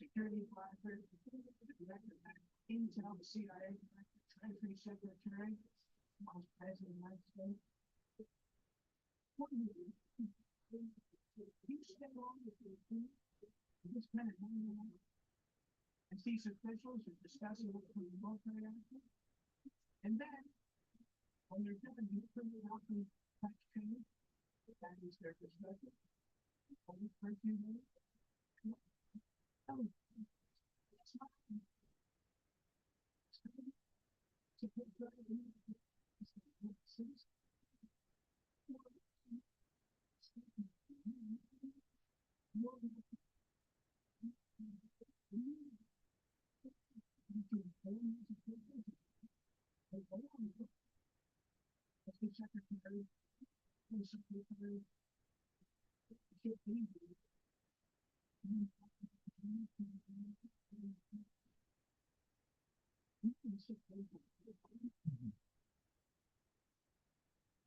Security advisor, director of Intel, the CIA, Treasury Secretary, Vice President of the United States. What do you do? You stay on with your team, this kind of hanging out. As these officials are discussing what the military action, and then when they're given nuclear weapon tax change, that is their perspective. Only for a few minutes.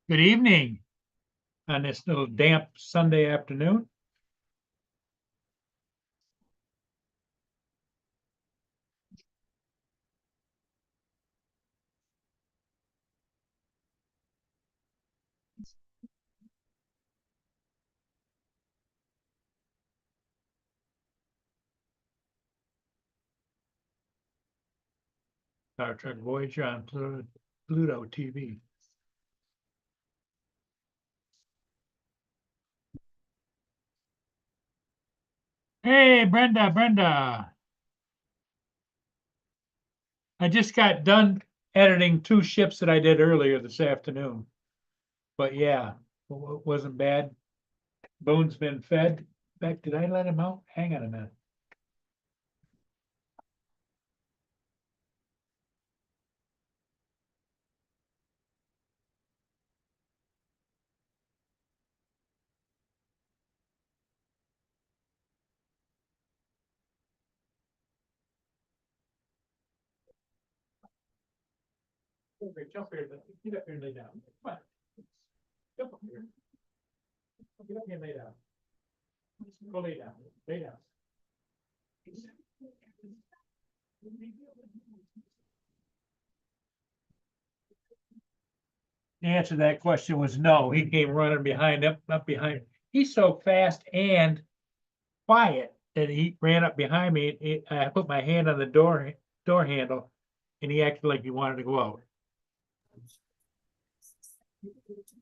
Good evening on this little damp Sunday afternoon. Star Trek Voyager on Pluto TV. Hey, Brenda. I just got done editing 2 ships that I did earlier this afternoon. But yeah, wasn't bad. Boone's been fed. In fact, did I let him out? Hang on a minute. Okay, jump here, get up here and lay down. Come on. Jump up here. Get up here and lay down. Go lay down. Lay down. The answer to that question was no. He came running behind up behind. He's so fast and quiet that he ran up behind me. I put my hand on the door handle, and he acted like he wanted to go out.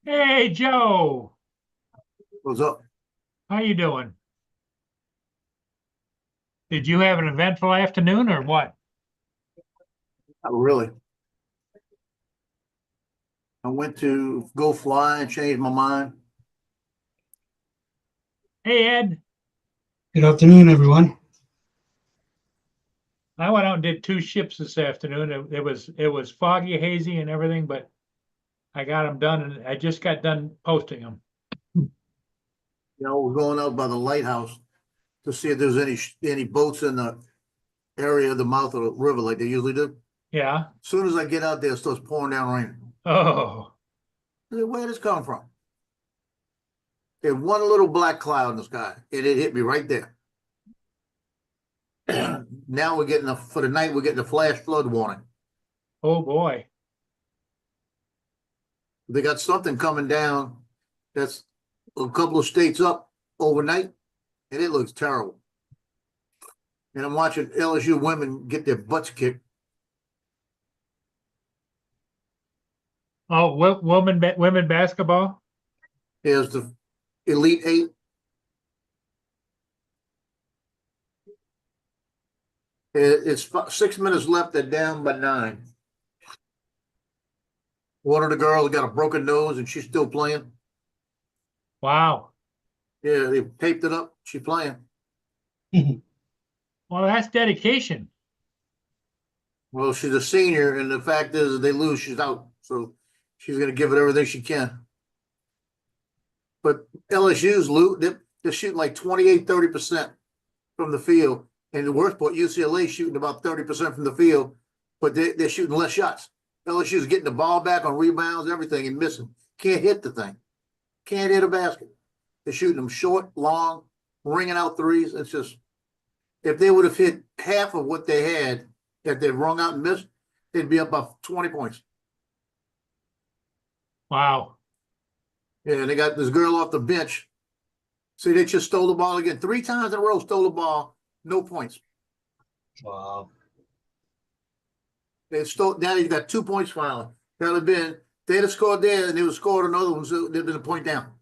Hey, Joe. What's up? How you doing? Did you have an eventful afternoon or what? Not really. I went to go fly and changed my mind. Hey, Ed. Good afternoon, everyone. I went out and did 2 ships this afternoon. It was foggy, hazy, and everything, but I got them done, and I just got done posting them. You know, we're going out by the lighthouse to see if there's any boats in the area of the mouth of the river like they usually do. Yeah. As soon as I get out there, it starts pouring down rain. Oh. I said, where did this come from? There's one little black cloud in the sky, and it hit me right there. Now we're getting for the night, we're getting a flash flood warning. Oh boy. They got something coming down that's a couple of states up overnight, and it looks terrible. And I'm watching LSU women get their butts kicked. Oh, women basketball. There's the Elite 8. It's 6 minutes left. They're down by 9. One of the girls got a broken nose, and she's still playing. Wow. Yeah, they taped it up. She's playing. Well, that's dedication. Well, she's a senior, and the fact is, if they lose, she's out. So she's going to give it everything she can. But LSU's they're shooting like 28-30% from the field. And the worst part, UCLA shooting about 30% from the field, but they're shooting less shots. LSU's getting the ball back on rebounds, everything, and missing. Can't hit the thing. Can't hit a basket. They're shooting them short, long, ringing out threes. It's just, if they would have hit half of what they had, that they rung out and missed, they'd be up by 20 points. Wow. Yeah, they got this girl off the bench. See, they just stole the ball again. 3 times in a row, stole the ball, no points. Wow. They stole, now you got 2 points finally. That would have been, they'd have scored there and they would have scored another one, so they'd been a point down.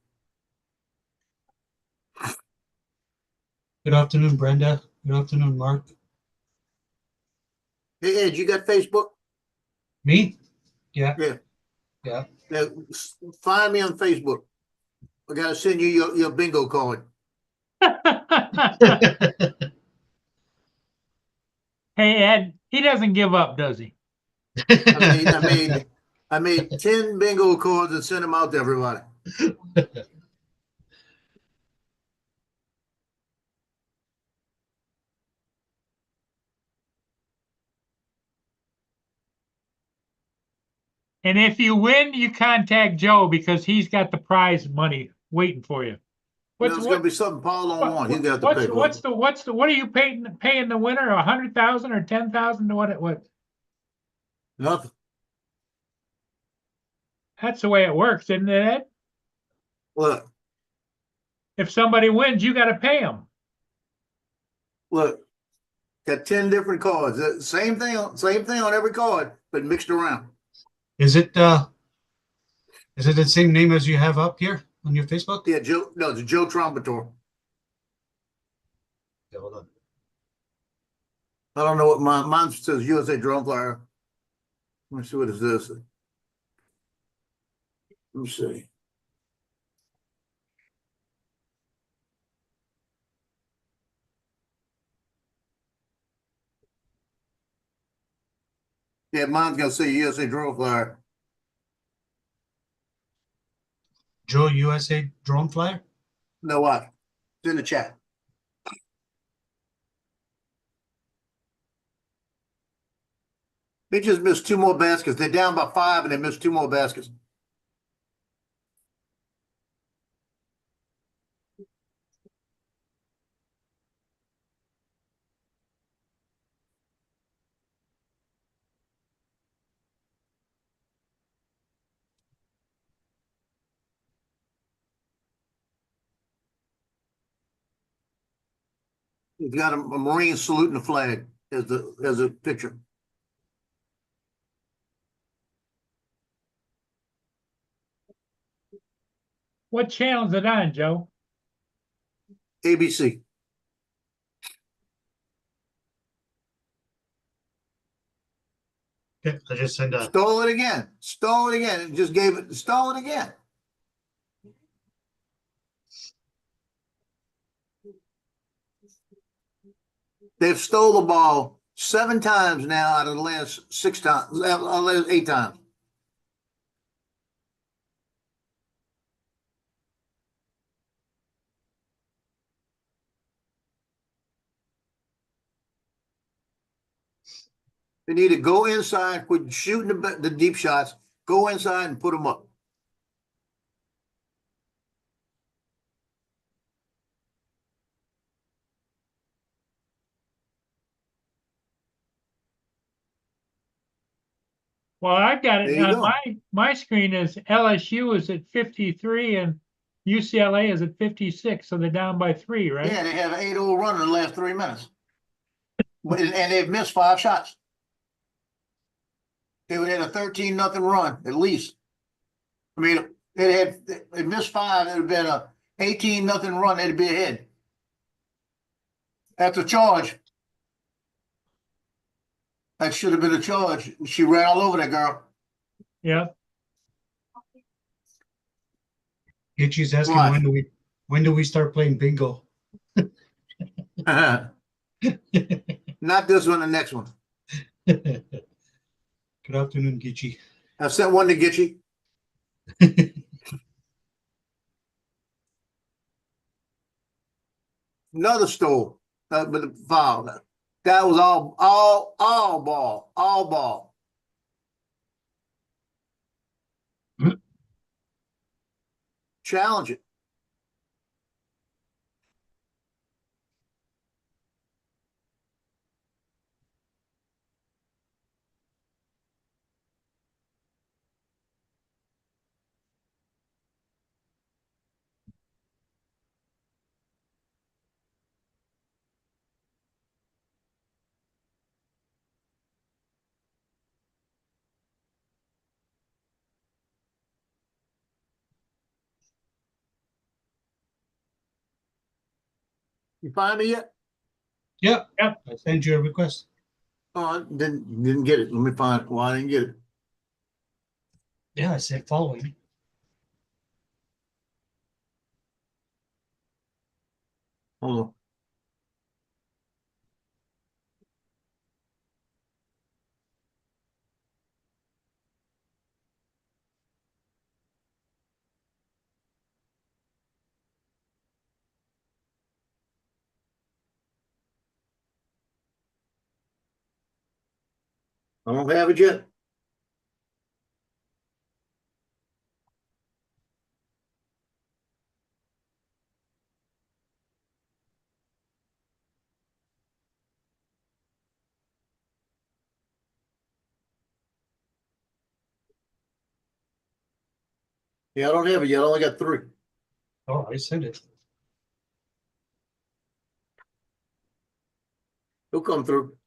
Good afternoon, Brenda. Good afternoon, Mark. Hey, Ed, you got Facebook? Me? Yeah. Yeah. Yeah. Yeah, find me on Facebook. I gotta send you your bingo card. Hey, Ed, he doesn't give up, does he? I made 10 bingo cards and sent them out to everybody. And if you win, you contact Joe because he's got the prize money waiting for you. There's gonna be something Paul don't want. He's got to pay for it. What are you paying the winner? 100,000 or 10,000? What? Nothing. That's the way it works, isn't it, Ed? Look, If somebody wins, you got to pay them. look. Got 10 different cards. Same thing on every card, but mixed around. Is it the same name as you have up here on your Facebook? Yeah, Joe. No, it's Joe Trombator. Yeah, hold on. I don't know what mine says. USA Drone Flyer. Let me see, what is this? Let me see. Yeah, mine's gonna say USA Drone Flyer. Joe USA Drone Flyer? No, what? It's in the chat. They just missed 2 more baskets. They're down by 5 and they missed 2 more baskets. He's got a Marine saluting the flag as a picture. What channel is it on, Joe? ABC. Okay, I just sent a. Stole it again. Stole it again. And just gave it. Stole it again. They've stole the ball 7 times now out of the last 6 times, last 8 times. They need to go inside, quit shooting the deep shots, go inside and put them up. Well, I've got it There you on go. my screen is LSU is at 53 and UCLA is at 56, so they're down by 3, right? Yeah, they have an 8-0 run in the last 3 minutes. And they've missed 5 shots. They would have had a 13-0 run, at least. I mean, they missed 5, it would have been a 18-0 run, they'd be ahead. That's a charge. That should have been a charge. She ran all over that girl. Yeah. Itchy's asking What? when do we start playing bingo? Well, Not this one, the next one. Good afternoon, Gitchy. I sent one to Gitchy. Another store, with the file. That was all ball. Challenge it. You find me yet? Yeah. Yep. I sent you a request. Oh, I didn't get it. Let me find why I didn't get it. Yeah, I said following. Hold on. I don't have it yet. Yeah, I don't have it yet. I only got 3. Oh, I sent it. It'll come through.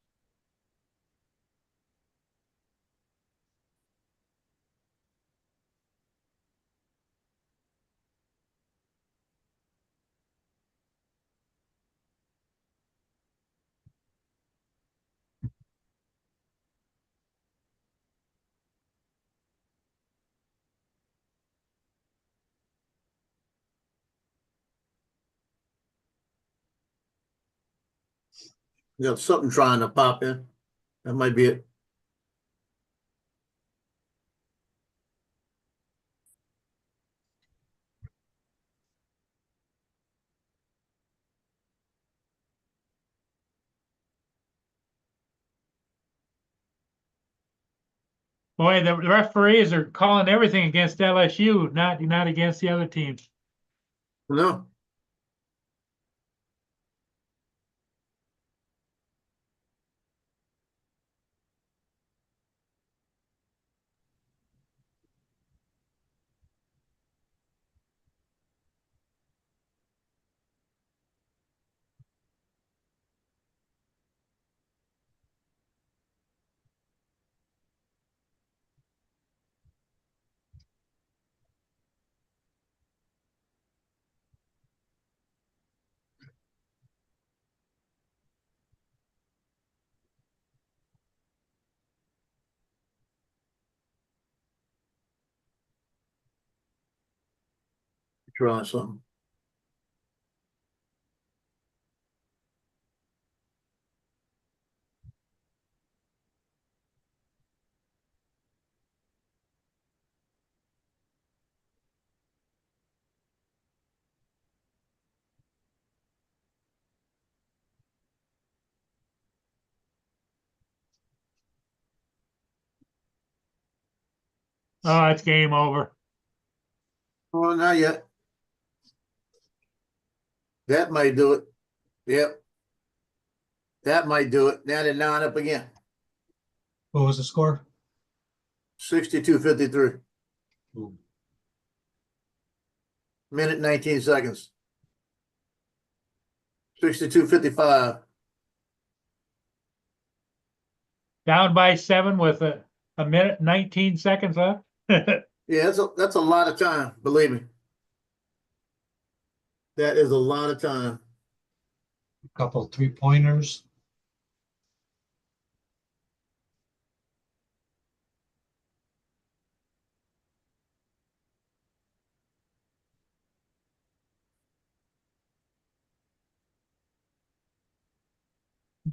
You got something trying to pop in. That might be it. Boy, the referees are calling everything against LSU, not against the other teams. No. Trying something. Oh, it's game over. Oh, not yet. That might do it. Yep. That might do it. Now they're 9 up again. What was the score? 62-53. Ooh. Minute 19 seconds. 62-55. Down by 7 with a minute 19 seconds left. Yeah, that's a lot of time, believe me. That is a lot of time. A couple 3-pointers.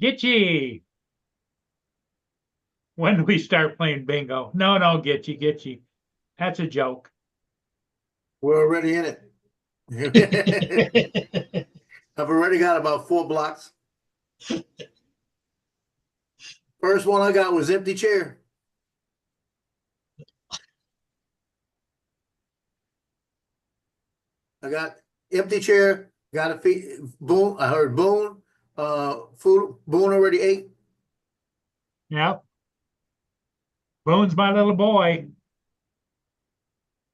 Gitchy. When do we start playing bingo? No, Gitchy, Gitchy. That's a joke. We're already in it. I've already got about 4 blocks. First one I got was empty chair. I got empty chair, got a feed, Boone, I heard Boone, food, Boone already ate. Yep. Boone's my little boy.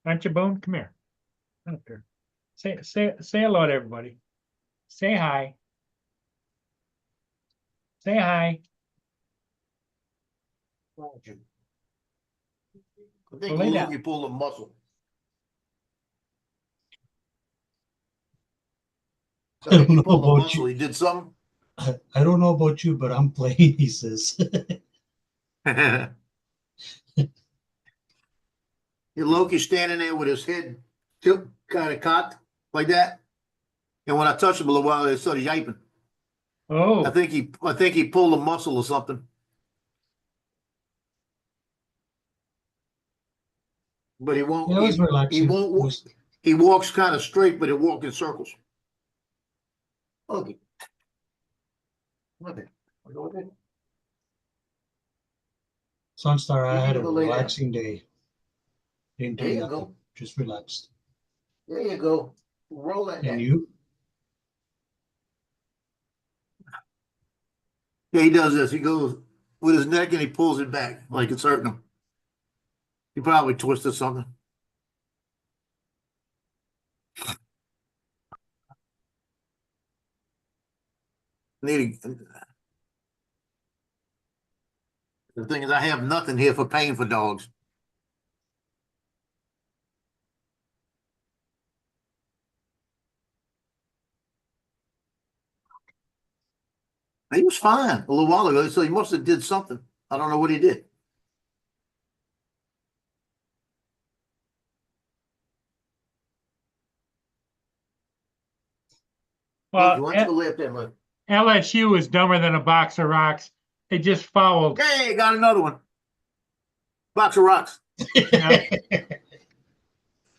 Aren't you, Boone? Come here. Up here. Say hello to everybody. Say hi. Say hi. I Well, think lay down. you pulled a muscle. I don't He know pulled a about muscle, you. he did something. I don't know about you, but I'm playing, he says. Loki's standing there with his head tilt, kind of cocked like that. And when I touched him a little while, they started yiping. Oh, I think he pulled a muscle or something. But he won't. It was He relaxing. won't. It was- He walks kind of straight, but he walks in circles. Okay. Okay. Sunstar, I You had need a to go lay down. relaxing day. Didn't There do you nothing. go. Just relaxed. There you go. Roll that And down. you? Yeah, he does this. He goes with his neck and he pulls it back like it's hurting him. He probably twisted something. Need to, the thing is, I have nothing here for paying for dogs. He was fine a little while ago, so he must have did something. I don't know what he did. Loki, well, why don't you go lay up there, man? LSU is dumber than a box of rocks. They just fouled. Hey, got another one. Box of rocks. Yeah.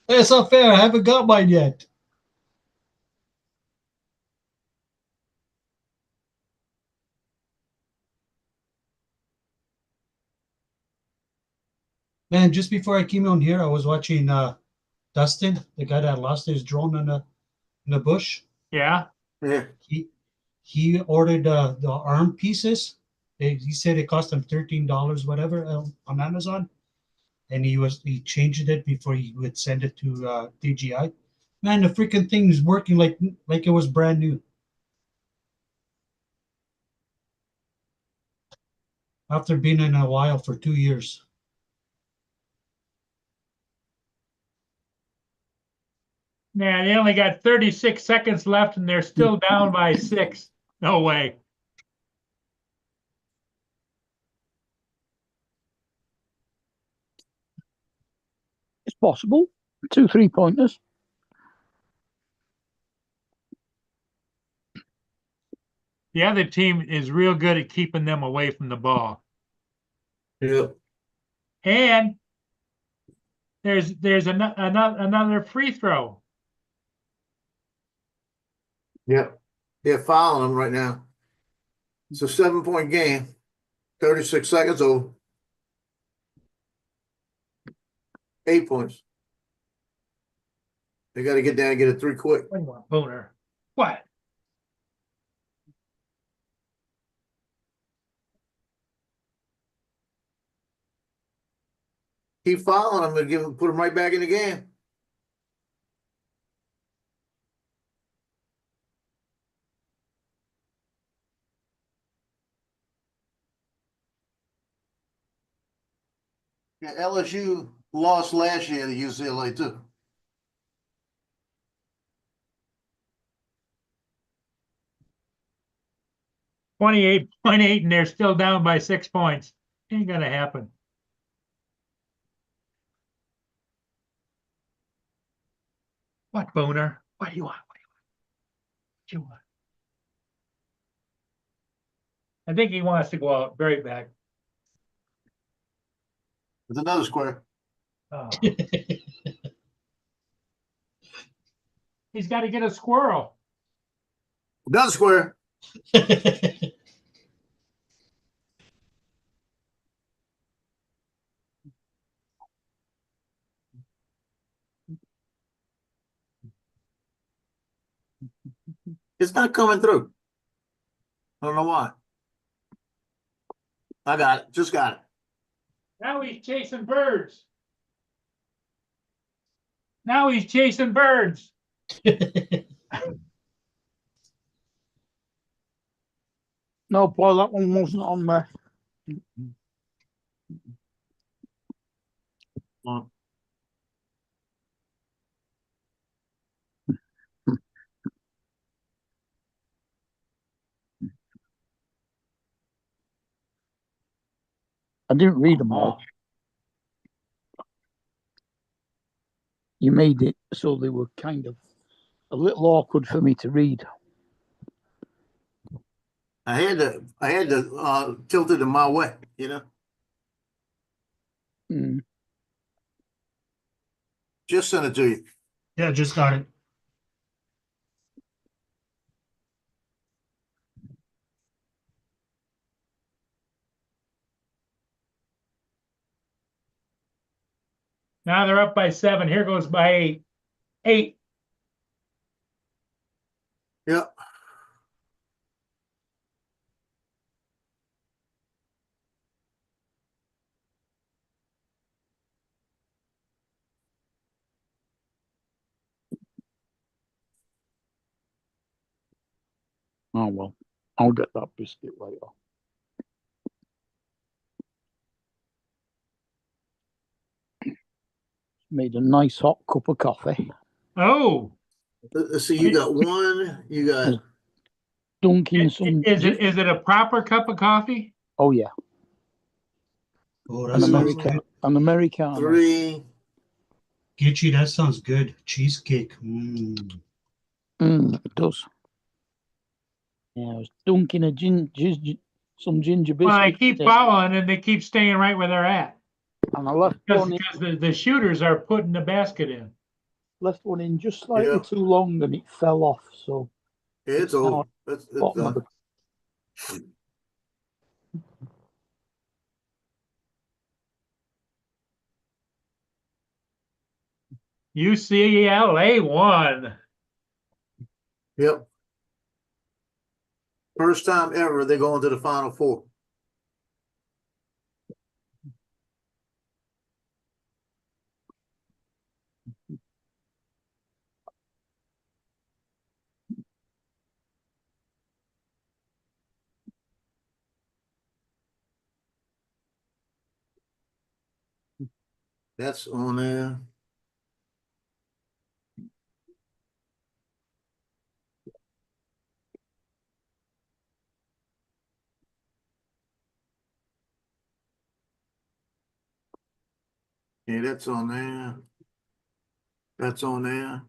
That's not fair. I haven't got mine yet. Man, just before I came on here, I was watching Dustin, the guy that lost his drone in the bush. Yeah. Yeah. He ordered the arm pieces. He said it cost him $13, whatever, on Amazon, and he changed it before he would send it to DJI. Man, the freaking thing is working like it was brand new. After being in a while for 2 years. Man, they only got 36 seconds left and they're still down by 6. No way. It's possible. 2 3-pointers. The other team is real good at keeping them away from the ball. Yeah. And there's another free throw. Yeah. They're fouling him right now. It's a 7-point game. 36 seconds over. 8 points. They got to get down and get a 3 quick. What do you want, Booner? What? Keep fouling him and put him right back in the game. Yeah, LSU lost last year to UCLA too. $28.8 and they're still down by 6 points. Ain't gonna happen. What, Booner? What do you want? What do you want? I think he wants to go out very back. It's another square. Oh. He's got to get a squirrel. Another square. It's not coming through. I don't know why. I got it. Just got it. Now he's chasing birds. Now he's chasing birds. No, Paul, that one wasn't on there. Well, I didn't read them all. You made it so they were kind of a little awkward for me to read. I had to tilt it in my way, you know. Mm. Just sent it to you. Yeah, just got it. Now they're up by 7. Here goes by 8. 8. Yep. Oh, well, I'll get that biscuit later. Made a nice hot cup of coffee. Oh, Let's see, you got one, you got Dunking some. is it a proper cup of coffee? Oh, yeah. Oh, that An sounds American. good. An Americano. 3. Gitchy, that sounds good. Cheesecake. It does. Yeah, I was dunking some ginger biscuits. Well, they keep following and they keep staying right where they're at. And I left Because one the shooters are putting the basket in. in just slightly Yeah. too long and it fell off. So It's old. It's bottom of the UCLA won. Yep. First time ever they go into the Final Four. That's on there. Yeah, that's on there. That's on there.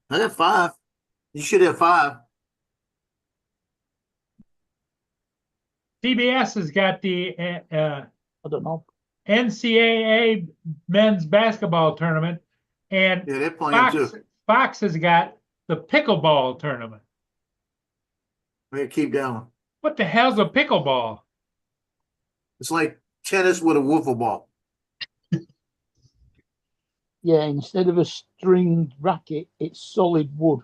I got 5. You should have 5. CBS has got the I don't know. NCAA men's basketball tournament, and Yeah, they're playing too. Fox has got the pickleball tournament. They keep down. What the hell's a pickleball? It's like tennis with a wiffle ball. Yeah, instead of a stringed racket, it's solid wood.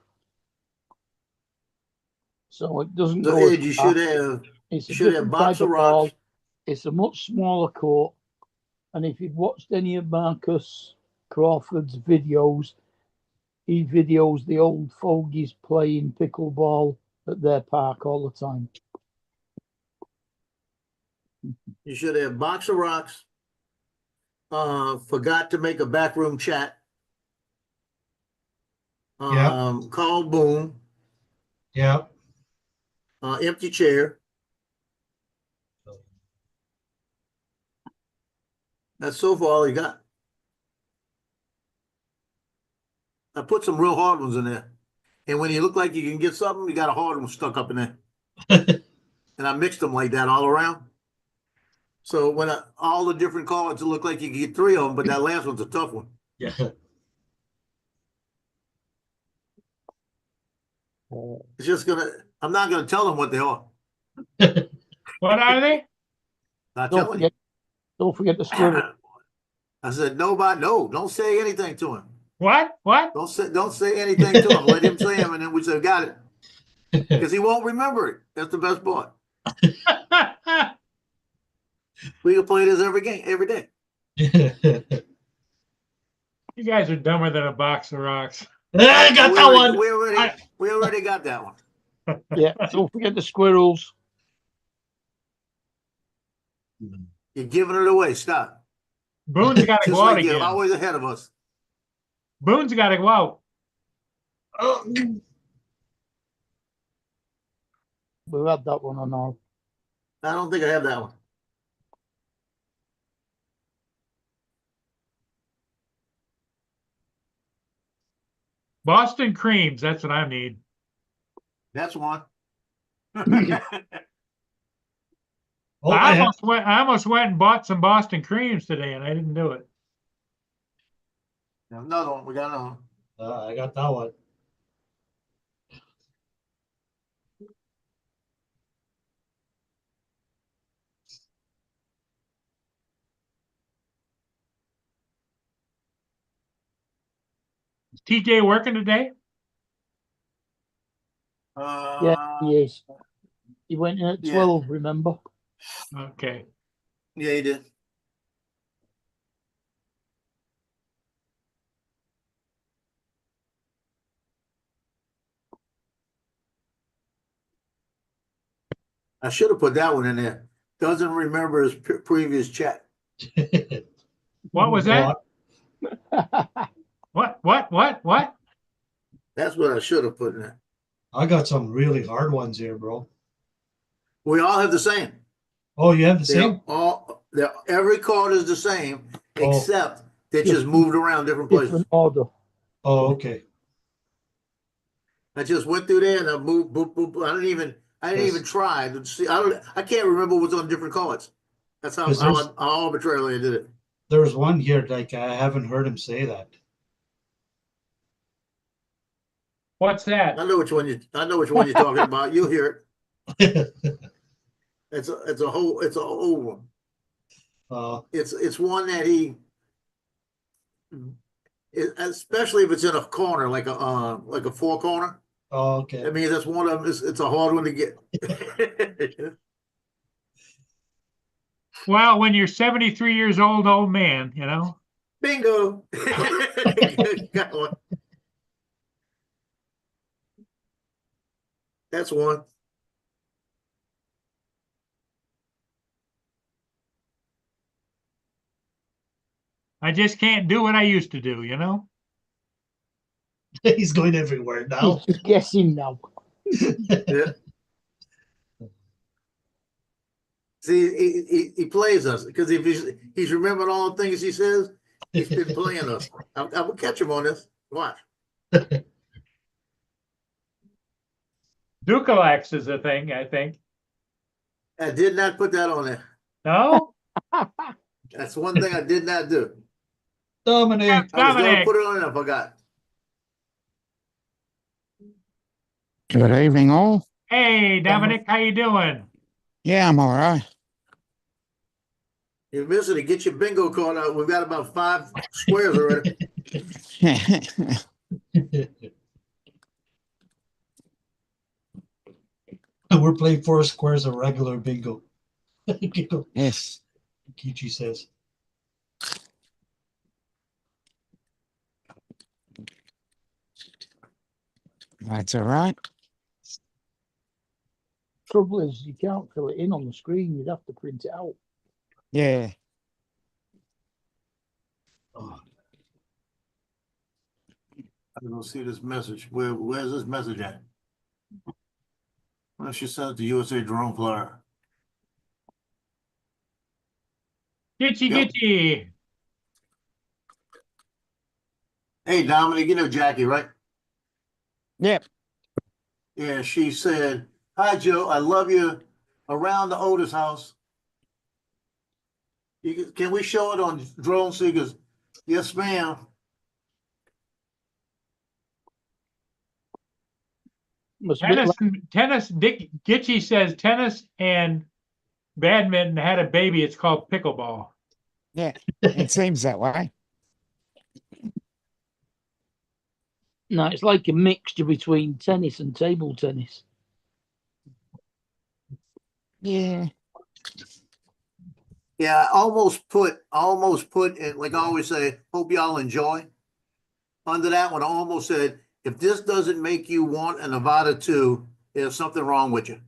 So it doesn't So go as Ed, you far. should have It's a should have different box type of of ball. rocks. It's a much smaller court. And if you've watched any of Marcus Crawford's videos, he videos the old fogies playing pickleball at their park all the time. You should have box of rocks. Forgot to make a backroom chat. Yeah. Call boom. Yeah. Empty chair. That's so far all you got. I put some real hard ones in there. And when you look like you can get something, you got a hard one stuck up in there. and I mixed them like that all around. So when all the different cards, it look like you can get 3 of them, but that last one's a tough one. Yeah. It's just I'm not gonna tell them what they are. What are they? Not Don't telling you. forget, don't forget the squirrel. I said, don't say anything to him. What? What? Don't say anything to him. Let him say them, and then we say, got it. Because he won't remember it. That's the best part. We can play this every day. You guys are dumber than a box of rocks. I got that one. We already got that one. Yeah, don't forget the squirrels. You're giving it away. Stop. Boone's got to Just go out like you're again. always ahead of us. Boone's got to go out. Oh, We've had that one on our. I don't think I have that one. Boston creams. That's what I need. That's one. oh, I almost went and bought some Boston creams today, and I didn't do it. Another one. We got another one. I got that one. Is TJ working today? Yeah, he is. He went in at Yeah. 12, remember? Okay. Yeah, he did. I should have put that one in there. Doesn't remember his previous chat. What was that? What? That's what I should have put in there. I got some really hard ones here, bro. We all have the same. Oh, you have the same? Every card is the same, Oh. except they just moved around different places. Different order. Oh, okay. I just went through there and I moved, boop, boop. I didn't even try to see. I can't remember what's on different cards. That's how 'Cause there's- how arbitrarily I did it. There's one here, like, I haven't heard him say that. What's that? I know which one you're talking about. You'll hear it. It's a whole one. It's one that especially if it's in a corner, like a 4 corner. Oh, okay. I mean, that's one of them. It's a hard one to get. Well, when you're 73 years old man, you know. Bingo. Got one. That's one. I just can't do what I used to do, you know. He's going everywhere now. He's just guessing now. Yeah. See, he plays us because if he's remembering all the things he says, he's been playing us. I will catch him on this. Watch. Dukalax is a thing, I think. I did not put that on there. No? That's one thing I did not do. Dominic. I was going to Dominic. put it on and I forgot. Good evening, all. Hey, Dominic, how you doing? Yeah, I'm all right. You're missing it. Get your bingo card out. We've got about 5 squares already. We're playing 4 squares of regular bingo. Yes. Kichi says. That's all right. Trouble is, you can't fill it in on the screen. You'd have to print it out. Yeah. Oh, I don't see this message. Where's this message at? Well, she sent it to USA Drone Flyer. Gitchy, Yep. gitchy. Hey, Dominic, you know Jackie, right? Yep. Yeah, she said, "Hi, Joe. I love your around the Otis house. Can we show it on drone seekers? Yes, ma'am. Must be like, Dick Gitchy says tennis and badminton had a baby. It's called pickleball. Yeah, it seems that way. no, it's like a mixture between tennis and table tennis. Yeah. Yeah, I almost put it, like I always say, hope y'all enjoy. Under that one, I almost said, if this doesn't make you want a Nevada 2, there's something wrong with you.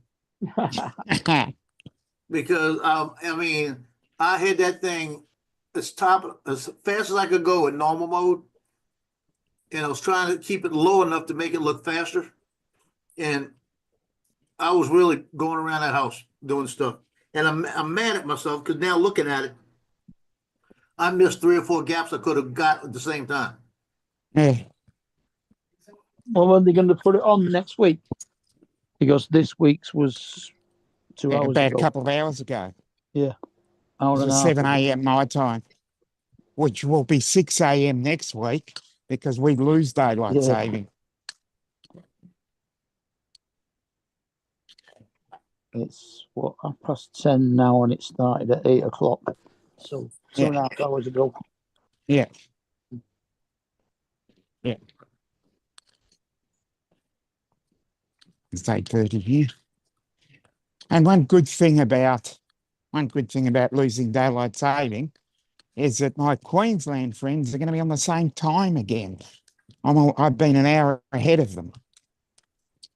Because, I mean, I hit that thing as fast as I could go in normal mode. And I was trying to keep it low enough to make it look faster. And I was really going around that house doing stuff. And I'm mad at myself because now looking at it, I missed 3 or 4 gaps I could have got at the same time. Yeah. Well, when they're going to put it on next week? Because this week's was 2 hours About ago. a couple of hours ago. Hour It and a was half 7 ago. a.m. my time, which will be 6 a.m. next week because we lose daylight Yeah. saving. It's what 10:30 now, and it started at 8 o'clock. So 2.5 hours ago. Yeah. Yeah. It's 8:30 here. And one good thing about losing daylight saving is that my Queensland friends are going to be on the same time again. I've been an hour ahead of them.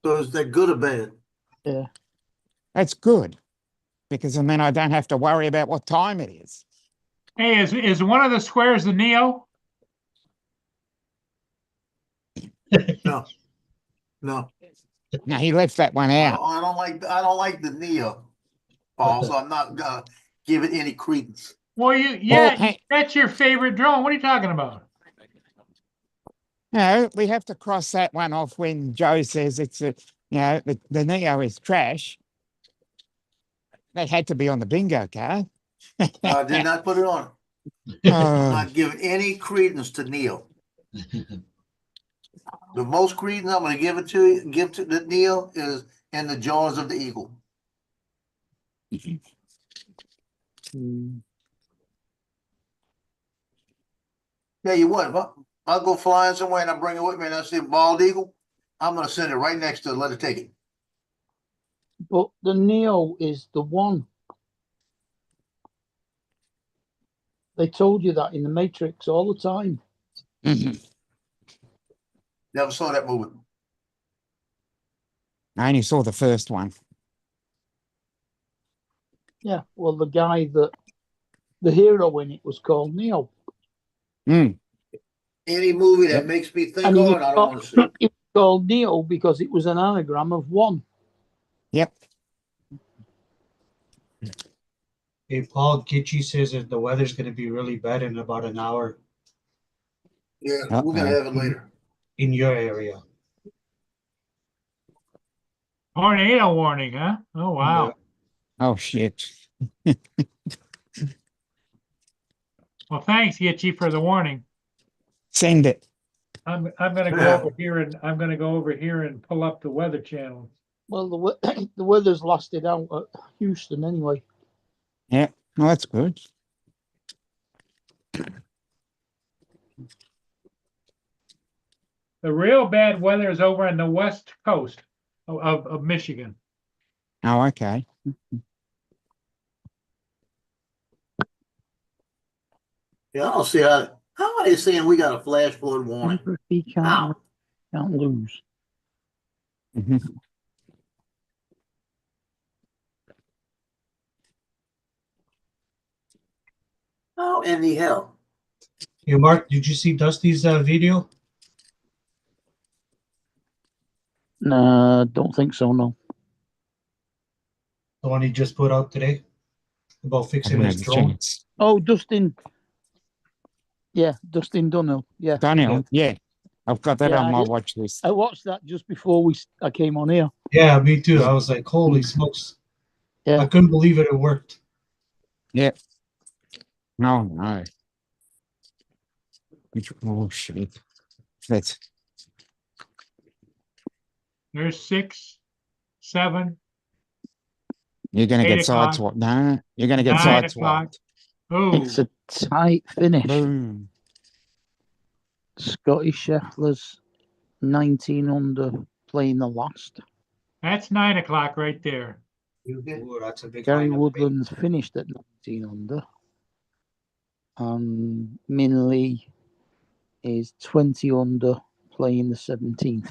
So is that good or bad? Yeah. That's good because then I don't have to worry about what time it is. Hey, is one of the squares the Neo? No. No, he left that one I out. don't like the Neo, Paul, so I'm not gonna give it any credence. Well, hey. that's your favorite drone. What are you talking about? No, we have to cross that one off when Joe says the Neo is trash. That had to be on the bingo card. I did not put it on. Oh, Not giving any credence to Neo. The most credence I'm gonna give to the Neo is in the jaws of the eagle. Yeah, you what? If I'll go flying somewhere and I bring it with me and I see a bald eagle, I'm gonna send it right next to it, let it take it. But the Neo is the one. They told you that in the Matrix all the time. mhm. Never saw that movie. I only saw the first one. Yeah. Well, the guy the hero in it was called Neo. Mm. Any movie that Yep. makes me think And of he it, I don't want to see. it was called Neo because it was an anagram of one. Yep. Hey, Paul Gitchy says that the weather's going to be really bad in about an hour Yeah, we're gonna have it later. in your area. Tornado warning, huh? Oh, wow. Oh shit. Well, thanks, Gitchy, for the warning. Send it. I'm gonna go over here and pull up the Weather Channel. Well, the weather's lasted out at Houston anyway. Yeah. Well, that's good. The real bad weather is over on the west coast of Michigan. Oh, okay. Yeah, I don't see how are they saying we got a flash flood warning? He How? can't lose. Mhm. How in the hell? Hey, Mark, did you see Dusty's video? Nah, don't think so. No. The one he just put out today about I fixing haven't his had the drone? chance. Oh, Dustin. Yeah, Dustin Dunnell. Yeah, Daniel, yeah. I've got that Yeah, on my I- watch list. I watched that just before I came on here. Yeah, me too. I was like, holy smokes. I Yeah, couldn't believe it worked. Yeah. No, no. Oh shit. That's There's 6, 7, you're gonna 8 get o'clock, sideswiped. No, you're gonna get 9 o'clock. sideswiped. it's Oh, a tight finish. Boom. Scotty Scheffler's 19 under playing the last. that's 9 o'clock right there. You get Ooh, that's a big Gary lineup. Woodland's finished at 19 under. And Min Lee is 20 under playing the 17th.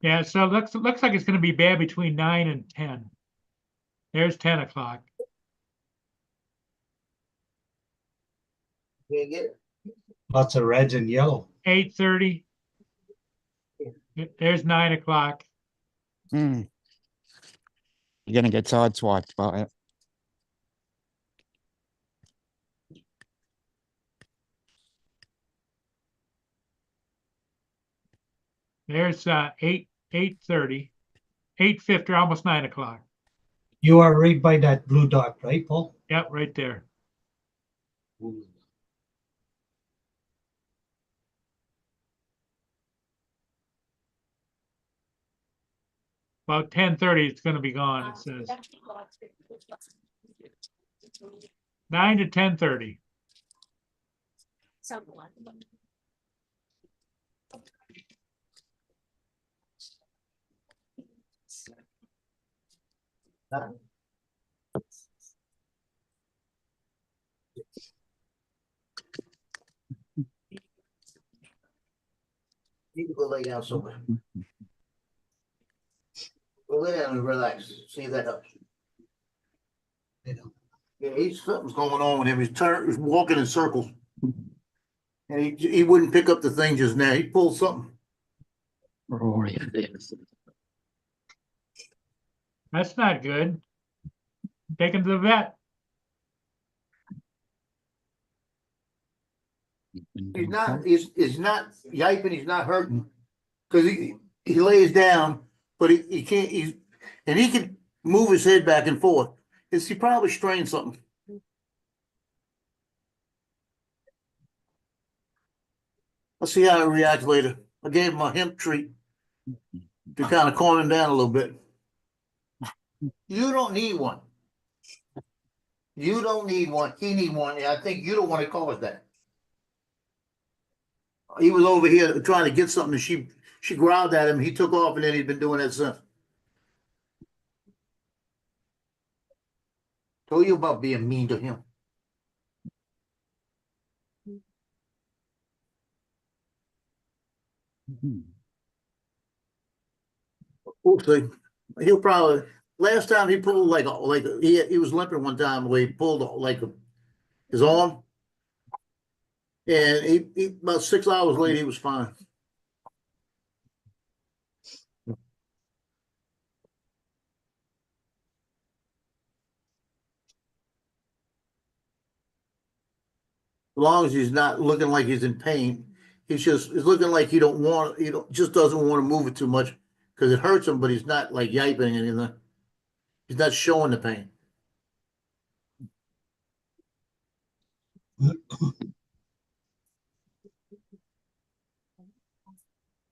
Yeah, so looks like it's going to be bad between 9 and 10. There's 10 o'clock. can't get it. Lots of reds and yellow. 8:30. There's 9 o'clock. Hmm. You're gonna get sideswiped by it. There's 8:30, 8:50, almost 9 o'clock. You are right by that blue dot, right, Paul? Yep, right there. About 10:30, it's going to be gone. It says 9 to 10:30. You can go lay down somewhere. Go lay down and relax. See if that helps. You know. Yeah, something's going on with him. He's walking in circles. And he wouldn't pick up the thing just now. He pulled something. Rory Fitz. That's not good. Take him to the vet. He's not yiping, he's not hurting. Cause he lays down, but he can't, and he can move his head back and forth. He probably strained something. I'll see how he reacts later. I gave him a hemp treat to kind of calm him down a little bit. You don't need one. You don't need one. He need one. I think you don't want to call it that. He was over here trying to get something, and she growled at him. He took off, and then he's been doing that since. Told you about being mean to him. We'll see. He'll probably last time he pulled he was limping one time where he pulled his arm, and he about 6 hours later he was fine. As long as he's not looking like he's in pain, he's looking like he just doesn't want to move it too much because it hurts him, but he's not like yiping anything. He's not showing the pain.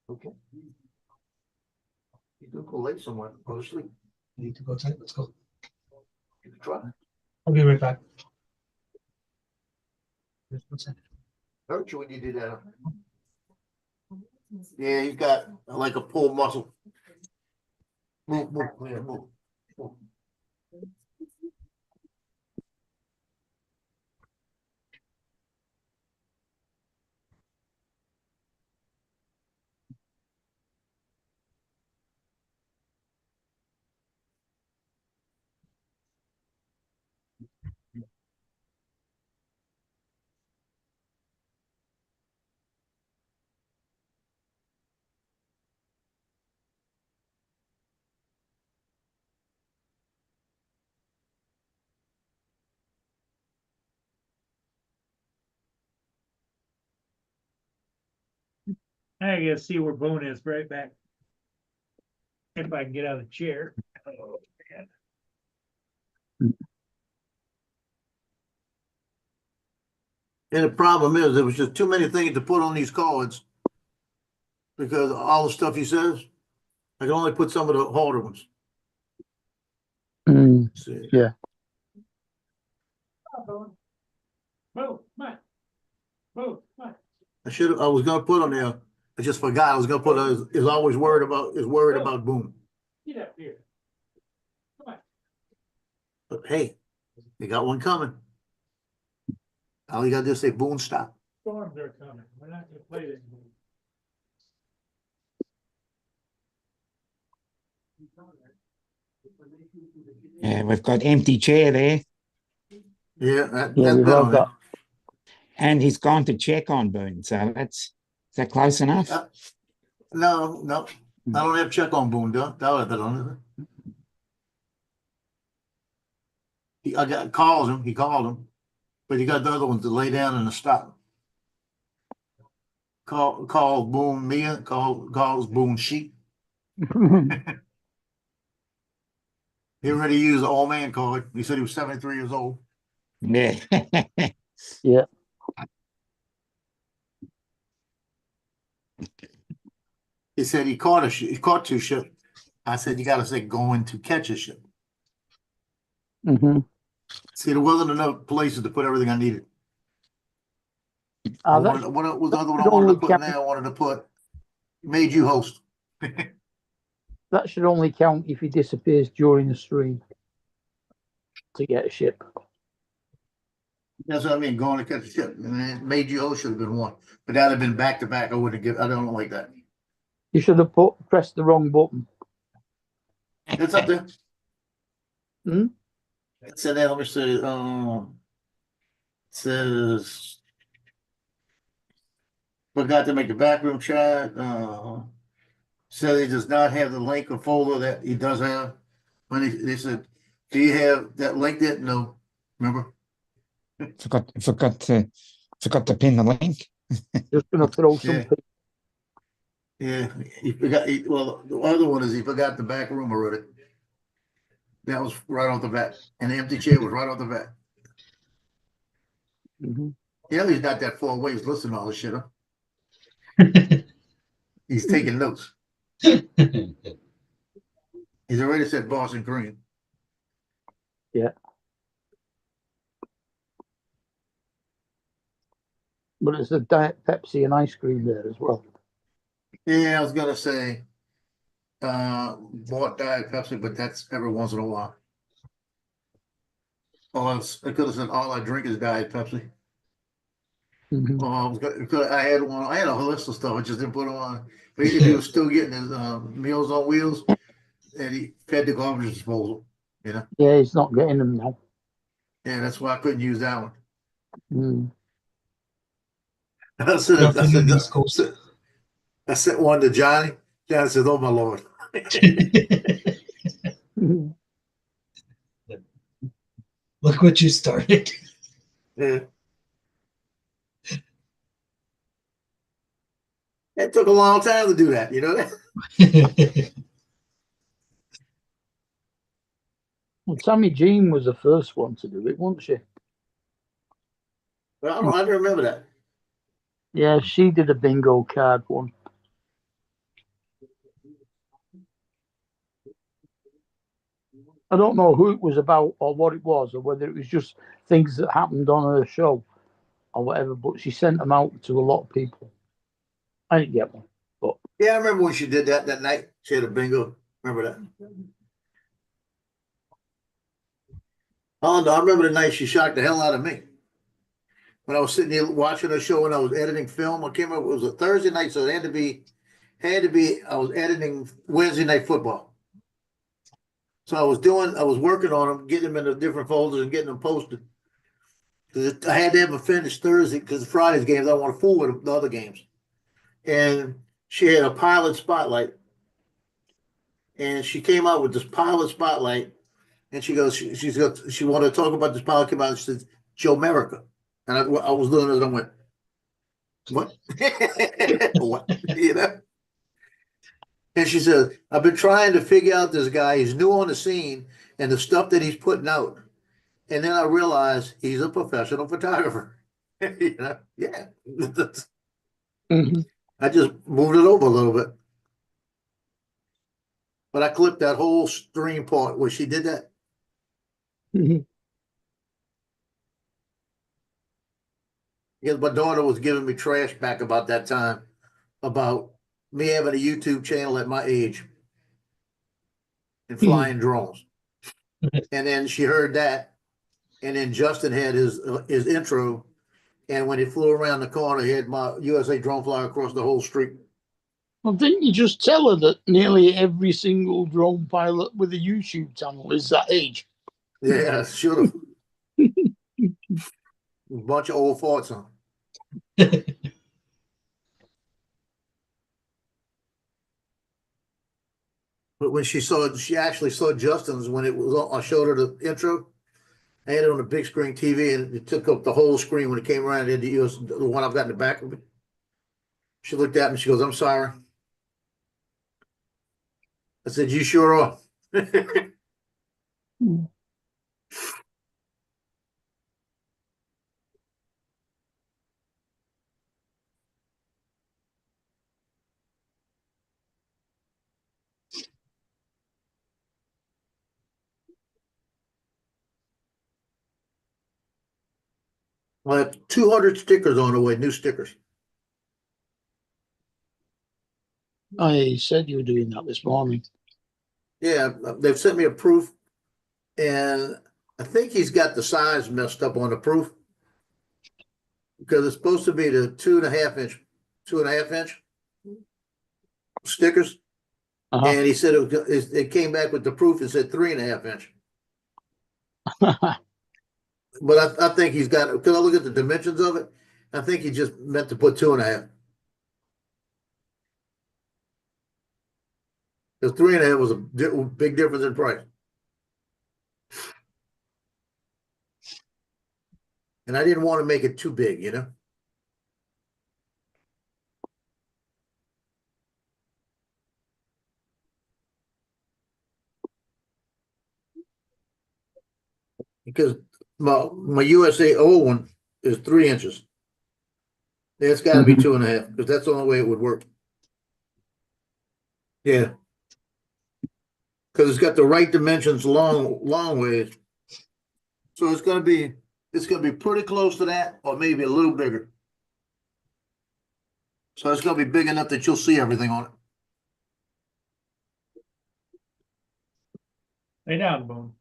Okay. You could go late somewhere, go to sleep. Need to go outside. Let's go. You could try. I'll be right back. Hurt you when you did that. Yeah, he's got like a pulled muscle. Move, yeah, move. I gotta see where Boone is. Right back. If I can get out of the chair. Oh, man. And the problem is, there was just too many things to put on these cards. Because all the stuff he says, I can only put some of the harder ones. Mm, See. yeah. Move, come on. Move, come on. I was gonna put on there, I just forgot, I was gonna put, is always worried about Boone. Get up here. Come on. But hey, they got one coming. All you gotta do is say Boone, stop. Storms are coming. We're not gonna play this. Yeah, we've got empty chair there, Yeah, Yeah, that's we've been had on that. and he's gone to check on Boone. So is that close enough? it. No, I don't have check on Boone, don't have that on it. He called him, but he got the other ones to lay down and to stop. Call Boone Mia, calls Boone sheep. He already used the old man card. He said he was 73 years old. Yeah. Yeah. He said he caught two ship. I said, you gotta say going to catch a ship. Hmm. See, there wasn't enough places to put everything I needed. Ah, that's, What was the other one I should wanted only to put count- now? I wanted to put made you host. that should only count if he disappears during the stream to get a ship. That's what I mean, going to catch a ship. And then made you host should have been one. But that'd have been back to back. I don't like that. You should have pressed the wrong button. It's up there. Hmm? It said that, let me see, it says forgot to make the backroom chat, said he does not have the link or folder that he does have. When they said, do you have that link there? No, remember? forgot to pin the link. Just going to throw some. Yeah. Yeah, he forgot, well, the other one is he forgot the back room already. That was right off the bat, and the empty chair was right off the bat. Mhm. Yeah, he's not that far away, he's listening to all this shit, huh? He's taking notes. He's already said Boston Cream. But it's a Diet Pepsi and ice cream there as well. Yeah, I was gonna say, bought Diet Pepsi, but that's every once in a while. I could have said all I drink is Diet Pepsi. Mhm. I had one. I had a whole list of stuff. I just didn't put them on. But if he was still getting his Meals on Wheels, and he fed the garbage disposal. You know. Yeah, he's not getting them now. Yeah, that's why I couldn't use that one. Mm. I said, Afternoon, East Coast. I sent one to Johnny. Johnny said, "Oh my Lord." Look what you started. Yeah. It took a long time to do that. You know that. Well, Tammy Jean was the first one to do it, wasn't she? Well, I don't remember that. Yeah, she did a bingo card one. I don't know who it was about or what it was, or whether it was just things that happened on her show or whatever, but she sent them out to a lot of people. I didn't get one. Yeah, I remember when she did that night. She had a bingo. Remember that? Oh no, I remember the night she shocked the hell out of me. When I was sitting there watching her show and I was editing film, I came up, it was a Thursday night, so it had to be, I was editing Wednesday Night Football. So I was working on them, getting them into different folders and getting them posted. I had to have them finished Thursday because Friday's games, I don't want to fool with the other games. And she had a pilot spotlight. And she came out with this pilot spotlight. And she goes, she wanted to talk about this pilot, came out and she said, Joe America. And I was doing it and I went, what? What? You know? And she said, I've been trying to figure out this guy. He's new on the scene and the stuff that he's putting out. And then I realized he's a professional photographer. You know, yeah. Mhm. I just moved it over a little bit. But I clipped that whole stream part where she did that. Mhm. Because my daughter was giving me trash back about that time about me having a YouTube channel at my age and flying drones. And then she heard that. And then Justin had his intro. And when he flew around the corner, he had my USA drone fly across the whole street. Well, didn't you just tell her that nearly every single drone pilot with a YouTube channel is that age? Yeah, should have. Bunch of old farts on. But when she actually saw Justin's when it was I showed her the intro. I had it on a big screen TV and it took up the whole screen when it came around into US, the one I've got in the back of me. She looked at me, she goes, I'm sorry. I said, you sure are. I have 200 stickers on the way, new stickers. I said you were doing that this morning. Yeah, they've sent me a proof and I think he's got the size messed up on the proof because it's supposed to be the 2.5 inch stickers. Uh-huh. And he said it came back with the proof and said 3.5 inch. But I think he's got, because I look at the dimensions of it, I think he just meant to put 2.5. Because 3.5 was a big difference in price. And I didn't want to make it too big, you know? Because my USA old one is 3 inches. It's got to be 2.5 because that's the only way it would work. Yeah. Because it's got the right dimensions long ways. So it's gonna be pretty close to that or maybe a little bigger. So it's gonna be big enough that you'll see everything on it. Lay down, Boone.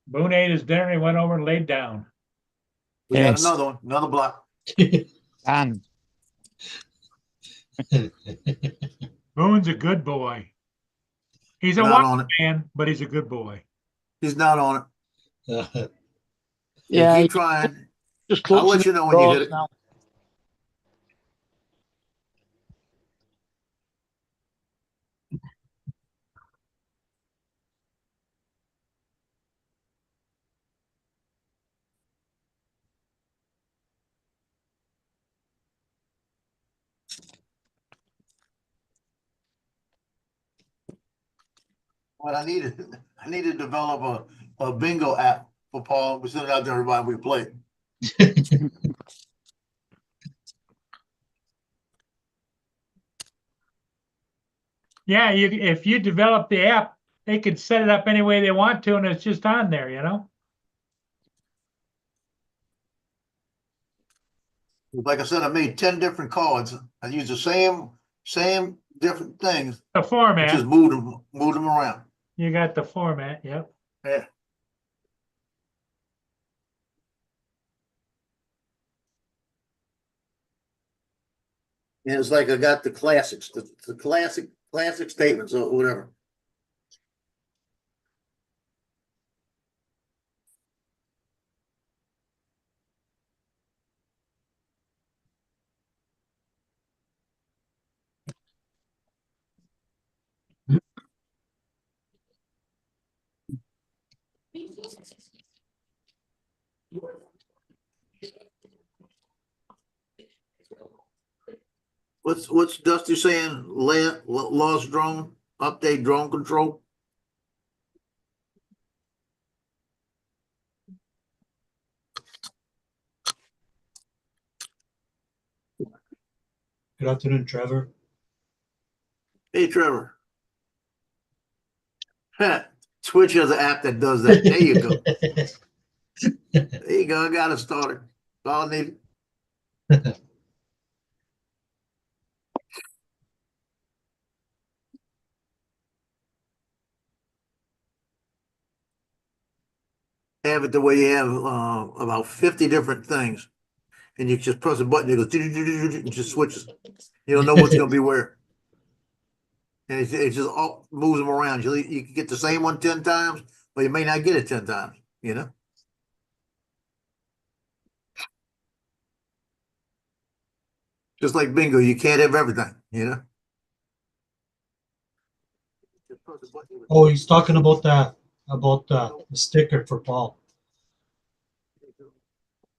Boone ate his dinner, he went over and laid down. We got Yes. another one, another block. Done. Boone's a good boy. He's a Not wild on it. man, but he's a good boy. He's not on it. Yeah, Keep trying. just I'll clutching let you at know when you hit straws it. now. What I need to develop a bingo app for Paul. We send it out to everybody. We play it. Yeah, if you develop the app, they can set it up any way they want to, and it's just on there, you know? Like I said, I made 10 different cards. I use the same different things. The Just format, move them around. you got the format, yep. Yeah. And it's like I got the classics, the classic statements or whatever. What's Dusty saying? Lost drone, update drone control? Good afternoon, Trevor. Hey, Trevor. Twitch has an app that does that. There you go. There you go. I got it started. That's all I need. Have it the way you have about 50 different things. And you just press a button, it goes, it just switches. You don't know what's going to be where. And it just all moves them around. You can get the same one 10 times, but you may not get it 10 times, you know? Just like bingo, you can't have everything, you know? Just press a button, it Oh, he's talking about the sticker for Paul,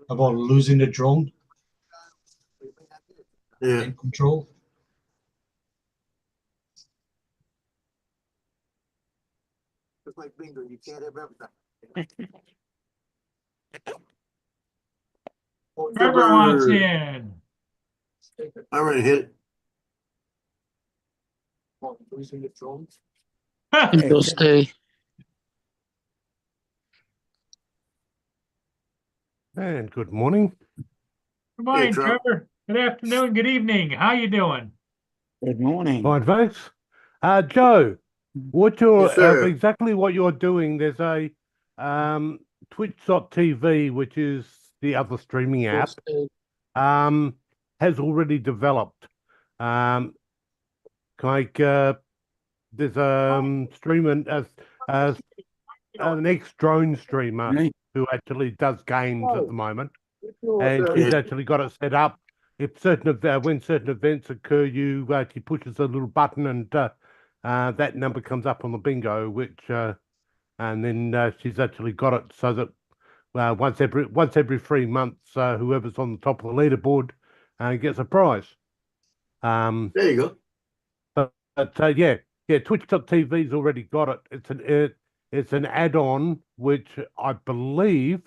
about losing the drone Yeah. and control. Just like bingo, you can't have everything. Trevor wants in. I already hit it. Dusty. And good morning. Good morning, Trevor. Trevor. Good afternoon, good evening. How you doing? Good morning. Fine, thanks. Joe, what you're Yes, sir. exactly what you're doing, there's a twitch.tv, which is the other streaming app, has already developed. There's streamer as an ex-drone streamer Right. who actually does games at the moment. Oh, And she's actually got it set up. If when certain events occur, she pushes a little button, and that number comes up on the bingo, and then she's actually got it so that once every 3 months, whoever's on the top of the leaderboard gets a prize. There you go. But yeah, Twitch.tv's already got it. It's an add-on which I believe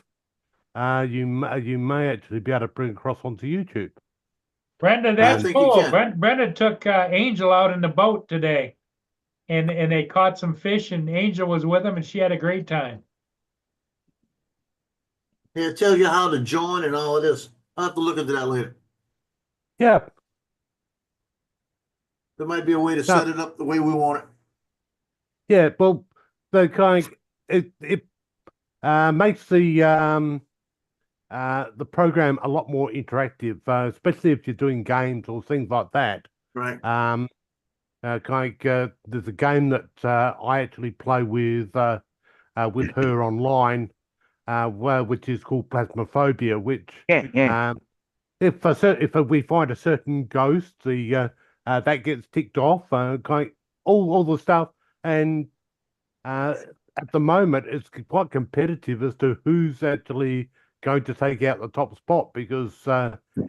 you may actually be able to bring across onto YouTube. Brenda, that's think you cool. can. Brenda took Angel out in the boat today, and they caught some fish, and Angel was with them, and she had a great time. Yeah, it tells you how to join and all of this. I'll have to look into that later. Yeah, There might be a way to set it up the way we want it. yeah. Well, the it makes the program a lot more interactive, especially if you're doing games or things like that. Right. There's a game that I actually play with her online, which is called Plasmophobia. Which Yeah. if we find a certain ghost, that gets ticked off. All the stuff, and at the moment it's quite competitive as to who's actually going to take out the top spot, because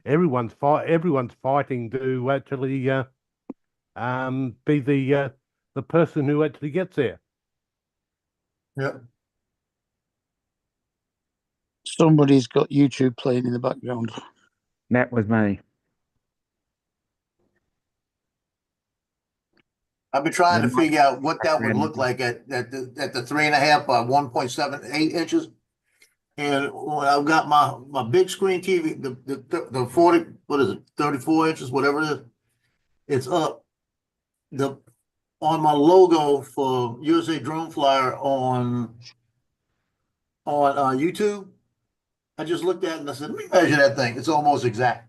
everyone's fighting to actually be the person who actually gets there. Yeah. Somebody's got YouTube playing in the background. That was me. I've been trying to Yeah. figure out what that would look like at the 3.5 by 1.78 inches. And when I've got my big screen TV, the 40, what is it, 34 inches, whatever it is, it's up. On my logo for USA Drone Flyer on YouTube, I just looked at it and I said, let me measure that thing. It's almost exact.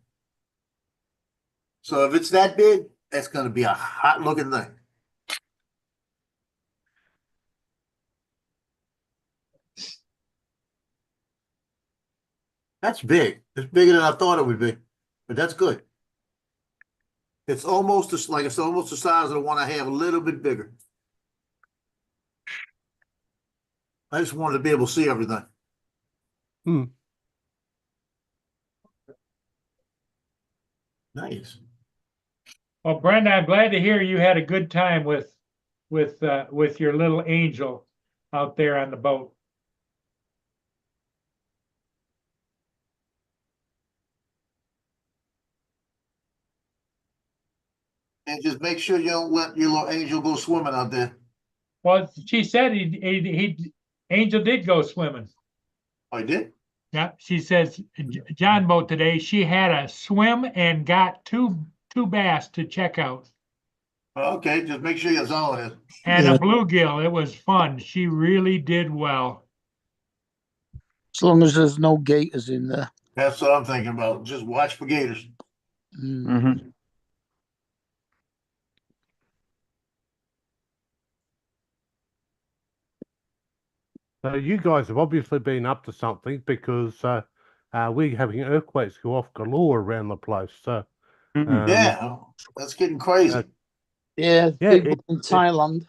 So if it's that big, that's going to be a hot looking thing. That's big. It's bigger than I thought it would be, but that's good. It's almost it's almost the size of the one I have, a little bit bigger. I just wanted to be able to see everything. Nice. Well, Brenda, I'm glad to hear you had a good time with your little angel out there on the boat. And just make sure you don't let your little angel go swimming out there. Well, she said Angel did go swimming. Oh, you did? Yeah, she says John boat today. She had a swim and got two bass to check out Okay, just make sure that's all it is. and Yeah. a bluegill. It was fun. She really did well. As long as there's no gators in there. That's what I'm thinking about. Just watch for gators. Mm. Mm-hmm. So you guys have obviously been up to something because we're having earthquakes go off galore around the place. So Yeah, that's getting crazy. Yeah, Yeah, big one in Thailand.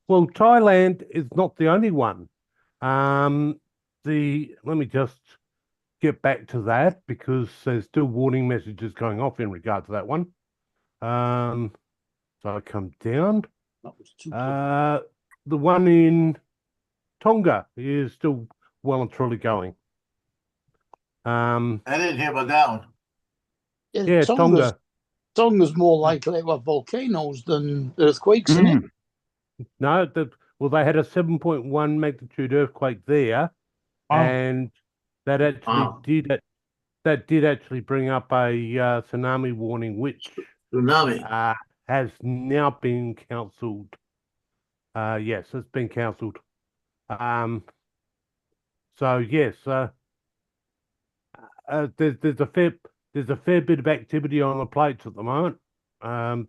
well, Thailand is not the only one. Let me just get back to that because there's still warning messages going off in regard to that one. So I come down. That was too The one in Tonga is still well and truly going. I didn't hear about that one. Yeah, Tonga's, Tonga. Tonga's more likely to have volcanoes than earthquakes, isn't it? No, well, they had a 7.1 magnitude earthquake there, Oh, and that actually did actually bring up a tsunami warning, which Tsunami. has now been cancelled. Yes, it's been cancelled. So yes, there's a fair bit of activity on the plates at the moment. A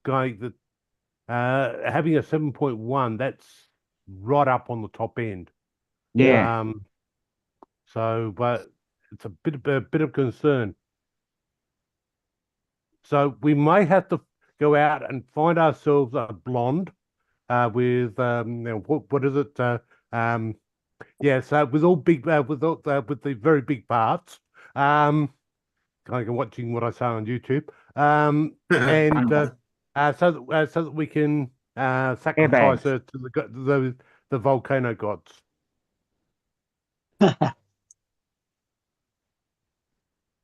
guy that having a 7.1, that's right up on the top end. Yeah. So, but it's a bit of concern. So we may have to go out and find ourselves a blonde with what is it? Yeah, so with all big with the very big parts. Kind of watching what I say on YouTube. And so that we can sacrifice Airbags. her to the volcano gods.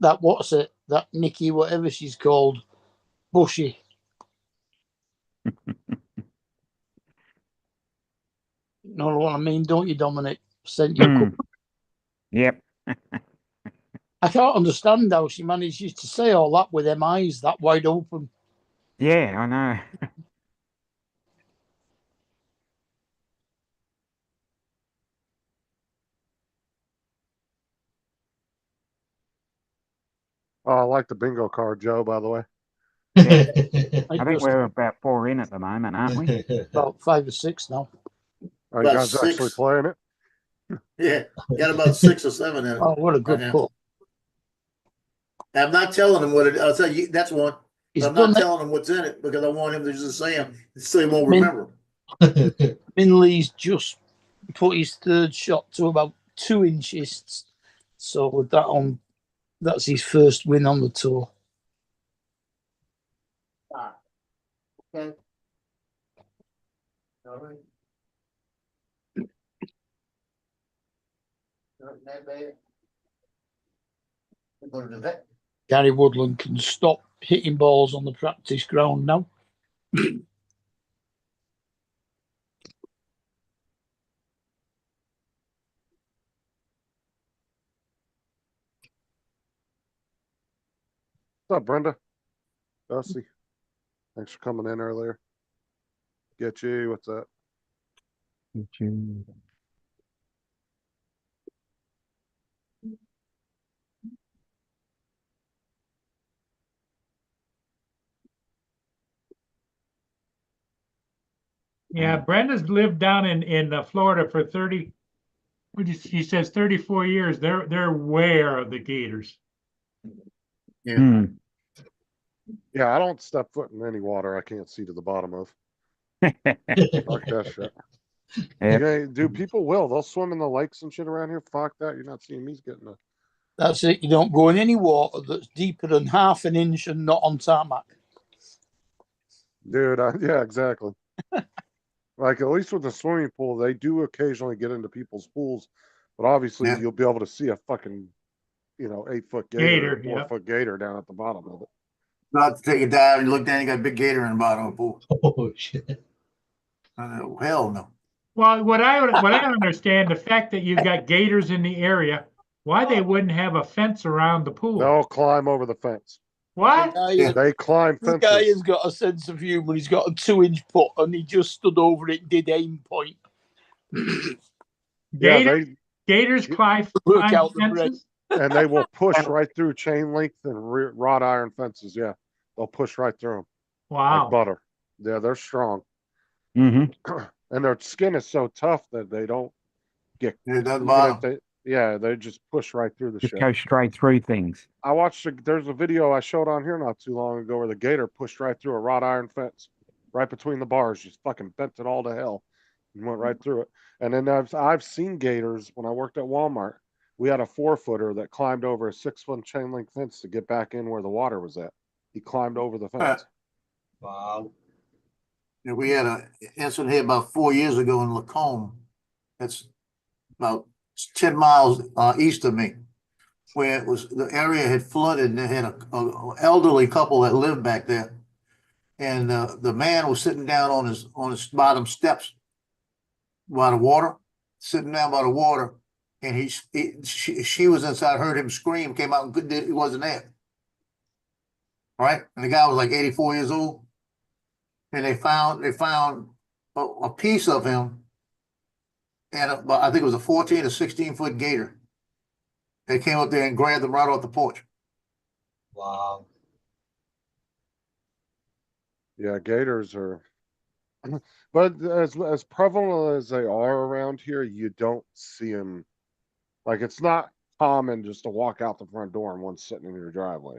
That what's it? That Nikki, whatever she's called, Bushy. You know what I mean, don't you, Dominic? Sent you. Mm. Yep. I can't understand how she manages to say all that with them eyes that wide open. Yeah, I know. Oh, I like the bingo card, Joe, by the way. Yeah. I I think just we're about 4 in at the moment, aren't we? about 5 or 6 now. Are you About guys actually 6. playing it? Yeah, got about 6 or 7 in it. Oh, what a good Right now. pull. I'm not telling him what it. I'll tell you that's one. He's I'm done not it. telling him what's in it because I want him to just say him so he won't Min- remember. Minley's just put his third shot to about 2 inches. So with that on, that's his first win on the tour. Okay. All right. Not that bad. Go to the vet. Gary Woodland can stop hitting balls on the practice ground now. What's up, Brenda? Dusty. Thanks for coming in earlier. Get you. What's up? yeah. Brenda's lived down in Florida for 30. She says 34 years. They're aware of the gators. Mm. Yeah, I don't step foot in any water I can't see to the bottom of. Fuck that shit. Yep. Yeah, dude, people will. They'll swim in the lakes and shit around here. Fuck that. You're not seeing me getting a That's it. You don't go in any water that's deeper than half an inch and not on tarmac. Dude, yeah, exactly. Like, at least with the swimming pool, they do occasionally get into people's pools, but obviously Yeah. you'll be able to see a fucking, 8-foot Gator, gator, yeah. 4-foot gator down at the bottom of it. About to take a dive and you look down, you got a big gator in the bottom of the pool. Oh, shit. Hell no. Well, what I don't understand, the fact that you've got gators in the area, why they wouldn't have a fence around the pool? They'll climb over the fence. What? They climb This guy fences. has got a sense of humor. He's got a 2-inch putt and he just stood over it and did aim point. Yeah, Gators climb Work out the bread. fences? and they will push right through chain link and wrought iron fences. Yeah, they'll push right through them like Wow. butter. Yeah, they're strong, Mm-hmm. and their skin is so tough that they don't get. It doesn't even bother. if they just push right through the Just shit. go straight through things. I watched. There's a video I showed on here not too long ago where the gator pushed right through a wrought iron fence, right between the bars, just fucking bent it all to hell, and went right through it. And then I've seen gators when I worked at Walmart. We had a 4-footer that climbed over a 6-foot chain link fence to get back in where the water was at. He climbed over the fence. Wow. Yeah, we had an incident here about 4 years ago in Lacombe. That's about 10 miles east of me, where the area had flooded and they had a elderly couple that lived back there. And the man was sitting down on his bottom steps by the water, sitting down by the water, and she was inside, heard him scream, came out and he wasn't there. All right, and the guy was like 84 years old, and they found a piece of him, and I think it was a 14 or 16-foot gator. They came up there and grabbed him right off the porch. Wow. Yeah, gators are, but as prevalent as they are around here, you don't see them. Like, it's not common just to walk out the front door and one's sitting in your driveway.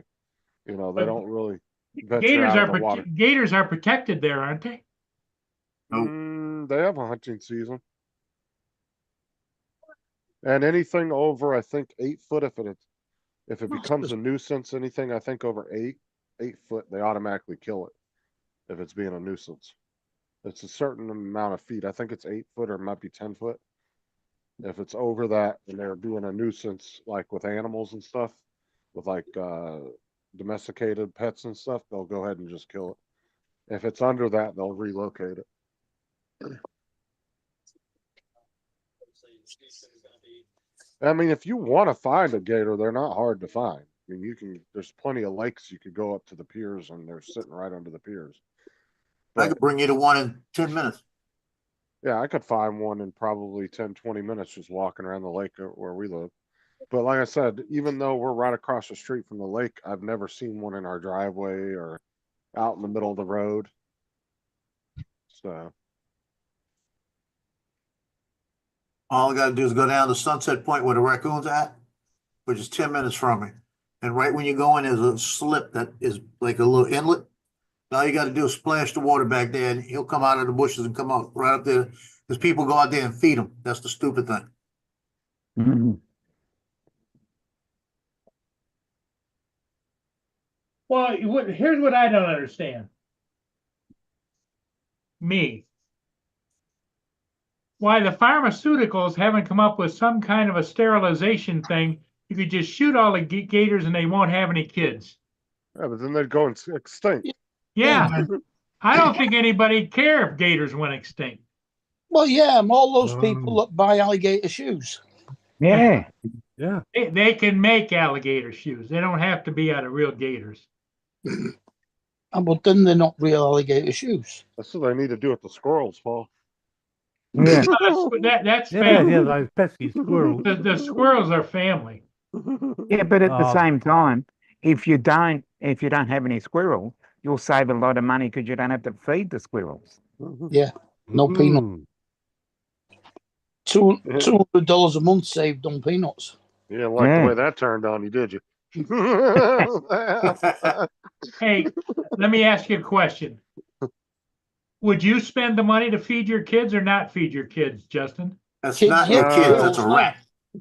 They But don't really venture out of the water. Gators are protected there, aren't they? They have a hunting season. And anything over, I think, 8 foot, if it becomes a nuisance, anything I think over 8 foot, they automatically kill it. If it's being a nuisance, it's a certain amount of feet. I think it's 8 foot or it might be 10 foot. If it's over that and they're being a nuisance, like with animals and stuff, with like domesticated pets and stuff, they'll go ahead and just kill it. If it's under that, they'll relocate it. I mean, if you want to find a gator, they're not hard to find. I mean, there's plenty of lakes you could go up to the piers and they're sitting right under the piers. I could bring you to one in 10 minutes. Yeah, I could find one in probably 10, 20 minutes just walking around the lake where we live. But like I said, even though we're right across the street from the lake, I've never seen one in our driveway or out in the middle of the road. So. All I gotta do is go down to Sunset Point where the raccoons are at, which is 10 minutes from me. And right when you go in, there's a slip that is like a little inlet. All you gotta do is splash the water back there and he'll come out of the bushes and come out right up there. Because people go out there and feed him. That's the stupid thing. Mm-hmm. Well, here's what I don't understand. Why the pharmaceuticals haven't come up with some kind of a sterilization thing. You could just shoot all the gators and they won't have any kids. Yeah, but then they'd go extinct. Yeah. I don't think anybody'd care if gators went extinct. Well, yeah, all those people that buy alligator shoes. Yeah. Yeah. They can make alligator shoes. They don't have to be out of real gators. But then they're not real alligator shoes. That's what they need to do with the squirrels, Paul. Yeah. That's Yeah, family. yeah, those pesky squirrels. The squirrels are family. Yeah, but at the Oh. same time, if you don't have any squirrels, you'll save a lot of money because you don't have to feed the squirrels. Yeah, no peanut. Mm. $200 a month saved on peanuts. You didn't like Yeah. the way that turned on you, did you? Hey, let me ask you a question. Would you spend the money to feed your kids or not feed your kids, Justin? That's Kids, not yeah, your kids, that's a rat.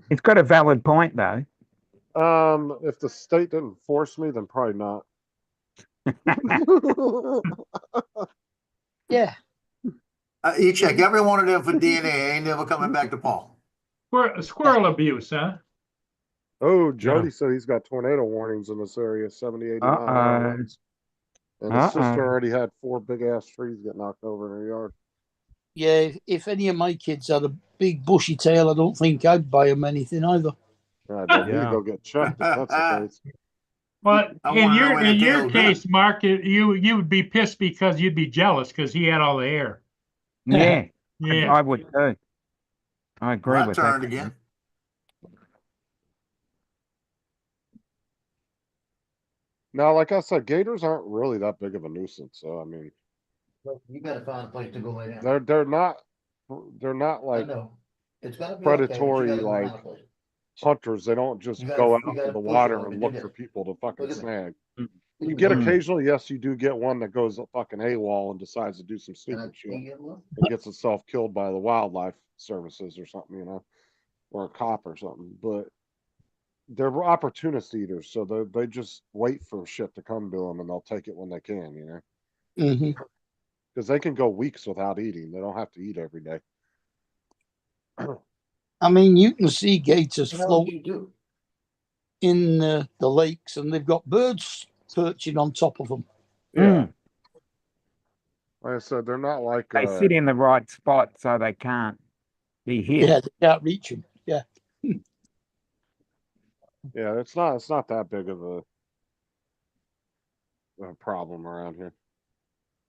It's got a valid point though. If the state didn't force me, then probably not. Yeah. You check every one of them for DNA, ain't never coming back to Paul. Squirrel abuse, huh? Oh, Jody said he's got tornado warnings in this area, 70, 80 mile an hour winds. And his sister already had 4 big ass trees get knocked over in her yard. Yeah, if any of my kids had a big bushy tail, I don't think I'd buy them anything either. Yeah, they need to go get checked if that's the case. Well, I in wanna know where the your tail's case, Mark, you would be pissed because you'd be jealous because he had all the hair. Yeah, Yeah. I would too. I agree My with turn that. again. Now, like I said, gators aren't really that big of a nuisance. So I mean, You gotta find a place to go lay down. they're not like know. It's gotta be predatory like hunters. They don't just You gotta- go you out gotta to the push it water like and we look did for it. people to fucking Look at that. snag. You You get occasionally, yes, you do get one that goes fucking AWOL and decides to do some stupid shit and gets itself killed by the wildlife services or something, you know, or a cop or something. But they're opportunist eaters, so they just wait for shit to come to them and they'll take it when they can, you know, Mm-hmm. because they can go weeks without eating. They don't have to eat every day. I mean, you can see gators What float do you do? in the lakes, and they've got birds perching on top of them. Yeah. Like I said, they're not like They sit in the right spot so they can't be hit. Yeah, they can't reach them. Yeah. yeah, it's not that big of a problem around here.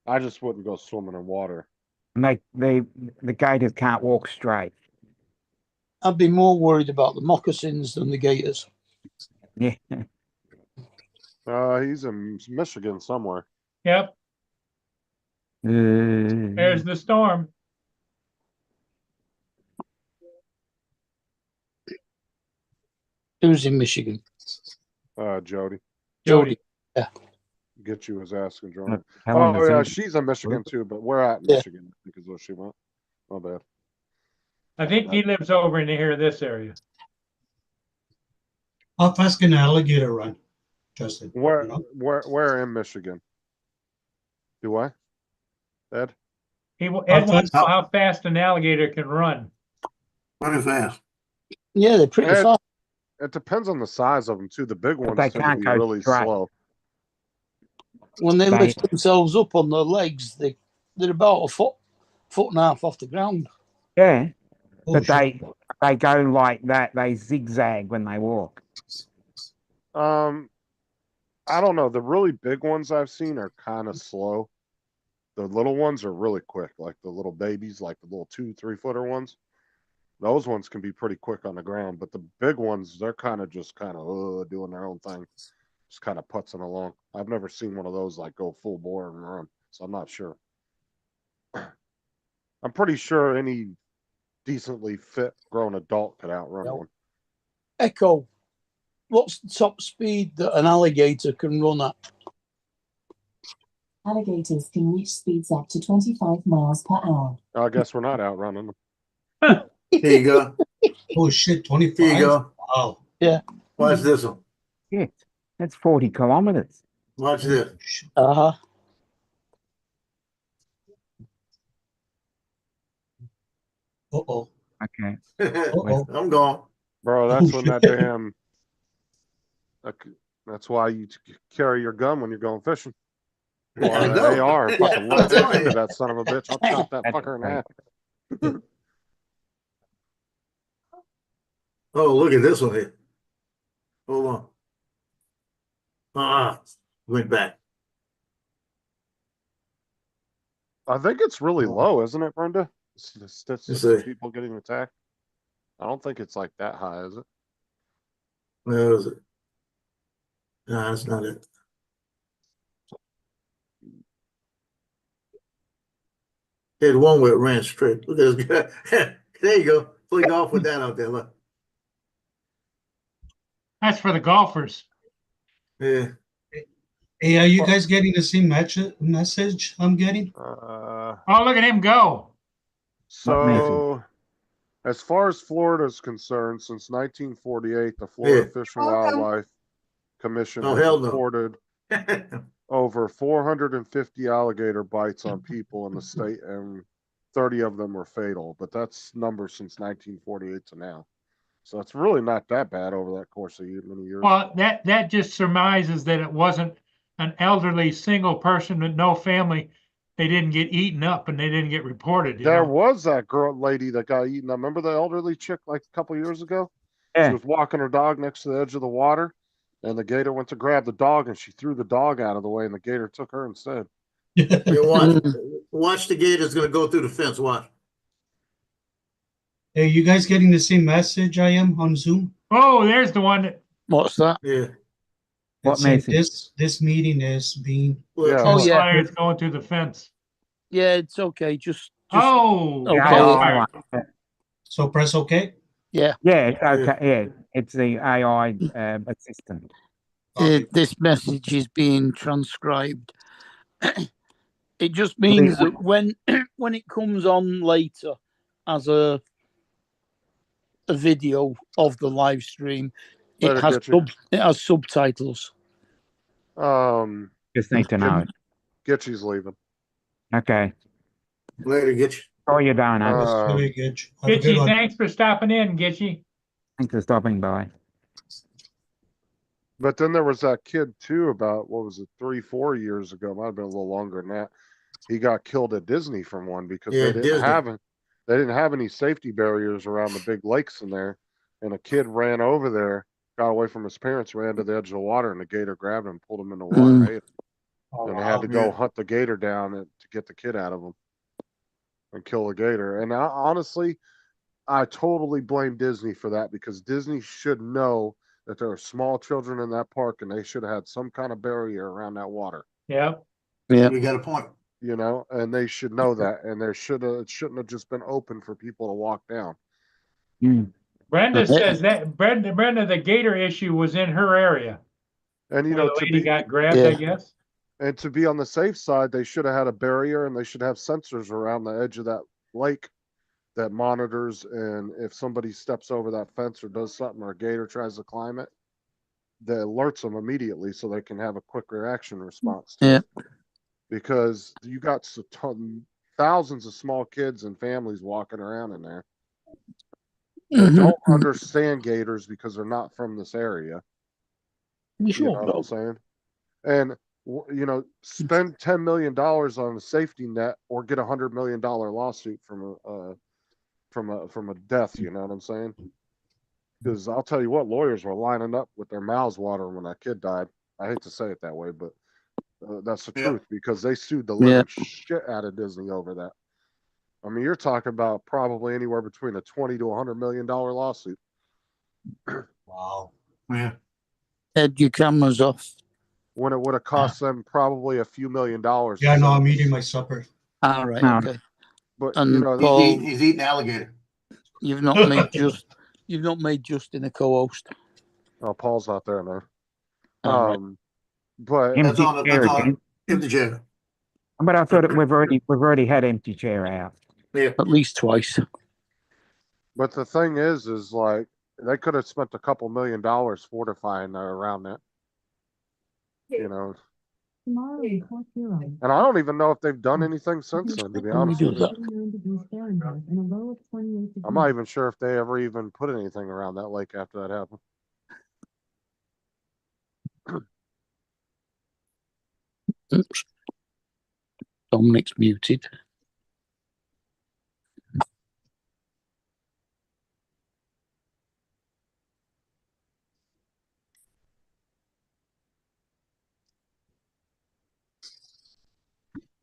I just wouldn't go swimming in water. And the gators can't walk straight. I'd be more worried about the moccasins than the gators. Yeah. He's in Michigan somewhere. Yep. There's the storm. Who's in Michigan? Jody. Jody. Yeah. Get you his ass and join. How long Oh is yeah, it? she's in Michigan too, but we're at Yeah. Michigan because where she went. My bad. I think he lives over in here, this area. How fast can an alligator run, Justin? Where You know? where in Michigan? Do I? Ed? Ed wants to know how fast an alligator can run. Pretty fast. Yeah, they're pretty Ed, fast. It depends on the size of them too. The big ones they tend to can't be go really straight. slow. When they They- lift themselves up on their legs, they're about a foot and a half off the ground. Yeah, Oh, but shit. they go like that. They zigzag when they walk. I don't know. The really big ones I've seen are kind of slow. The little ones are really quick, like the little babies, like the little 2-3 footer ones. Those ones can be pretty quick on the ground, but the big ones, they're kind of doing their own thing, just kind of putzing along. I've never seen one of those like go full bore and run, so I'm not sure. I'm pretty sure any decently fit grown adult could outrun Yep. one. Echo, what's the top speed that an alligator can run at? Alligators can reach speeds up to 25 miles per hour. I guess we're not outrunning them. Here you go. Oh shit, 25. Here you go. Wow. Watch this one. Yeah, that's 40 kilometers. Watch this. Uh-huh. Uh-oh. Okay. Uh-oh. I'm gone. Bro, that's Oh, when that shit. damn. That's why you carry your gun when you're going fishing. Or I an know. AR, fucking load That's it right. into that son of a bitch. I'll chop that fucker in half. Oh, look at this one here. Hold on. Went back. I think it's really low, isn't it, Brenda? The statistics see. of people getting attacked. I don't think it's like that high, is it? Where is it? No, that's not it. There's one where it ran straight. Look at this guy. There you go. Play golf with that out there. Look. That's for the golfers. Yeah. Hey, are you guys getting the same message I'm getting? Oh, look at him go. So As far as Florida is concerned, since 1948, the Florida Yeah. Fish and Wildlife Commission Oh, has hell no. reported over 450 alligator bites on people in the state, and 30 of them were fatal. But that's numbers since 1948 to now. So it's really not that bad over that course of many years. Well, that just surmises that it wasn't an elderly single person with no family. They didn't get eaten up and they didn't get reported. There was that lady that got eaten. I remember the elderly chick like a couple years ago. She Yeah. was walking her dog next to the edge of the water, and the gator went to grab the dog, and she threw the dog out of the way, and the gator took her instead. Yeah, watch the gator's gonna go through the fence. Watch. Hey, you guys getting the same message I am on Zoom? Oh, there's the one that What's that? Yeah. What It said message? this meeting is being Yeah. Oh, yeah. fire is going through the fence. Yeah, it's okay. Just Oh, Okay. The okay. AI Fire. one. so press OK. yeah. Yeah, it's okay. Yeah, it's the AI assistant. This message is being transcribed. It just means that when it comes on later as a video of the live stream, Let it it has get you. it has subtitles. Just need to know it. Gitchy's leaving. Okay. Later, get you. Oh, you don't know. Uh, Really good. Have a good Gitchy, one. thanks for stopping in, Gitchy. Thanks for stopping by. But then there was that kid too, about what was it, 3-4 years ago? Might have been a little longer than that. He got killed at Disney from one because Yeah, they Disney. didn't have any safety barriers around the big lakes in there. And a kid ran over there, got away from his parents, ran to the edge of the water, and the gator grabbed him, pulled him in the water, and ate him. Oh, And they had to go Yeah. hunt the gator down to get the kid out of him and kill the gator. And honestly, I totally blame Disney for that, because Disney should know that there are small children in that park, and they should have had some kind of barrier around that water, Yep. Yeah. You got a point. and they should know that. And it shouldn't have just been open for people to walk down. Mm. Brenda says that Brenda, the gator issue was in her area. And, Where the to lady be, got grabbed, Yeah. I guess. and to be on the safe side, they should have had a barrier, and they should have sensors around the edge of that lake that monitors, and if somebody steps over that fence or does something, or a gator tries to climb it, that alerts them immediately so they can have a quick reaction response to Yeah. it. Because you got thousands of small kids and families walking around in there that Mhm. don't understand gators because they're not from this area. You You sure, know what I'm dog? saying? And spend $10 million on a safety net, or get $100 million lawsuit from a death. You know what I'm saying? Because I'll tell you what, lawyers were lining up with their mouths watering when that kid died. I hate to say it that way, but that's the Yeah. truth, because they sued the Yeah. living shit out of Disney over that. I mean, you're talking about probably anywhere between a $20 to $100 million lawsuit. Wow. Yeah. Ed, your camera's off. When it would have cost them probably a few $1,000,000. Yeah, to no, settle I'm this. eating my supper. All right. No. Okay. But And Paul, He's eating alligator. you've not made Justin a co-host. oh, Paul's out there now. All right. But That's Empty on chair again. empty chair. But I thought we've already had empty chair out. Yeah. At least twice. But the thing is like, they could have spent a couple $1,000,000 fortifying around that. Tomorrow in Port Huron. And I don't even know if they've done anything since then, to be Let me honest do with you. that. 39 degrees Fahrenheit and a low of 28 I'm not degrees. even sure if they ever even put anything around that lake after that happened. Oops. Dominic's muted.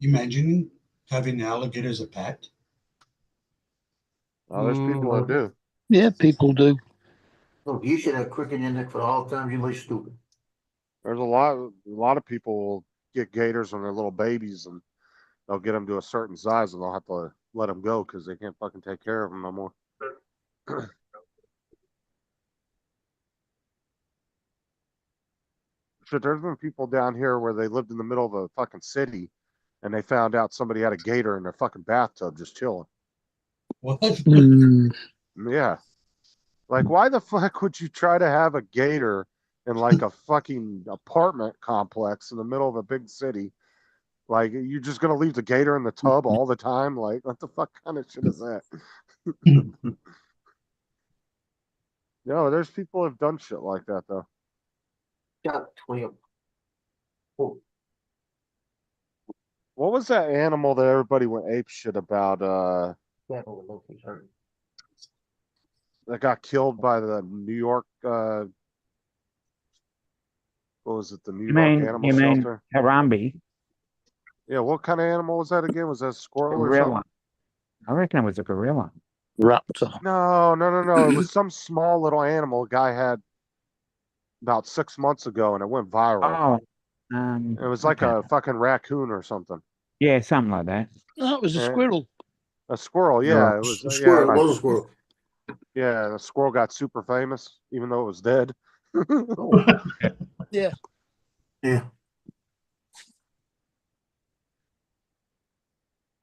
Imagining having an alligator as a pet. Oh, there's people that do. Yeah, people do. Look, you should have cricket in your neck for all the time you lay stupid. There's a lot of people will get gators when they're little babies, and they'll get them to a certain size, and they'll have to let them go because they can't fucking take care of them no more. Shit, there's been people down here where they lived in the middle of a fucking city, and they found out somebody had a gator in their fucking bathtub just chilling. What? Mm, Yeah. Like, why the fuck would you try to have a gator in like a fucking apartment complex in the middle of a big city? Like, you're just gonna leave the gator in the tub all the time? Like, what the fuck kind of shit is that? No, there's people who have done shit like that though. Got 20. Oh, What was that animal that everybody went ape shit about? that over location. That got killed by the New York. What was it? The New York Animal Shelter. Harambe, Yeah, what kind of animal was that again? Was that a squirrel or gorilla. something? I reckon it was a gorilla. Raptor. No. It was some small little animal a guy had about 6 months ago, and it went viral. Oh, It was like okay. a fucking raccoon or something. Yeah, something like that. That was a Yeah. squirrel. A squirrel, yeah. It was. Squirrel, Yeah, it was a squirrel. yeah. The squirrel got super famous, even though it was dead. Yeah. Yeah.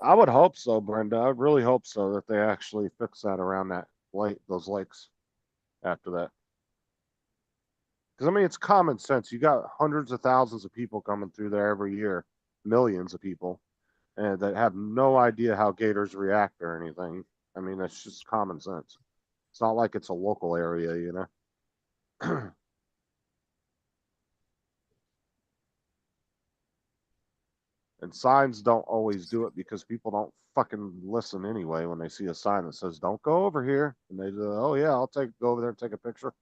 I would hope so, Brenda. I would really hope so that they actually fix that around that lake, those lakes after that. Because I mean, it's common sense. You got hundreds of thousands of people coming through there every year, millions of people, and that have no idea how gators react or anything. I mean, that's just common sense. It's not like it's a local area, you know. And signs don't always do it because people don't fucking listen anyway when they see a sign that says "Don't go over here," and they do, "Oh yeah, I'll go over there and take a picture."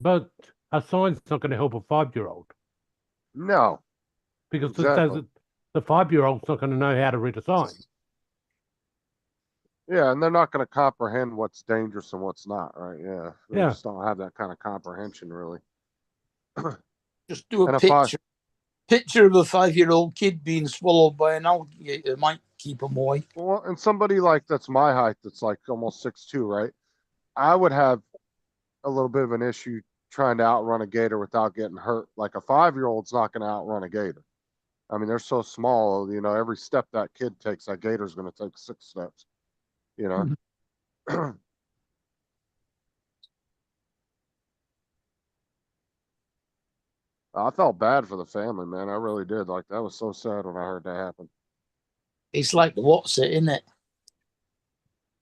But a sign's not going to help a 5-year-old No, because exactly. the 5-year-old's not going to know how to read a sign. Yeah, and they're not going to comprehend what's dangerous and what's not, right? Yeah, they Yeah. just don't have that kind of comprehension, really. Just do And a if I- picture of a 5-year-old kid being swallowed by an alligator might keep them away. Well, and somebody like that's my height, that's like almost 6'2", right? I would have a little bit of an issue trying to outrun a gator without getting hurt. Like a 5-year-old's not going to outrun a gator. I mean, they're so small, you know, every step that kid takes, that gator's going to take 6 steps, you know? I felt bad for the family, man. I really did. Like, that was so sad when I heard that happen. It's like what's it, isn't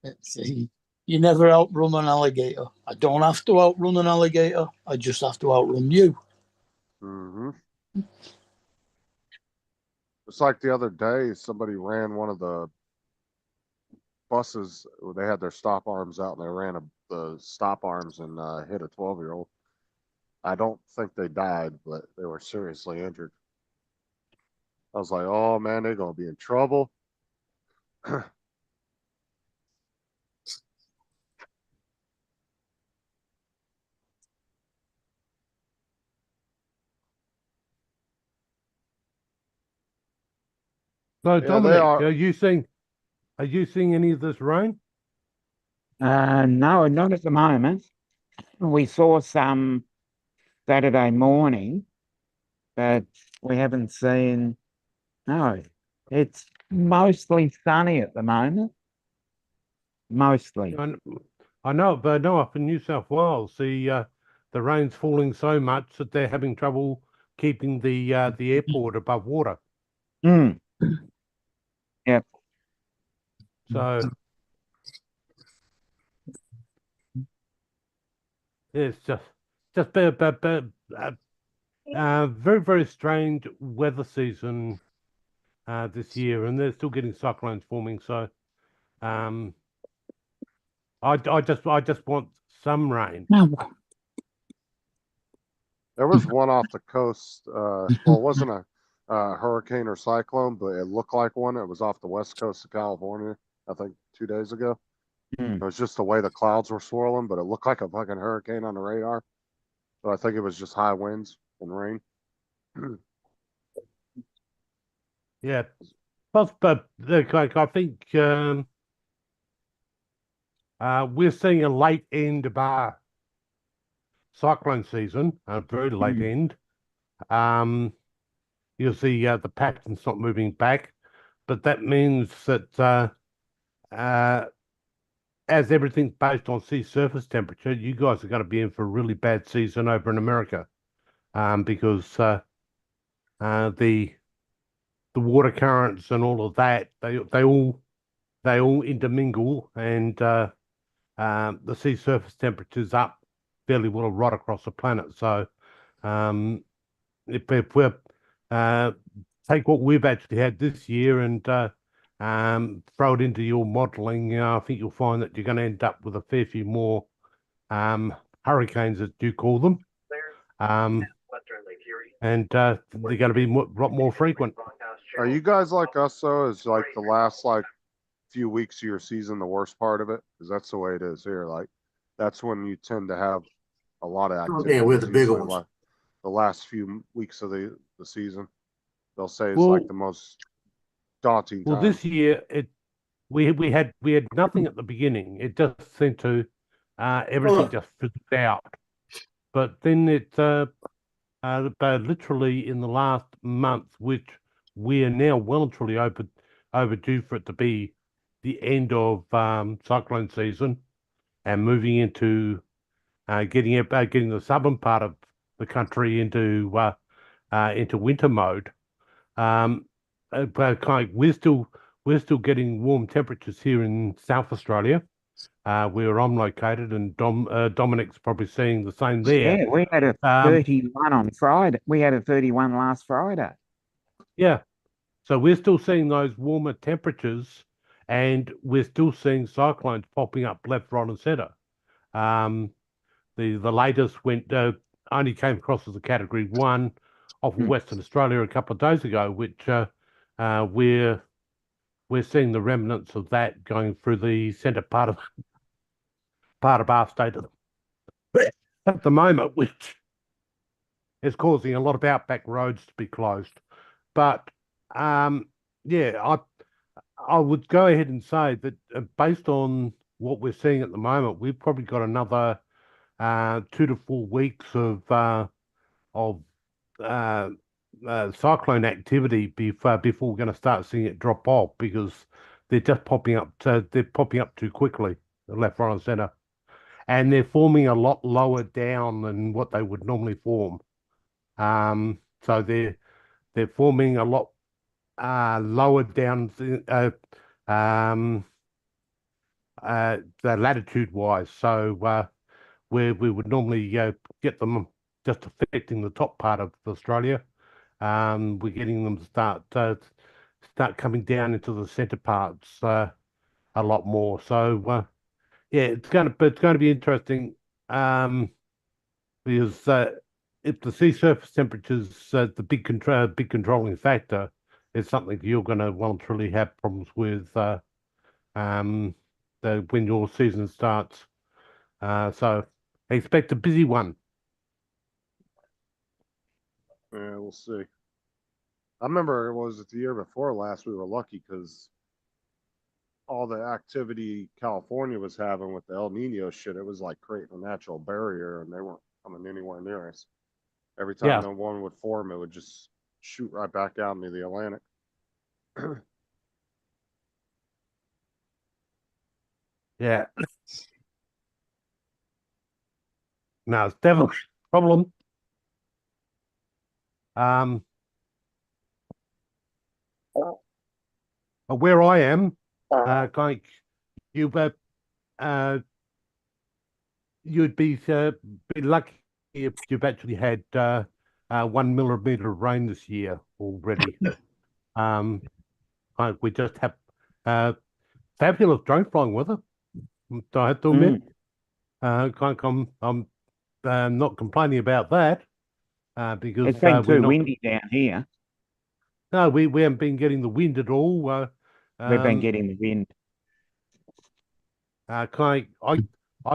it? You never outrun an alligator. I don't have to outrun an alligator. I just have to outrun you. Mm-hmm. It's like the other day, somebody ran one of the buses. They had their stop arms out, and they ran the stop arms and hit a 12-year-old. I don't think they died, but they were seriously injured. I was like, oh man, they're gonna be in trouble. So Yeah, they Dominic, are. are you seeing any of this rain? No, not at the moment. We saw some Saturday morning, but we haven't seen. No, it's mostly sunny at the moment. Mostly. I know, but I know up in New South Wales, the rain's falling so much that they're having trouble keeping the airport above water. Mm. Yep. So it's just been very, very strange weather season this year, and they're still getting cyclones forming. So I just want some rain. No. There was one off the coast. Well, it wasn't a hurricane or cyclone, but it looked like one. It was off the west coast of California, I think 2 days ago. It was just the way the clouds were swirling, but it looked like a fucking hurricane on the radar. So I think it was just high winds and rain. Yeah, but like I think we're seeing a late end of our cyclone season, a very late end. You'll see the pattern's not moving back, but that means that as everything's based on sea surface temperature, you guys are going to be in for a really bad season over in America, because the water currents and all of that, they all intermingle, and the sea surface temperature's up fairly well right across the planet. So if we take what we've actually had this year and throw it into your modelling, I think you'll find that you're going to end up with a fair few more hurricanes, as you call them, and they're going to be a lot more frequent. Are you guys like us though? Is like the last like few weeks of your season the worst part of it? Because that's the way it is here. Like that's when you tend to have a lot of activity. Yeah, we're the big usually, ones. like, the last few weeks of the season, they'll say it's Well- like the most daunting Well, time. this year we had nothing at the beginning. It just seemed to everything just fizzled out. But then it but literally in the last month, which we are now well and truly overdue for it to be the end of cyclone season and moving into getting the southern part of the country into winter mode. But we're still getting warm temperatures here in South Australia, where I'm located, and Dominic's probably seeing the same there. Yeah, we had a 31 on Friday. We had a 31 last Friday. Yeah. So we're still seeing those warmer temperatures, and we're still seeing cyclones popping up left, right, and centre. The latest only came across as a Category 1 off of Western Australia a couple of days ago, which we're seeing the remnants of that going through the centre part of our state at the moment, which is causing a lot of outback roads to be closed. But yeah, I would go ahead and say that based on what we're seeing at the moment, we've probably got another 2 to 4 weeks of cyclone activity before we're going to start seeing it drop off, because they're just popping up. They're popping up too quickly, left, right, and centre, and they're forming a lot lower down than what they would normally form. So they're forming a lot lower down latitude wise. So where we would normally get them just affecting the top part of Australia, we're getting them to start coming down into the centre parts a lot more. So yeah, it's going to be interesting, because if the sea surface temperatures, the big controlling factor, is something you're going to well and truly have problems with when your season starts. So expect a busy one. Yeah, we'll see. I remember it was the year before last, we were lucky because all the activity California was having with the El Nino shit, it was like creating a natural barrier, and they weren't coming anywhere near us. Every time the one would form, it would just shoot right back out into the Atlantic. Yeah. No, it's definitely a problem. Where I am, like you'd be lucky if you've actually had 1 millimeter of rain this year already. We just have fabulous drone flying weather. I have to admit, I'm not complaining about that because It's been too windy down here. No, we haven't been getting the wind at all. We've been getting the wind. I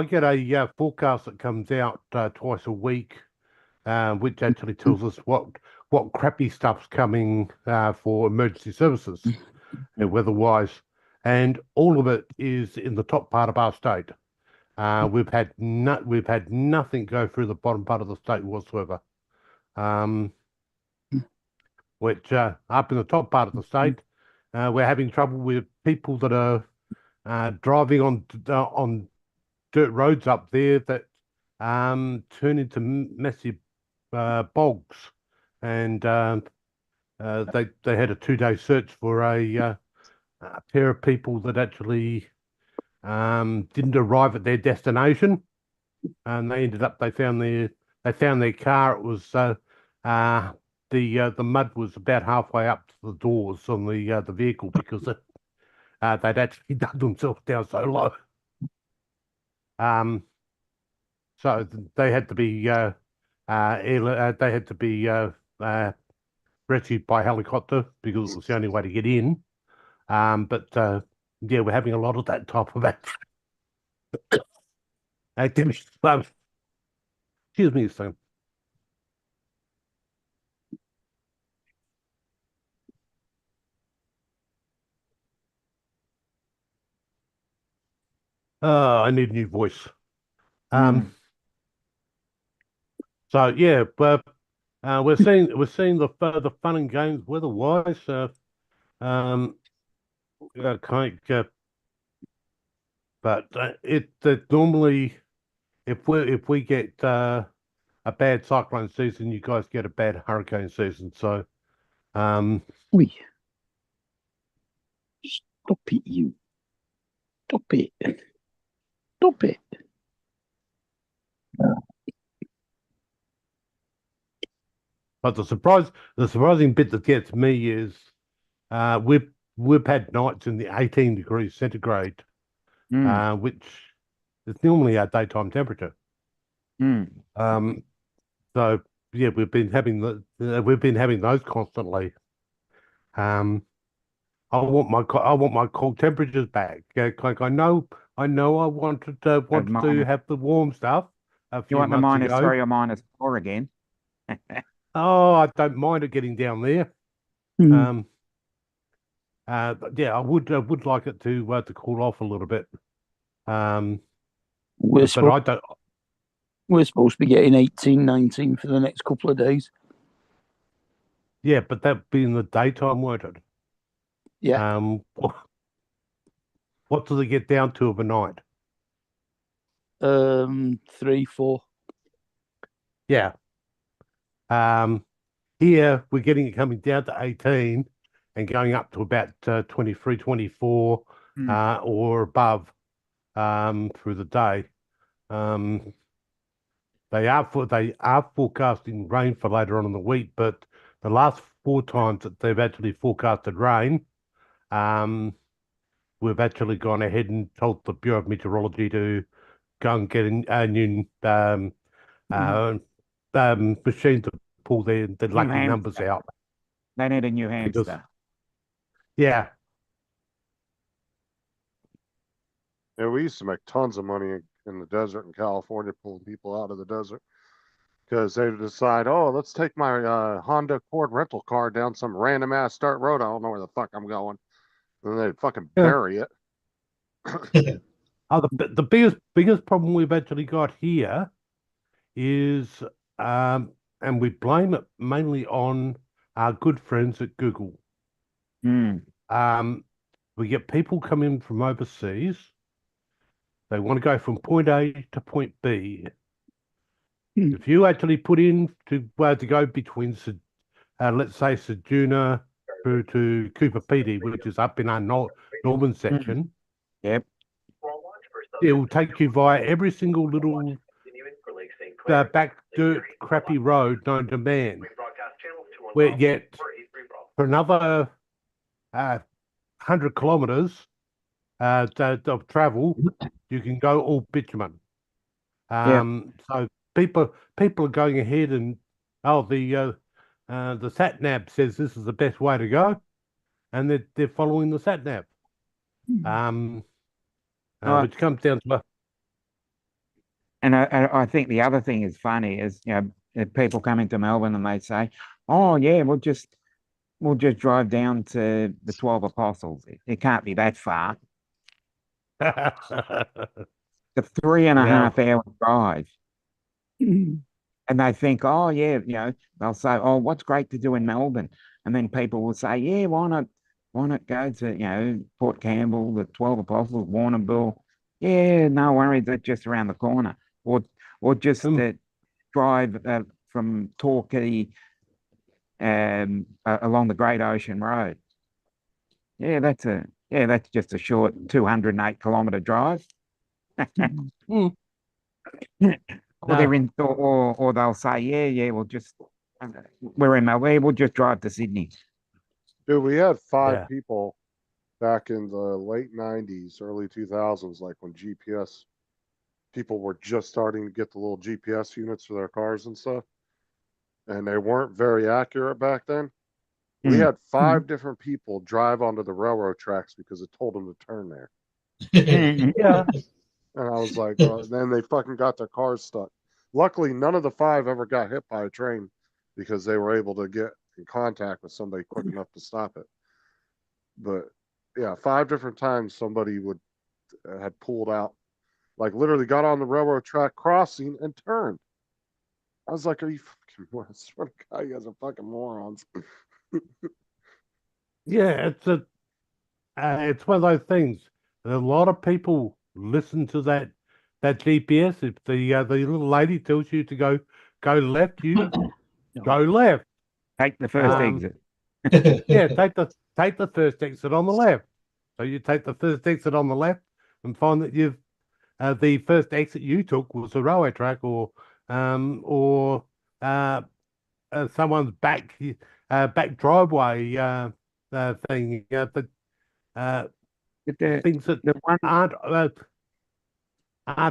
get a forecast that comes out twice a week, which actually tells us what crappy stuff's coming for emergency services, weather-wise, and all of it is in the top part of our state. We've had nothing go through the bottom part of the state whatsoever. Which up in the top part of the state, we're having trouble with people that are driving on dirt roads up there that turn into massive bogs, and they had a 2-day search for a pair of people that actually didn't arrive at their destination, and they found their car. It was the mud was about halfway up to the doors on the vehicle because they'd actually dug themselves down so low. So they had to be rescued by helicopter because it was the only way to get in. But yeah, we're having a lot of that type of activity. Excuse me, son. I need a new voice. So yeah, but we're seeing the fun and games weather-wise. Kind of, but it normally if we get a bad cyclone season, you guys get a bad hurricane season. So Oi. Stop it, you. Stop it. Stop it. but the surprising bit that gets me is we've had nights in the 18 degrees centigrade, which is normally our daytime temperature. So yeah, we've been having those constantly. I want my cold temperatures back. Like I know I wanted to have the warm stuff a few You want the months ago. -3 or -4 again? Oh, I don't mind it getting down there. Mm. But yeah, I would like it to cool off a little bit. We're, But supposed, I don't. we're supposed to be getting 18, 19 for the next couple of days. Yeah, but that'd be in the daytime, won't it? Yeah. What do they get down to overnight? 3, 4. Yeah. Here we're getting it coming down to 18 and going up to about 23, 24 or above through the day. They are forecasting rain for later on in the week, but the last 4 times that they've actually forecasted rain, we've actually gone ahead and told the Bureau of Meteorology to go and get a new machine to pull their lucky numbers out. They need a new hamster. Yeah. Yeah, we used to make tons of money in the desert in California, pulling people out of the desert because they would decide, oh, let's take my Honda Accord rental car down some random ass dirt road. I don't know where the fuck I'm going. And they'd fucking bury it. The biggest problem we've actually got here is, and we blame it mainly on our good friends at Google. We get people come in from overseas. They want to go from point A to point B. If you actually put in to go between, let's say, Ceduna through to Cooper Pedy, which is up in our northern section. Yep. It will take you via every single little back dirt crappy road known to man. Where yet for another 100 kilometers of travel, you can go all bitumen. So people are going ahead and the sat nav says this is the best way to go, and they're following the sat nav. Which comes down to And I think the other thing is funny is, if people come into Melbourne and they say, "Oh yeah, we'll just drive down to the 12 Apostles. It can't be that far." It's a 3.5 hour drive. And they think, oh yeah, they'll say, "Oh, what's great to do in Melbourne?" And then people will say, "Yeah, why not why not go to, Port Campbell, the 12 Apostles, Warrnambool? Yeah, no worries, that's just around the corner. Or just drive from Torquay along the Great Ocean Road. Yeah, that's just a short 208-kilometer drive. Mm. Or they're in, or they'll say, yeah, we'll just we're in Melbourne, we'll just drive to Sydney. Dude, we had five Yeah. people back in the late 90s, early 2000s, like when GPS people were just starting to get the little GPS units for their cars and stuff. And they weren't very accurate back then. We had 5 different people drive onto the railroad tracks because it told them to turn there. Yeah. And I was like, then they fucking got their cars stuck. Luckily, none of the 5 ever got hit by a train because they were able to get in contact with somebody quick enough to stop it. But yeah, 5 different times somebody had pulled out, like literally got on the railroad track crossing and turned. I was like, are you fucking, I swear to God, you guys are fucking morons. Yeah, it's one of those things. A lot of people listen to that GPS. If the little lady tells you to go left, you go left. Take the first Um, exit. Yeah, take the first exit on the left. So you take the first exit on the left and find that you've the first exit you took was a railway track or someone's back driveway thing. But But things that the one, aren't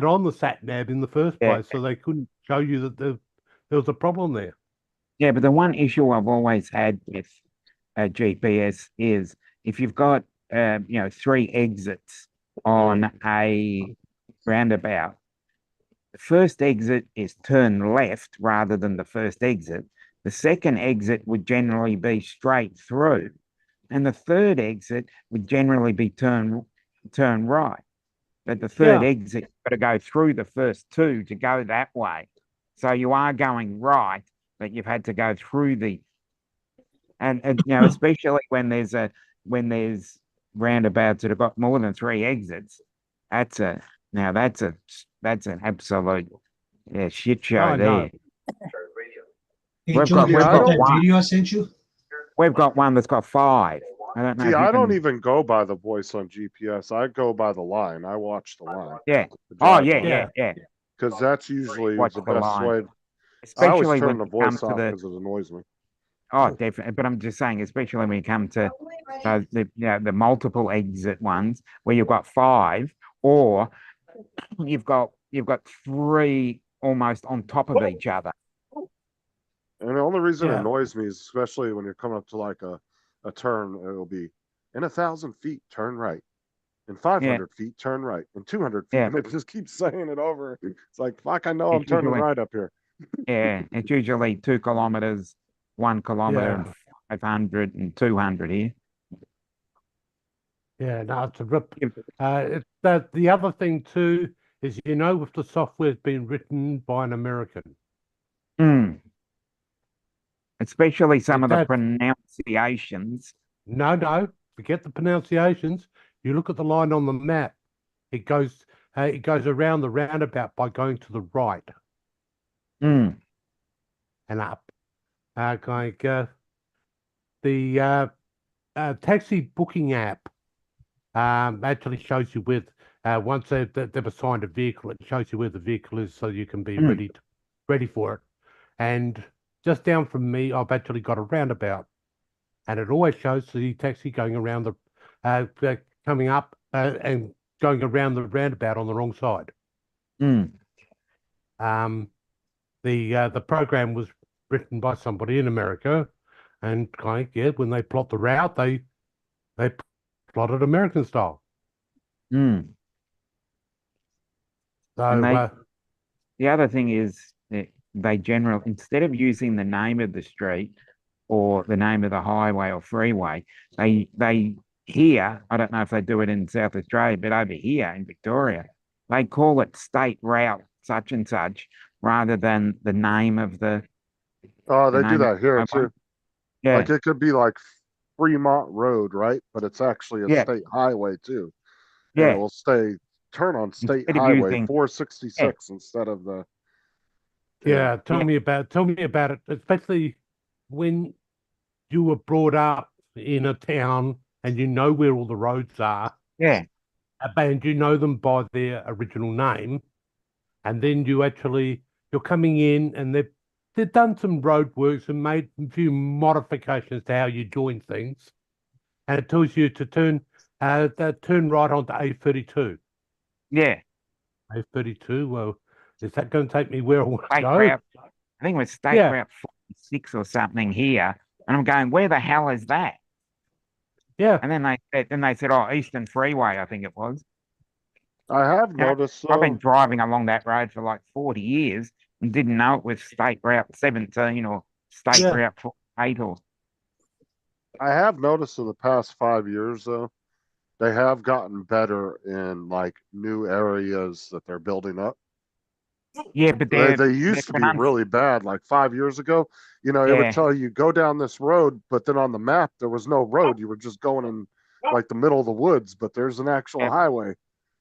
on the sat nav in the first Yeah. place, so they couldn't show you that there was a problem there. yeah, but the one issue I've always had with GPS is if you've got 3 exits on a roundabout, the first exit is turn left rather than the first exit. The second exit would generally be straight through, and the third exit would generally be turn right. But the third Yeah. exit, you've got to go through the first 2 to go that way. So you are going right, but you've had to go through and especially when there's roundabouts that have got more than 3 exits, that's an absolute shit show I know. there. Hey, We've George, got that one. video I sent you? We've got one that's got 5. I don't know. See, if you I don't can- even go by the voice on GPS. I go by the line. I watch the line. Yeah. The Oh drive line. yeah. Because that's usually Watch the the best line. way. I always Especially turn when the it comes voice to off the because it annoys me. definitely. But I'm just saying, especially when you come to the multiple exit ones where you've got 5, or you've got 3 almost on top of each other. And the only reason it Yeah. annoys me is especially when you're coming up to like a turn, it'll be in 1,000 feet, turn right. In 500 feet, turn right. In 200 feet, Yeah. and it just keeps saying it over. It's like, fuck, I know I'm It's turning usually- right up here. Yeah, it's usually 2 kilometers, 1 kilometer, Yeah. and 500 and 200 here. Yeah, no, it's a rip. Yeah. It's that the other thing too is if the software's been written by an American. Mm. Especially some of the That- pronunciations. No, forget the pronunciations. You look at the line on the map. It goes around the roundabout by going to the right Mm. and up. The taxi booking app actually shows you with once they've assigned a vehicle, it shows you where the vehicle is so you can be ready for it. And just down from me, I've actually got a roundabout, and it always shows the taxi going around coming up and going around the roundabout on the wrong side. Mm. The program was written by somebody in America, and when they plot the route, they plotted American style. Mm. So And the other thing is that they generally, instead of using the name of the street or the name of the highway or freeway, they here, I don't know if they do it in South Australia, but over here in Victoria, they call it state route such and such rather than the name of the Oh, they name do of that here the highway. too. Yeah. Like it could be like Fremont Road, right? But it's actually a Yeah. state highway too. And it Yeah. will turn on state Instead of highway using- 466 instead of the. Yeah, tell Yeah. me about it, especially when you were brought up in a town and you know where all the roads are, Yeah. and you know them by their original name, and then you're coming in and they've done some road works and made a few modifications to how you join things, and it tells you to turn right onto A32. Yeah. A32. Well, is that going to take me where I want to State go? route. I think it was State Yeah. Route 46 or something here. And I'm going, where the hell is that? Yeah. And then they said, oh, Eastern Freeway, I think it was. I have Yeah, noticed I've been though, driving along that road for like 40 years and didn't know it was State Route 17 or State Yeah. Route 48 or. I have noticed in the past 5 years though, they have gotten better in like new areas that they're building up. Yeah, but They used to be pronounced- really bad. Like 5 years ago, it would Yeah. tell you go down this road, but then on the map there was no road. You were just going in like the middle of the woods, but there's an actual Yeah. highway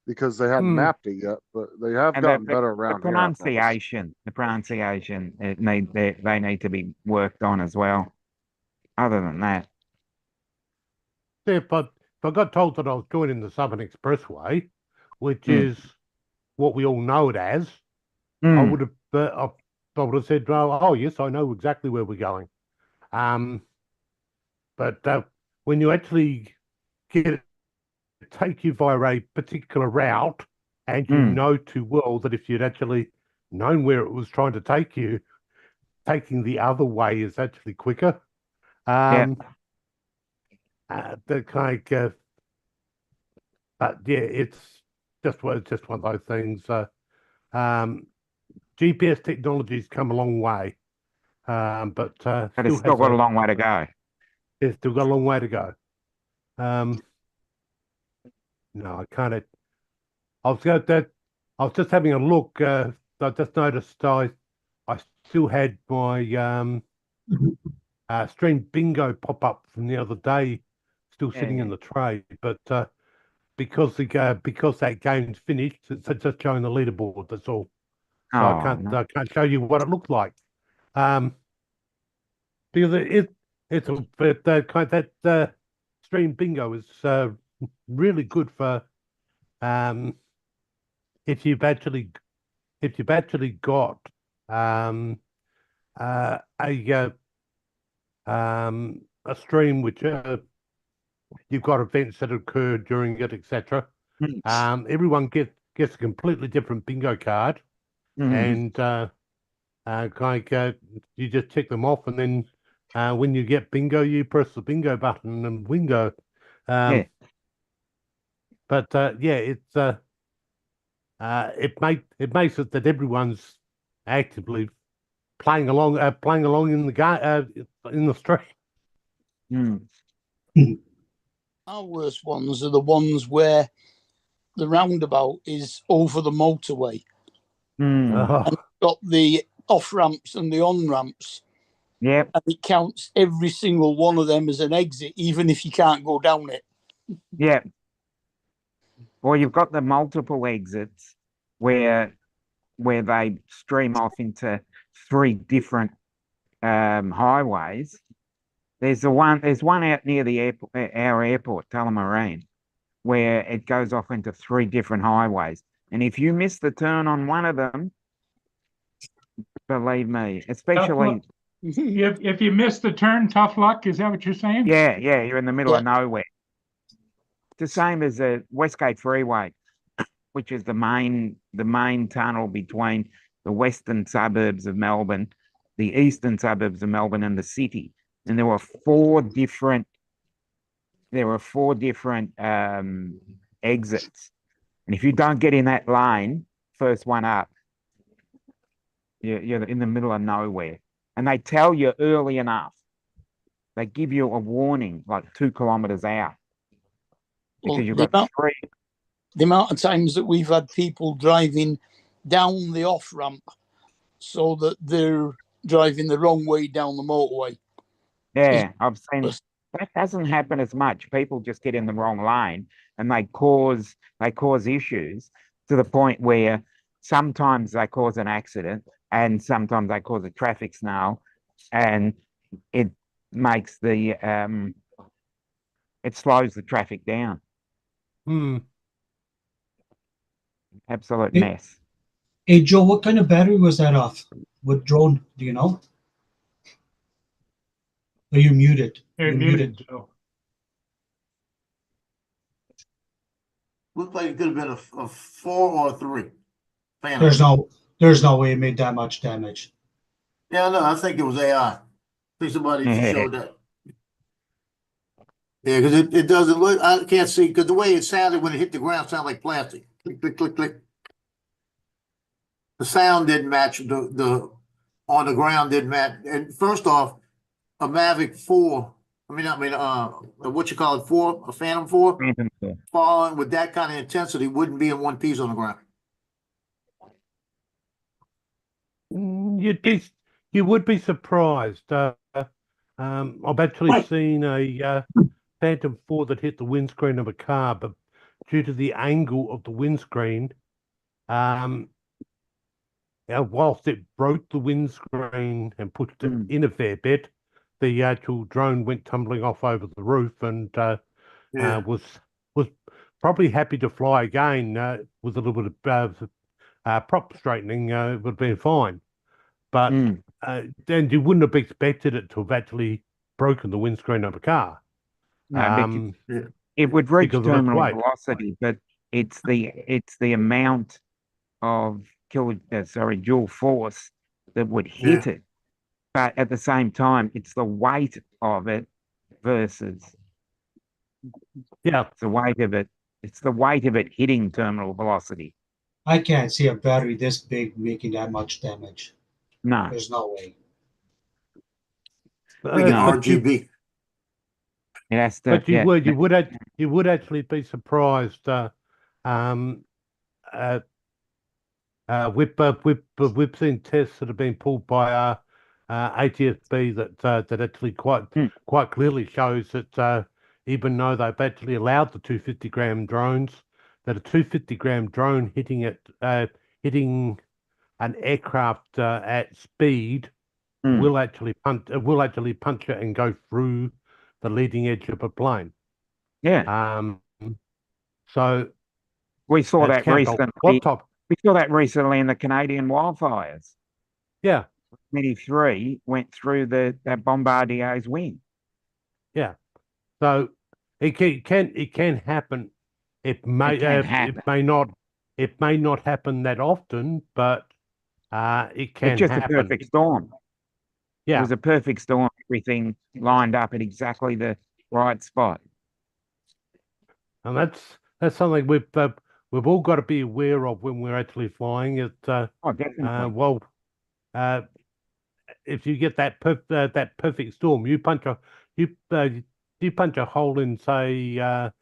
because they hadn't mapped it yet. But they have And gotten the better around here. I've noticed. the pronunciation, they need to be worked on as well. Other than that, Yeah, but if I got told that I was joining the Southern Expressway, which Hmm. is what we all know it as, I Mm. would have said, oh yes, I know exactly where we're going. But when you actually get it take you via a particular route, and you Mm. know too well that if you'd actually known where it was trying to take you, taking the other way is actually quicker. The kind of, but yeah, it's just one of those things. GPS technology's come a long way, but but it's still got a long way to go. It's still got a long way to go. No, I can't. I was just having a look. I just noticed I still had my stream bingo pop up from the other day, still sitting in the tray. But because that game's finished, it's just showing the leaderboard. That's all. So I can't show you what it looked like. Because that stream bingo is really good for if you've actually got a stream which you've got events that occurred during it, etc. Everyone gets a completely different bingo card, and you just tick them off, and then when you get bingo, you press the bingo button and bingo. But it's it makes it that everyone's actively playing along in the street. Our worst ones are the ones where the roundabout is over the motorway. And got the off ramps and the on ramps. Yep. And it counts every single one of them as an exit, even if you can't go down it. Yeah. Well, you've got the multiple exits where they stream off into 3 different highways. There's one out near the our airport, Tullamarine, where it goes off into 3 different highways. And if you miss the turn on one of them, believe me, especially if you miss the turn, tough luck. Is that what you're saying? yeah, you're in the middle of nowhere. It's the same as the Westgate Freeway, which is the main tunnel between the western suburbs of Melbourne, the eastern suburbs of Melbourne, and the city. And there were 4 different exits. And if you don't get in that lane, first one up, you're in the middle of nowhere. And they tell you early enough. They give you a warning like 2 kilometers out. Because you've got 3. The amount of times that we've had people driving down the off ramp so that they're driving the wrong way down the motorway. Yeah, I've seen That doesn't happen as much. People just get in the wrong lane and they cause issues to the point where sometimes they cause an accident and sometimes they cause a traffic snarl, and it makes the it slows the traffic down. Hmm. Absolute It- mess. Hey, Joe, what kind of battery was that off? What drone? Do you know? Are you muted? You're You're muted, muted. Joe. Looked like it could have been a 4 or a 3. Phantom. There's no way it made that much damage. Yeah, no, I think it was AI. I think somebody showed that. Yeah, because it doesn't look, I can't see, because the way it sounded when it hit the ground sounded like plastic. Click, click, click, click. The sound didn't match the on the ground didn't match. And first off, a Mavic 4, what you call it, 4, a Phantom 4, Phantom 4. falling with that kind of intensity wouldn't be in one piece on the ground. You would be surprised. I've actually seen a Phantom 4 that hit the windscreen of a car, but due to the angle of the windscreen, whilst it broke the windscreen and pushed it in a fair bit, the actual drone went tumbling off over the roof and was probably happy to fly again with a little bit of prop straightening. It would have been fine. But then you wouldn't have expected it to have actually broken the windscreen of a car. No, it would reach because of its terminal weight. velocity, but it's the amount of dual force that would hit it. But at the same time, it's the weight of it versus it's the weight of it. It's the weight of it hitting terminal velocity. I can't see a battery this big making that much damage. No, There's no way. We get RGB. It has to. But you would actually be surprised. We've seen tests that have been pulled by ATSB that actually quite clearly shows that even though they've actually allowed the 250-gram drones, that a 250-gram drone hitting an aircraft at speed will actually punch it and go through the leading edge of a plane. Yeah. So we saw that recently. We saw that recently in the Canadian wildfires. Yeah. Mini-3 went through that Bombardier's wing. Yeah. So it can happen. It may not happen that often, but it can It's just happen. a perfect storm. Yeah. It was a perfect storm. Everything lined up at exactly the right spot. And that's something we've all got to be aware of when we're actually flying. Definitely. If you get that perfect storm, you punch a hole in, say, a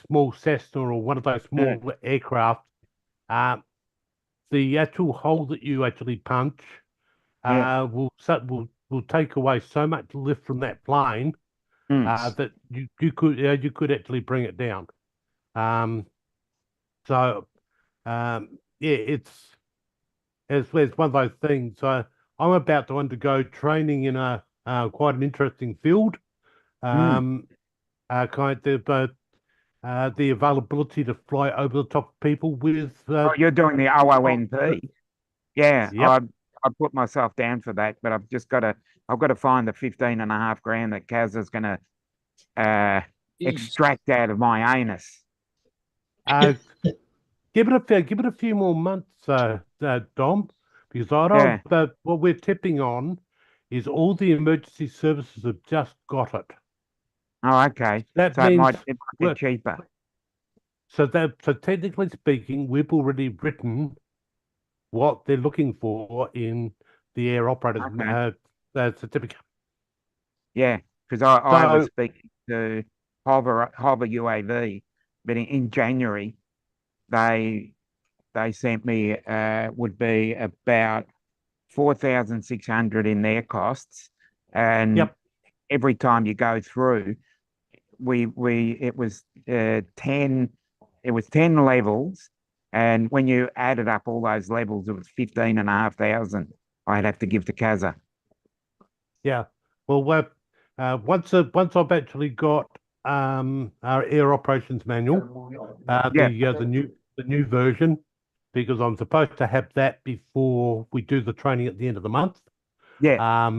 small Cessna or one of those small aircraft. The actual hole that you actually punch will take away so much lift from that plane that you could actually bring it down. It's one of those things. I'm about to undergo training in a quite an interesting field. Kind of the availability to fly over the top of people with. You're doing the OONP. Yeah, Yep. I put myself down for that, but I've got to find the 15.5 grand that Kaz is going to extract out of my anus. Give it a few more months, Dom, because I don't. What we're tipping on is all the emergency services have just got it. Oh, okay. That so means it might be cheaper. So technically speaking, we've already written what they're looking for in the air operator's certificate. Yeah, because I was speaking to Hover UAV, but in January they sent me would be about 4,600 in their costs, and every time you go through, it was 10 levels, and when you added up all those levels, it was 15,500 I'd have to give to Kazza. Yeah. Well, once I've actually got our air operations manual, the new version, because I'm supposed to have that before we do the training at the end of the month. Yeah.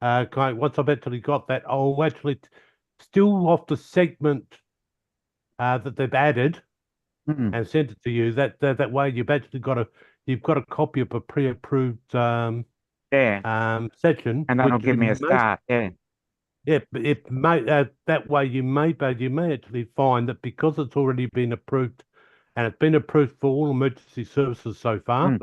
Once I've actually got that, I'll actually still off the segment that they've added and sent it to you. That way you've actually got a copy of a pre-approved section, and that'll give me a start. Yeah. It may that way you may actually find that because it's already been approved, and it's been approved for all emergency services so far.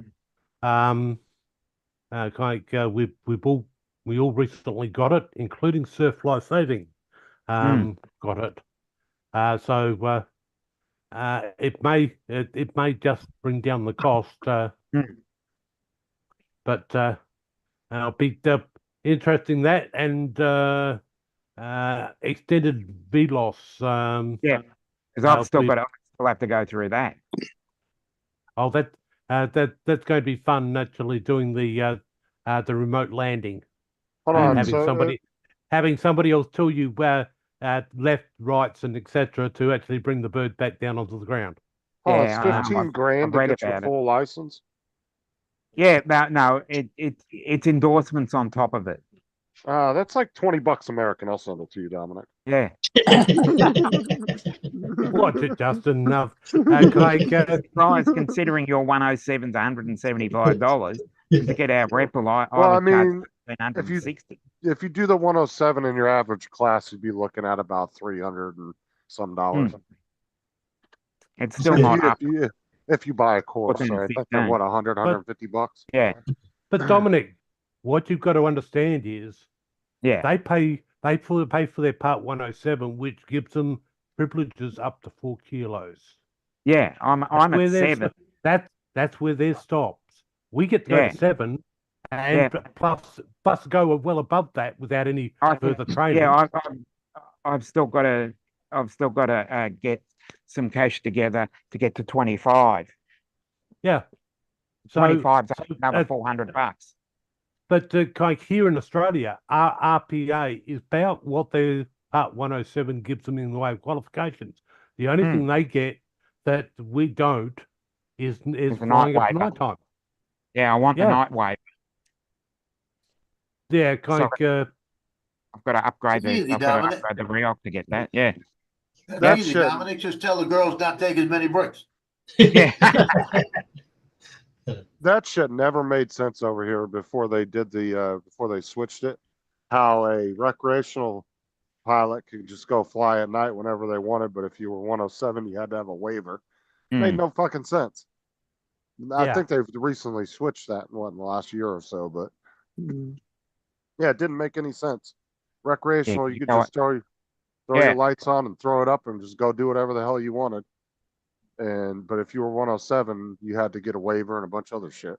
We all recently got it, including Surf Life Saving. Got it. So it may just bring down the cost. But it'll be interesting that and extended VLOS. Yeah, because I'll still have to go through that. Oh, that's going to be fun actually doing the remote landing. Hold on, having somebody else tell you where left, rights, and etc. to actually bring the bird back down onto the ground. Oh, it's 15 grand to get your full license. Yeah, no, it's endorsements on top of it. That's like $20 American. I'll send it to you, Dominic. Yeah. Watch it, Justin. Price considering your 107's $175 to get our rep. Well, I mean, if you do the 107 in your average class, you'd be looking at about $300 and some dollars. It's still not up. If you buy a course, so I think they're what, $150? Yeah. But Dominic, what you've got to understand is, they pay for their Part 107, which gives them privileges up to 4 kilos. Yeah, I'm at 7. That's where theirs stops. We get to go to 7, and plus go well above that without any further training. Yeah, I've still got to get some cash together to get to 25. Yeah, so 25's another $400. But here in Australia, our RPA is about what their Part 107 gives them in the way of qualifications. The only thing they get that we don't is flying at night time. Yeah, I want the night wave. Yeah, I've got to upgrade the Real to get that. Yeah. That's easy, Dominic. Just tell the girls not take as many bricks. Yeah. That shit never made sense over here before they did before they switched it. How a recreational pilot could just go fly at night whenever they wanted, but if you were 107, you had to have a waiver. Made no fucking sense. I think they've recently switched that in the last year or so, but yeah, it didn't make any sense. Recreational, you could just throw your lights on and throw it up and just go do whatever the hell you wanted. But if you were 107, you had to get a waiver and a bunch of other shit.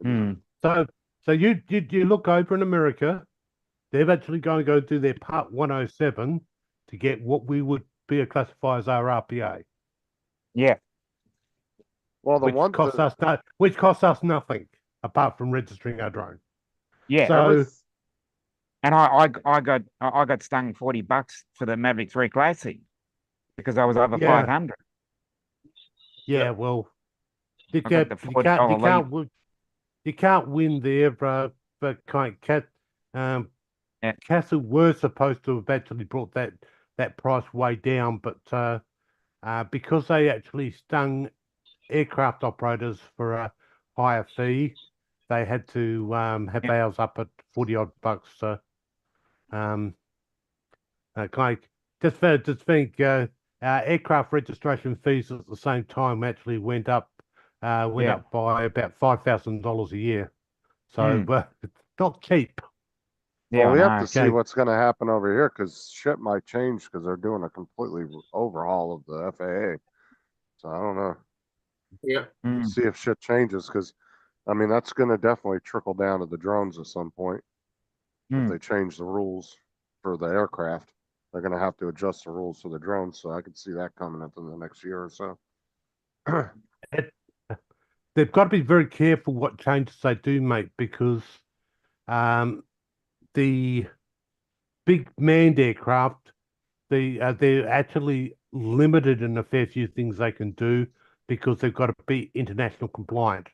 So you look over in America, they've actually going to go do their Part 107 to get what we would be classified as our RPA. Yeah. Well, which costs us nothing apart from registering our drone. Yeah. So, and I got stung $40 for the Mavic 3 Classic because I was over 500. Yeah, well, you can't win there, but Castle were supposed to have actually brought that price way down, but because they actually stung aircraft operators for a higher fee, they had to have ours up at $40 odd. Just think. Aircraft registration fees at the same time actually went up by about $5,000 a year. So it's not cheap. Yeah, well, we have to see what's going to happen over here because shit might change because they're doing a completely overhaul of the FAA. So I don't know. Yeah. See if shit changes because, I mean, that's going to definitely trickle down to the drones at some point if they change the rules. for the aircraft. They're gonna have to adjust the rules for the drones, so I could see that coming up in the next year or so. They've got to be very careful what changes they do make, because the big manned aircraft, they're actually limited in a fair few things they can do because they've got to be international compliant.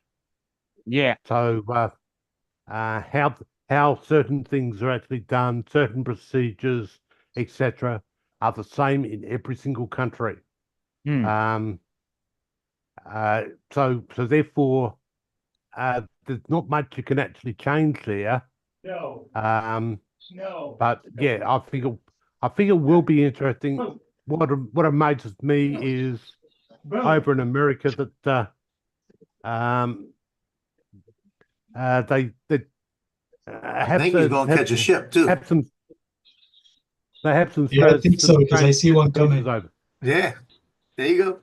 Yeah. So how certain things are actually done, certain procedures, etc., are the same in every single country. Hmm. So therefore, there's not much you can actually change there. No, no. But yeah, I think it will be interesting. What amazes me is over in America that they I have think he's gonna catch a ship too. have some. They have some. Yeah, I think so, because I see one coming. over. Yeah, there you go.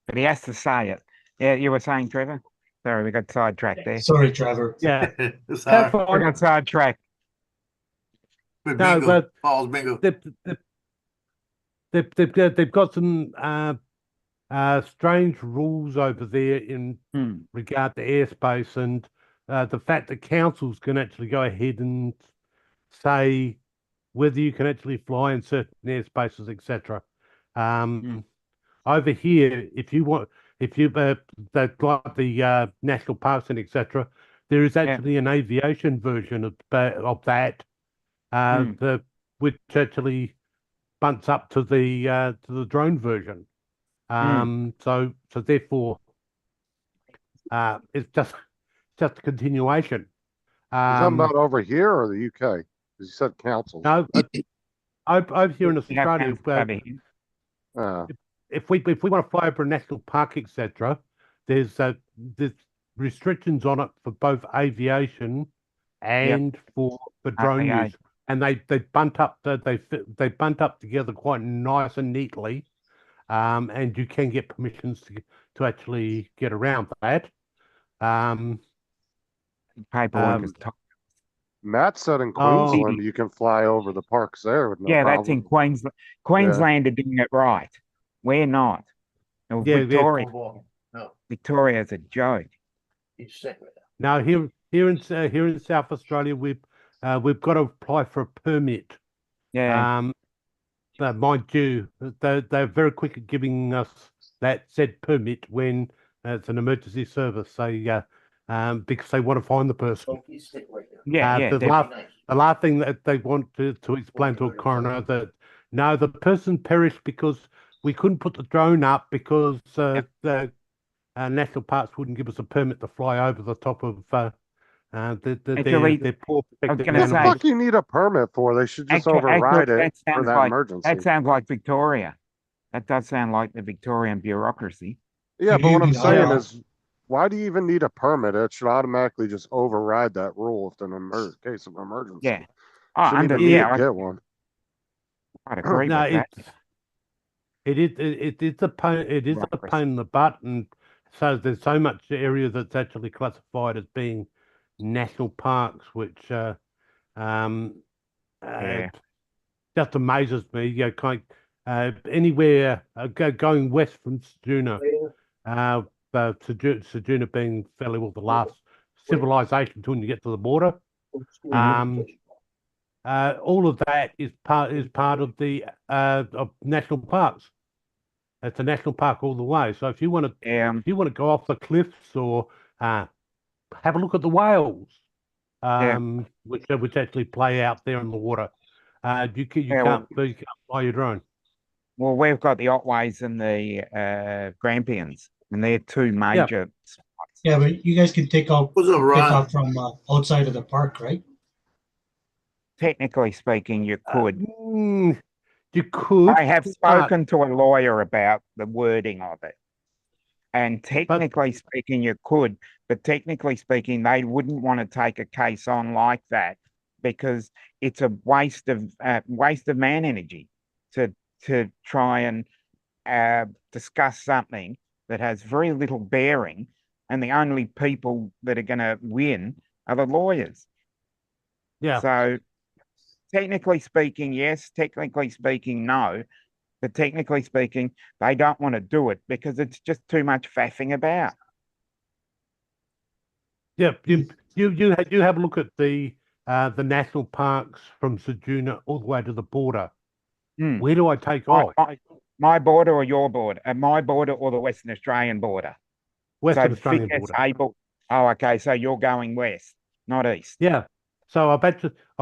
But he has to say it. Yeah, you were saying, Trevor? Sorry, we got sidetracked there. Sorry, Trevor. Yeah, Sorry. that's We fine. got sidetracked. With No, bingo, but Paul's bingo. they've got some strange rules over there in regard to airspace, and the fact that councils can actually go ahead and say whether you can actually fly in certain airspaces, etc. Over here, if you they've got the national parks and etc., there is actually an aviation version of that, which actually bunts up to the drone version. So therefore, it's just a continuation. You talking about over here or the UK? Because you said councils. No, over here in Australia, if we want to fly over a national park, etc., there's restrictions on it for both aviation and for drone use, and they bunt up they bunt up together quite nice and neatly, and you can get permissions to actually get around that. Paperwork is tough. Matt said in Queensland you can fly over the parks there with no problem. That's in Queensland. Queensland are doing it right. We're not. No, Victoria. No, Victoria's a joke. he's sick right now. Here in South Australia, we've got to apply for a permit. Yeah. But mind you, they're very quick at giving us that said permit when it's an emergency service. Because they want to find the person. He's sick right now. The last thing that they want to explain to a coroner that no, the person perished because we couldn't put the drone up because the national parks wouldn't give us a permit to fly over the top of their poor protected gonna animals. say- What the fuck you need a permit for? They should just override it for that emergency. That sounds like Victoria. That does sound like the Victorian bureaucracy. Yeah, but what I'm Yeah. saying is, why do you even need a permit? It should automatically just override that rule if in a case of emergency. Yeah. Shouldn't even need to get one. I'd agree No, with that. it's a pain. It is a pain in the butt, and so there's so much area that's actually classified as being national parks, which just amazes me. You know, kind anywhere going west from Ceduna, Ceduna being fairly well the last civilization until you get to the border. All of that is part of the of national parks. It's a national park all the way. So if you want to go off the cliffs or have a look at the whales, which actually play out there in the water, you can't fly your drone. Well, we've got the Otways and the Grampians, and they're two major spots. Yeah, but you guys can take off from outside of the park, right? Technically speaking, you could. You could. I have spoken to a lawyer about the wording of it. And technically speaking, you could, but technically speaking, they wouldn't want to take a case on like that because it's a waste of man energy to try and discuss something that has very little bearing, and the only people that are going to win are the lawyers. Yeah. So technically speaking, yes. Technically speaking, no. But technically speaking, they don't want to do it because it's just too much faffing about. Yeah, you have a look at the national parks from Ceduna all the way to the border. Hmm. Where do I take off? My border or your border? My border or the Western Australian border? Western So Australian Vic border. SA Oh, okay. So you're going west, not east. Yeah. So I've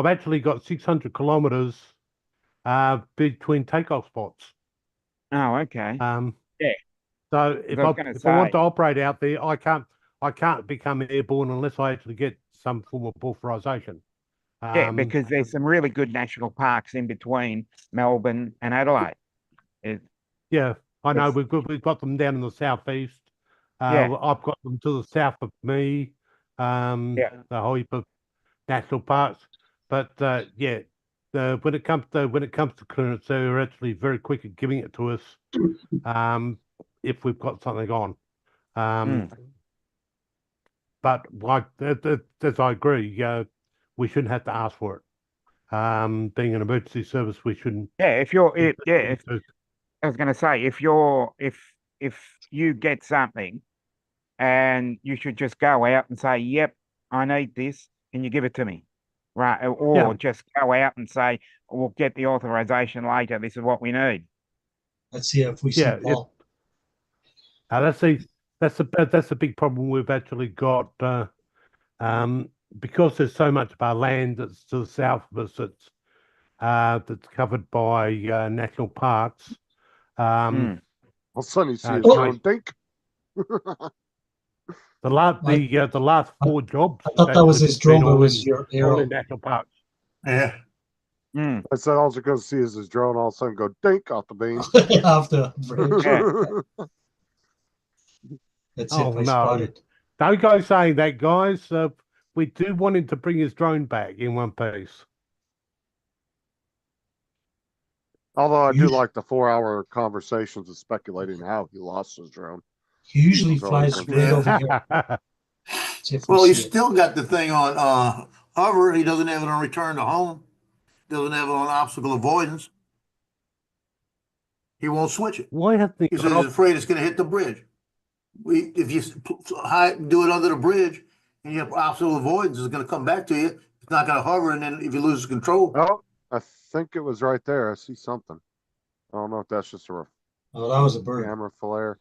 actually got 600 kilometers between takeoff spots. Oh, okay. Yeah. So if I was I gonna if I want say- to operate out there, I can't become airborne unless I actually get some form of authorization. Yeah, because there's some really good national parks in between Melbourne and Adelaide. Yeah, I know Yes. we've got them down in the southeast. Yeah. I've got them to the south of me. Yeah. The whole heap of national parks. But yeah, when it comes to clearance, they're actually very quick at giving it to us. If we've got something on. But like as I agree, we shouldn't have to ask for it. Being an emergency service, we shouldn't. Yeah, I was going to say, if you get something and you should just go out and say, yep, I need this, and you give it to me. Right. Or just go out and say, we'll get the authorization later. This is what we need. Let's see if we see Paul. That's the big problem we've actually got. Because there's so much of our land that's to the south of us that's covered by national parks. All of a sudden you see his Oh. drone dink. The last 4 jobs. I thought that was his drone, but it was your all arrow. in national parks. Yeah. I said all you're going to see is his drone all of a sudden go dink off the beam. Off the bridge. That's it. I spotted. Don't go saying that, guys. We do want him to bring his drone back in one piece. Although I do like the 4-hour conversations of speculating how he lost his drone. He usually Those are always flies right over here. Well, he's still got the thing on hover. He doesn't have it on return to home. Doesn't have it on obstacle avoidance. He won't switch it. Why hasn't he? He says he's afraid it's going to hit the bridge. If you do it under the bridge and you have obstacle avoidance, it's going to come back to you. It's not going to hover, and then if you lose control. Oh, I think it was right there. I see something. I don't know if that's just a Oh, that was a bird. camera flare.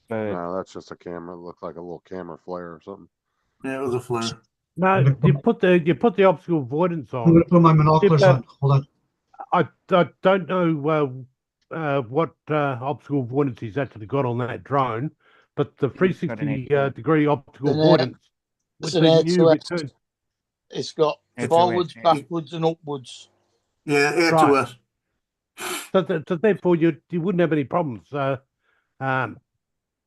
No, that's just a camera. It looked like a little camera flare or something. Yeah, it was a flare. No, you put the obstacle avoidance on. I'm gonna put my binoculars on. Hold on. I don't know what obstacle avoidance he's actually got on that drone, but the 360 degree optical avoidance with the new return. It's got forwards, backwards, and upwards. Yeah, air to us. So therefore, you wouldn't have any problems.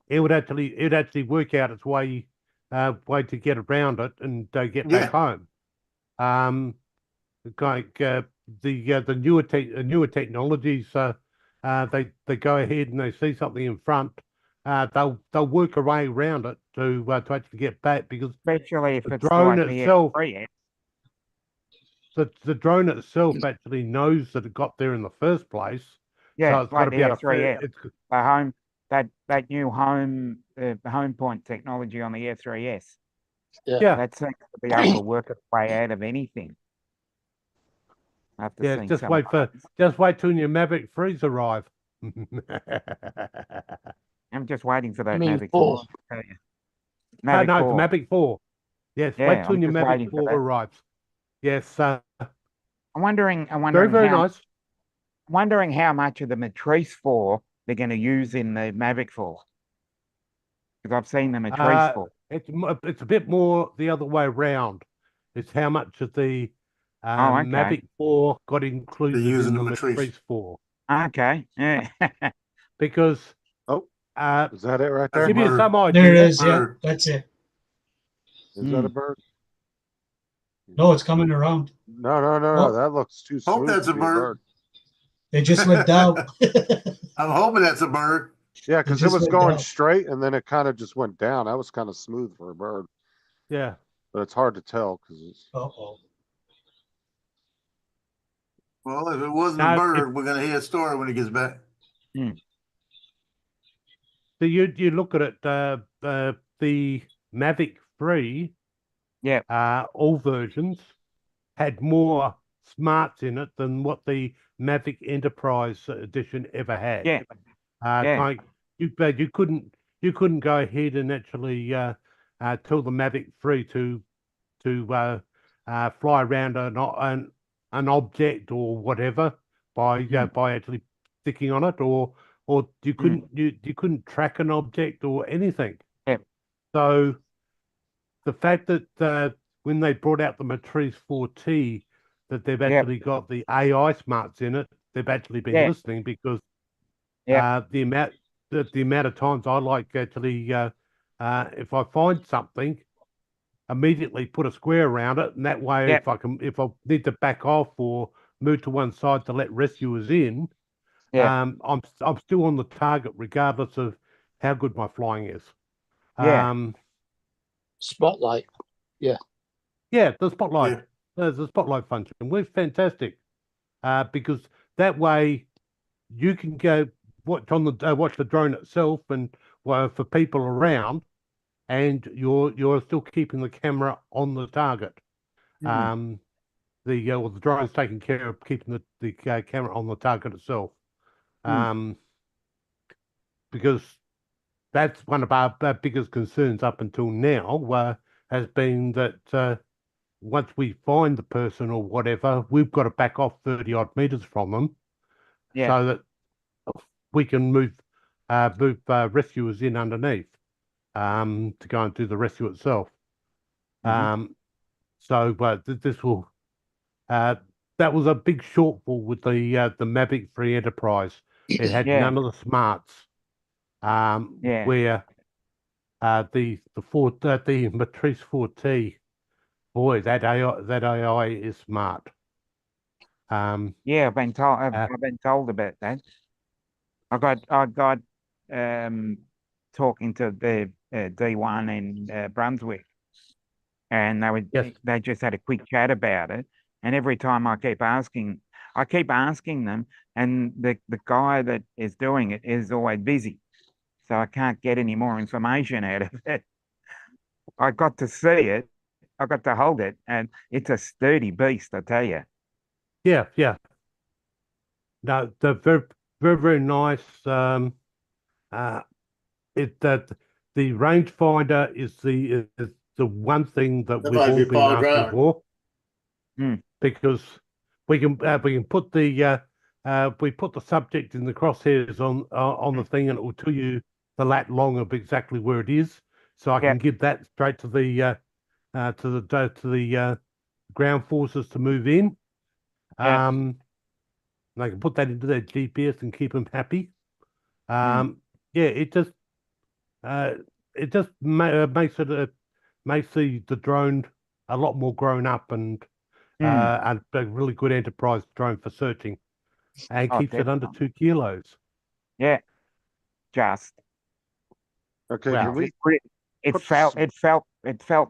It would actually work out its way to get around it and get back home. Like the newer technologies, they go ahead and they see something in front. They'll work a way around it to actually get back, because especially if the it's drone like itself. The drone itself actually knows that it got there in the first place. Yeah, so it's got to be able to. The home that new home home point technology on the F3S. Yeah, that seems to be able to work its way out of anything. Just wait till your Mavic 3s arrive. I'm just waiting for that mean Mavic 4? 4. Mavic Mavic 4. The Mavic 4. Yes, wait till your Mavic 4 arrives. Yes. I'm wondering very nice. Wondering how much of the Matrice 4 they're going to use in the Mavic 4. Because I've seen the Matrice 4. It's a bit more the other way around. It's how much of the Mavic 4 got included in the Matrice 4. Okay. Yeah. Because is that it right there? Give you some idea. There it is. Yeah, that's it. Is that a bird? No, it's coming around. No. That looks too smooth. Hope that's a bird. It just went down. I'm hoping that's a bird. Yeah, because it was going straight and then it kind of just went down. That was kind of smooth for a bird. Yeah. But it's hard to tell because it's. Uh-oh. Well, if it wasn't No, a it- bird, we're gonna hear a story when he gets back. So you look at it, the Mavic 3, Yeah. all versions had more smarts in it than what the Mavic Enterprise edition ever had. Yeah. Kind you couldn't go ahead and actually tell the Mavic 3 to fly around an object or whatever by actually sticking on it, or you couldn't track an object or anything. Yeah. So the fact that when they brought out the Matrice 4T, that they've actually got the AI smarts in it, they've actually been listening, because the amount of times I like actually if I find something, immediately put a square around it, and that way if I need to back off or move to one side to let rescuers in, I'm still on the target regardless of how good my flying is. Spotlight. Yeah, the spotlight. Yeah. There's a spotlight function. We're fantastic because that way you can go watch the drone itself, and for people around, and you're still keeping the camera on the target. The drone's taking care of keeping the camera on the target itself. Because that's one of our biggest concerns up until now, has been that once we find the person or whatever, we've got to back off 30 odd meters from them, so that we can move rescuers in underneath to go and do the rescue itself. This will that was a big shortfall with the Mavic 3 Enterprise. It had none of the smarts. Where the Matrice 4T, boy, that AI is smart. I've been told. I've been told about that. I got talking to the D1 in Brunswick, and they just had a quick chat about it. And every time I keep asking them, and the guy that is doing it is always busy, so I can't get any more information out of it. I got to see it, I got to hold it, and it's a sturdy beast, I tell you. Yeah. No, they're very, very, very nice. The rangefinder is the one thing that we've all been asking for, because we can put we put the subject in the crosshairs on the thing, and it will tell you the lat long of exactly where it is, so I can give that straight to the ground forces to move in. And I can put that into their GPS and keep them happy. It just makes the drone a lot more grown up, and a really good enterprise drone for searching, and keeps it under 2 kilos. Yeah, just Okay, Wow. can we it felt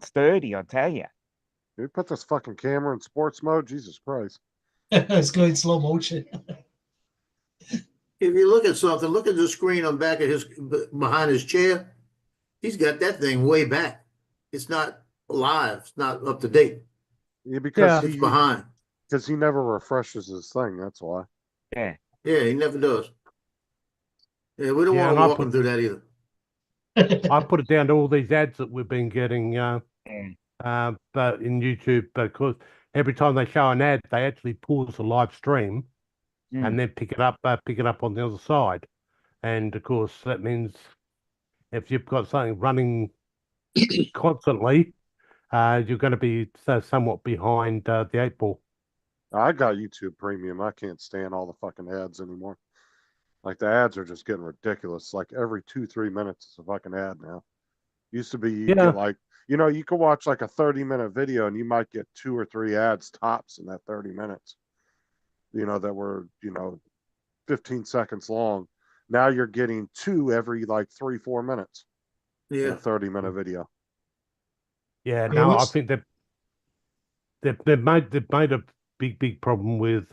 sturdy, I tell you. Can we put this fucking camera in sports mode? Jesus Christ. It's going slow motion. If you look at something, look at the screen on back of behind his chair. He's got that thing way back. It's not live. It's not up to date. Yeah, because It's behind. Because he never refreshes his thing. That's why. Yeah, he never does. Yeah, we don't Yeah, want and to walk him through that either. I put it down to all these ads that we've been getting, but in YouTube, because every time they show an ad, they actually pause the live stream and then pick it up on the other side. And of course, that means if you've got something running constantly, you're going to be somewhat behind the 8 ball. I got YouTube Premium. I can't stand all the fucking ads anymore. Like, the ads are just getting ridiculous. Like, every 2-3 minutes is a fucking ad now. Used to be you get like, you could watch like a 30-minute video and you might get 2 or 3 ads tops in that 30 minutes. That were 15 seconds long. Now you're getting 2 every like 3-4 minutes. In a 30-minute video. Yeah, no, I think they've made a big problem with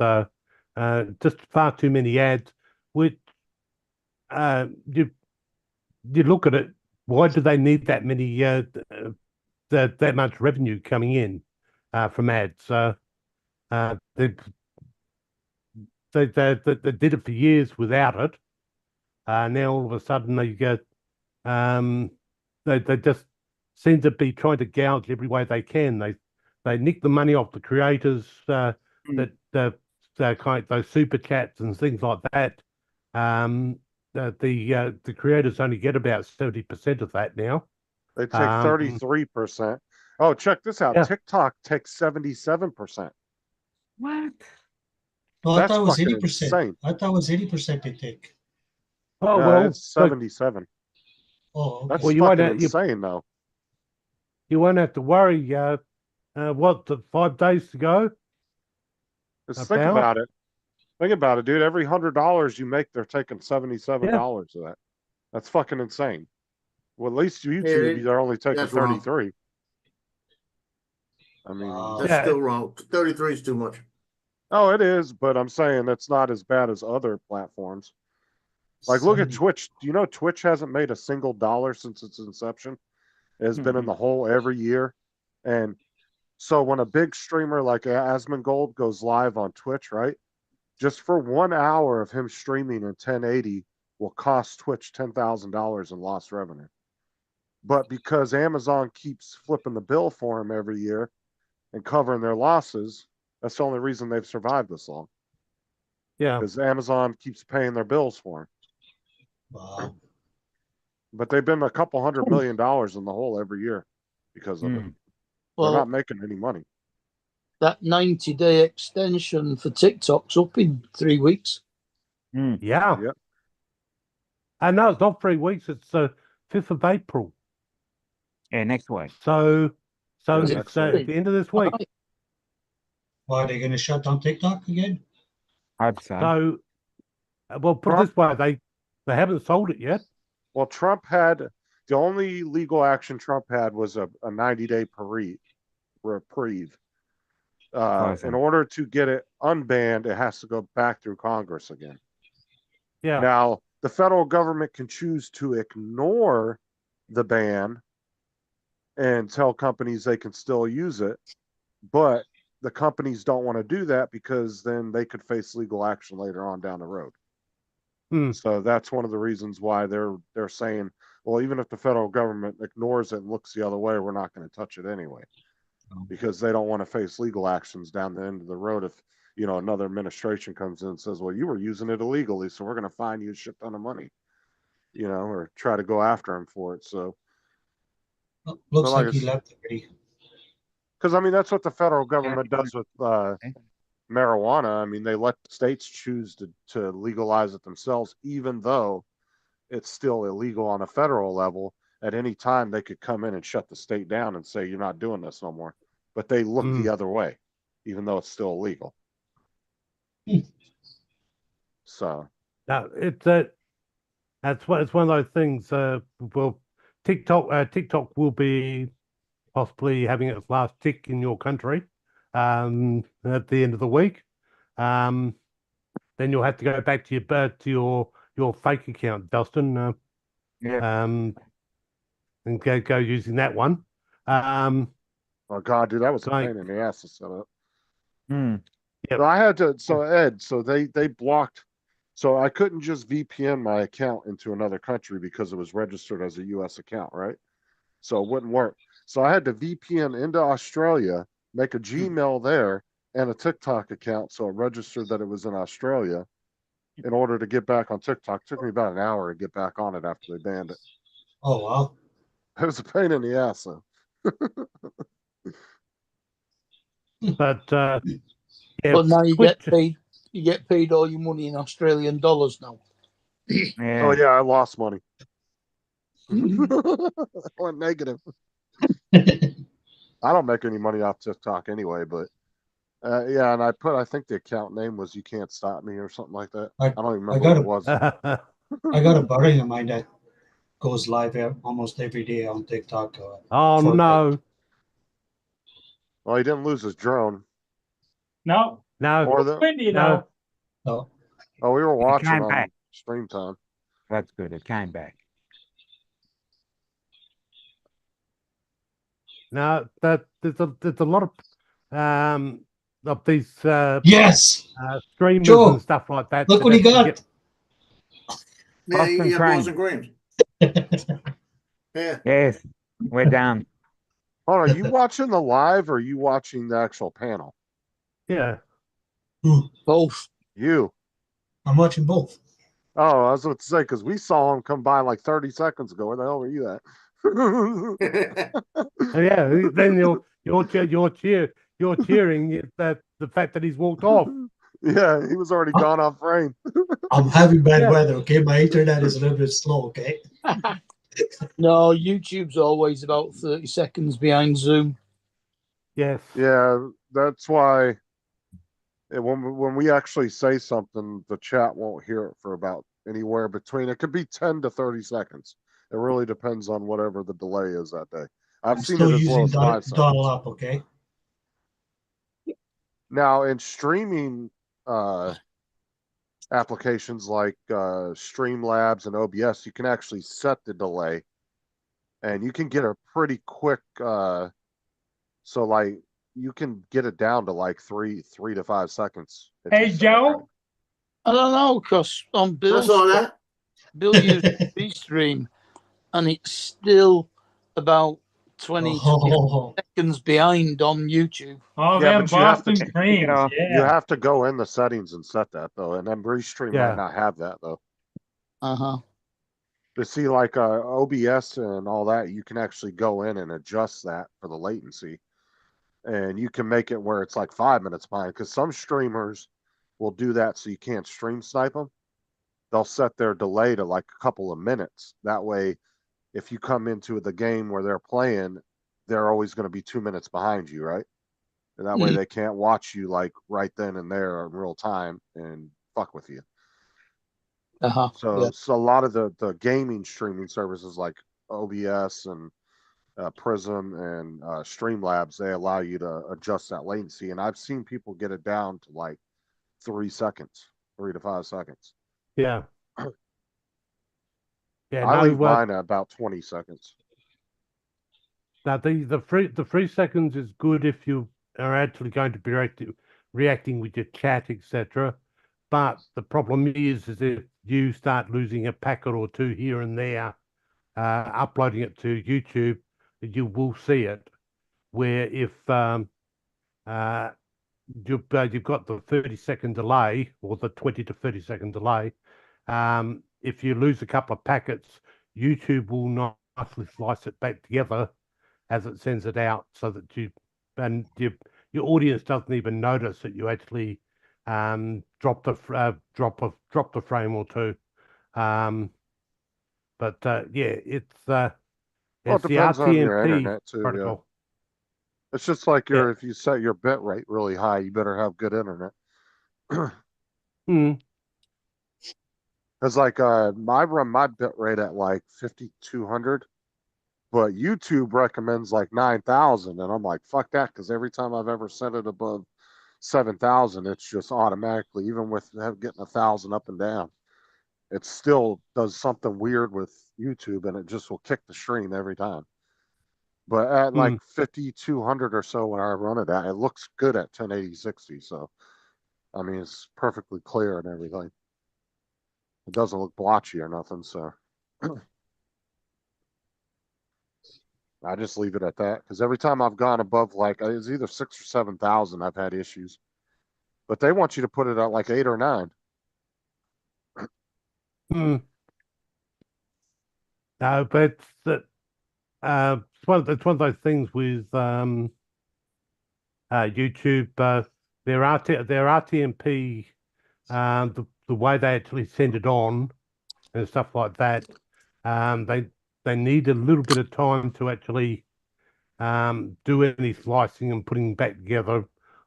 just far too many ads. Which you look at it. Why do they need that many that much revenue coming in from ads? They did it for years without it. Now all of a sudden they get they just seem to be trying to gouge every way they can. They nick the money off the creators that kind of those super chats and things like that. The creators only get about 70% of that now. They take 33%. Oh, check this out. Yeah. TikTok takes 77%. What? Well, I That's thought it was fucking 80%. insane. I thought it was 80% they take. Oh No, well, it's 77. Oh, okay. That's Well, you won't fucking have- you- insane, though. you won't have to worry. What, 5 days to go? Just think about it. Think about it, dude. Every $100 you make, they're taking $77 of that. That's fucking insane. Well, at least YouTube, they're only taking that's wrong. 33. I mean, Wow. That's Yeah. still wrong. 33 is too much. oh, it is, but I'm saying that's not as bad as other platforms. Like, look at 70. Twitch. Do you know Twitch hasn't made a single dollar since its inception? It has been in the hole every year. And so when a big streamer like Asmongold goes live on Twitch, right? Just for 1 hour of him streaming in 1080 will cost Twitch $10,000 in lost revenue. But because Amazon keeps flipping the bill for him every year and covering their losses, that's the only reason they've survived this long. Yeah. Because Amazon keeps paying their bills for him. Wow. But they've been a couple $100 million in the hole every year because of it. They're Well, not making any money. that 90-day extension for TikTok's up in 3 weeks. Yeah. Yep. And no, it's not 3 weeks. It's the 5th of April. Yeah, next week. So Yeah, it's next at week. the end of this week. Right. Why are they going to shut down TikTok again? Hope so. So, well, put it this way, they haven't sold it yet. Well, Trump had the only legal action Trump had was a 90-day reprieve. Awesome. In order to get it unbanned, it has to go back through Congress again. Yeah. Now, the federal government can choose to ignore the ban and tell companies they can still use it, but the companies don't want to do that because then they could face legal action later on down the road. So that's one of the reasons why they're saying, well, even if the federal government ignores it and looks the other way, we're not going to touch it anyway, because they don't want to face legal actions down the end of the road if, you know, another administration comes in and says, well, you were using it illegally, so we're going to fine you a shit ton of money, you know, or try to go after him for it. So Oh, looks Well, like like he it's- left already. because I mean that's what the federal government does with marijuana. I mean, they let states choose to legalize it themselves, even though it's still illegal on a federal level. At any time, they could come in and shut the state down and say, you're not doing this no more. But they look the other way, even though it's still illegal. So, No, it's it's one of those things. Well, TikTok will be possibly having its last tick in your country at the end of the week. Then you'll have to go back to your fake account, Dustin. Yeah. And go using that one. oh God, dude, that was a Like- pain in the ass to set up. Hmm. Yep. So I had to, so Ed, so they blocked, so I couldn't just VPN my account into another country because it was registered as a US account, right? So it wouldn't work. So I had to VPN into Australia, make a Gmail there and a TikTok account. So it registered that it was in Australia in order to get back on TikTok. It took me about an hour to get back on it after they banned it. Oh, wow. It was a pain in the ass, though. But yeah, But now you Twitch- get paid. You get paid all your money in Australian dollars now. Yeah. Oh yeah, I lost money. Went negative. I don't make any money off TikTok anyway, but yeah, and I think the account name was "You Can't Stop Me" or something like that. I don't even remember what it was. I got a buddy of mine that goes live almost every day on TikTok. Oh Fortnite. no, Well, he didn't lose his drone. No, no, Or the windy no. though. Oh, Oh, we were watching came on back. stream time. That's good. It came back. Now that there's a lot of these yes. streamers Joe, and stuff like that. Look that what he actually got. get- Yeah, Boston yeah, Crane. Boston Creams. Yeah. Yes, we're down. Hold on, are you watching the live or are you watching the actual panel? yeah. Both. You. I'm watching both. Oh, I was about to say, because we saw him come by like 30 seconds ago. Where the hell were you at? Yeah, then you're cheering that the fact that he's walked off. Yeah, he was already gone off frame. I'm having bad Yeah. weather, okay? My internet is a little bit slow, okay? No, YouTube's always about 30 seconds behind Zoom. Yes. Yeah, that's why when we actually say something, the chat won't hear it for about anywhere between. It could be 10 to 30 seconds. It really depends on whatever the delay is that day. I've I'm seen still it as low using as 5 Donald seconds. Up, okay? Now, in streaming applications like Streamlabs and OBS, you can actually set the delay, and you can get a pretty quick. So, like, you can get it down to like 3 to 5 seconds. if you Hey, set it Joe? right. I don't know, because on I Bill's saw that. Bill used stream, and it's still about 20 Oh, seconds behind on YouTube. Oh, Yeah, them but you have to- Boston Creams, Yeah. You yeah. have to go in the settings and set that though, and then Restream Yeah. might not have that though. Uh-huh. To see like OBS and all that, you can actually go in and adjust that for the latency, and you can make it where it's like 5 minutes behind. Because some streamers will do that, so you can't stream snipe them. They'll set their delay to like a couple of minutes. That way, if you come into the game where they're playing, they're always going to be 2 minutes behind you, right? And that way Mhm. they can't watch you like right then and there in real time and fuck with you. Uh-huh. So, Yeah. so a lot of the gaming streaming services like OBS and Prism and Streamlabs, they allow you to adjust that latency. And I've seen people get it down to like 3 seconds, 3 to 5 seconds. Yeah. Yeah. I No, leave mine at about 20 seconds. now the 3 seconds is good if you are actually going to be reacting with your chat, etc. But the problem is if you start losing a packet or two here and there, uploading it to YouTube, you will see it. Where if you've got the 30-second delay or the 20 to 30-second delay, if you lose a couple of packets, YouTube will nicely slice it back together as it sends it out, so that your audience doesn't even notice that you actually drop the frame or two. But yeah, it's Well, it it's the depends on your RTMP internet too. Yeah. protocol. It's just like if you set your bit rate really high, you better have good internet. Mm. It's like I run my bit rate at like 5,200, but YouTube recommends like 9,000, and I'm like, fuck that, because every time I've ever set it above 7,000, it's just automatically, even with getting 1,000 up and down, it still does something weird with YouTube, and it just will kick the stream every time. But at like 5,200 or so, when I run it at, it looks good at 1080/60. So, I mean, it's perfectly clear and everything. It doesn't look blotchy or nothing. So, I just leave it at that, because every time I've gone above like it's either 6,000 or 7,000, I've had issues. But they want you to put it at like 8 or 9. No, but that it's one of those things with YouTube. Their RTMP, the way they actually send it on and stuff like that, they need a little bit of time to actually do any slicing and putting back together,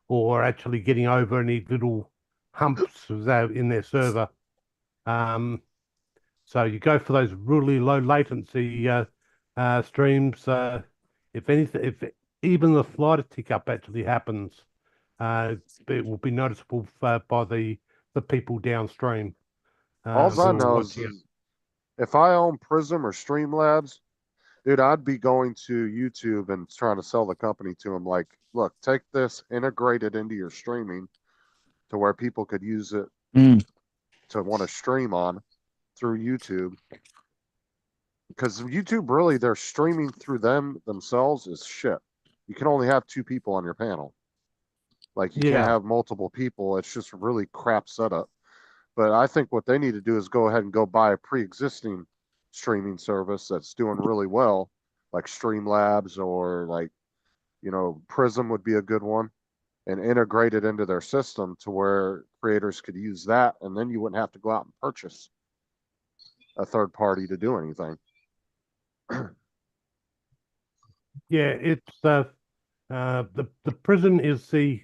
or actually getting over any little humps in their server. So you go for those really low latency streams. If anything, if even the slightest tick up actually happens, it will be noticeable by the the people downstream. All who I are know is, watching it. if I own Prism or Streamlabs, dude, I'd be going to YouTube and trying to sell the company to them. Like, look, take this, integrate it into your streaming to where people could use it Mm. to want to stream on through YouTube. Because YouTube, really, they're streaming through themselves is shit. You can only have 2 people on your panel. Like, you Yeah. can't have multiple people. It's just really crap setup. But I think what they need to do is go ahead and go buy a pre-existing streaming service that's doing really well, like Streamlabs or like, Prism would be a good one, and integrate it into their system to where creators could use that, and then you wouldn't have to go out and purchase a third party to do anything. Yeah, it's the Prism is the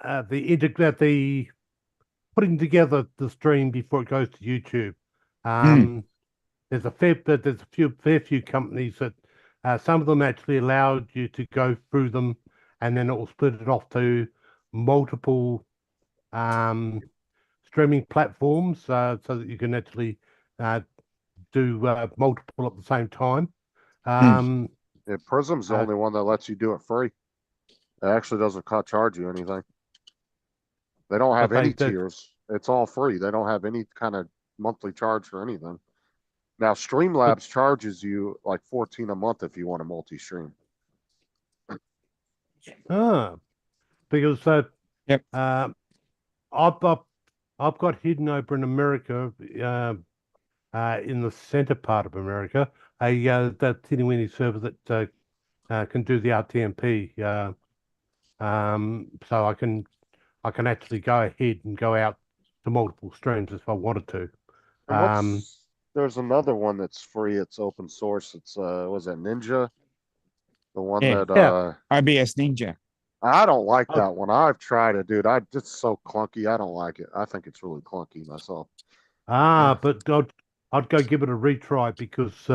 the putting together the stream before it goes to YouTube. There's a fair few companies that some of them actually allowed you to go through them, and then it will split it off to multiple streaming platforms, so that you can actually do multiple at the same time. Yeah, Prism's the only one that lets you do it free. It actually doesn't charge you anything. They don't have any tiers. It's all free. They don't have any kind of monthly charge for anything. Now, Streamlabs charges you like $14 a month if you want a multi-stream. Because Yep. I've got hidden over in America, in the center part of America, that Tinny server that can do the RTMP. So I can actually go ahead and go out to multiple streams if I wanted to. There's another one that's free. It's open source. It's was that Ninja? The one Yeah. that OBS Ninja. I don't like that one. I've tried it, dude. It's so clunky. I don't like it. I think it's really clunky myself. But I'd go give it a retry because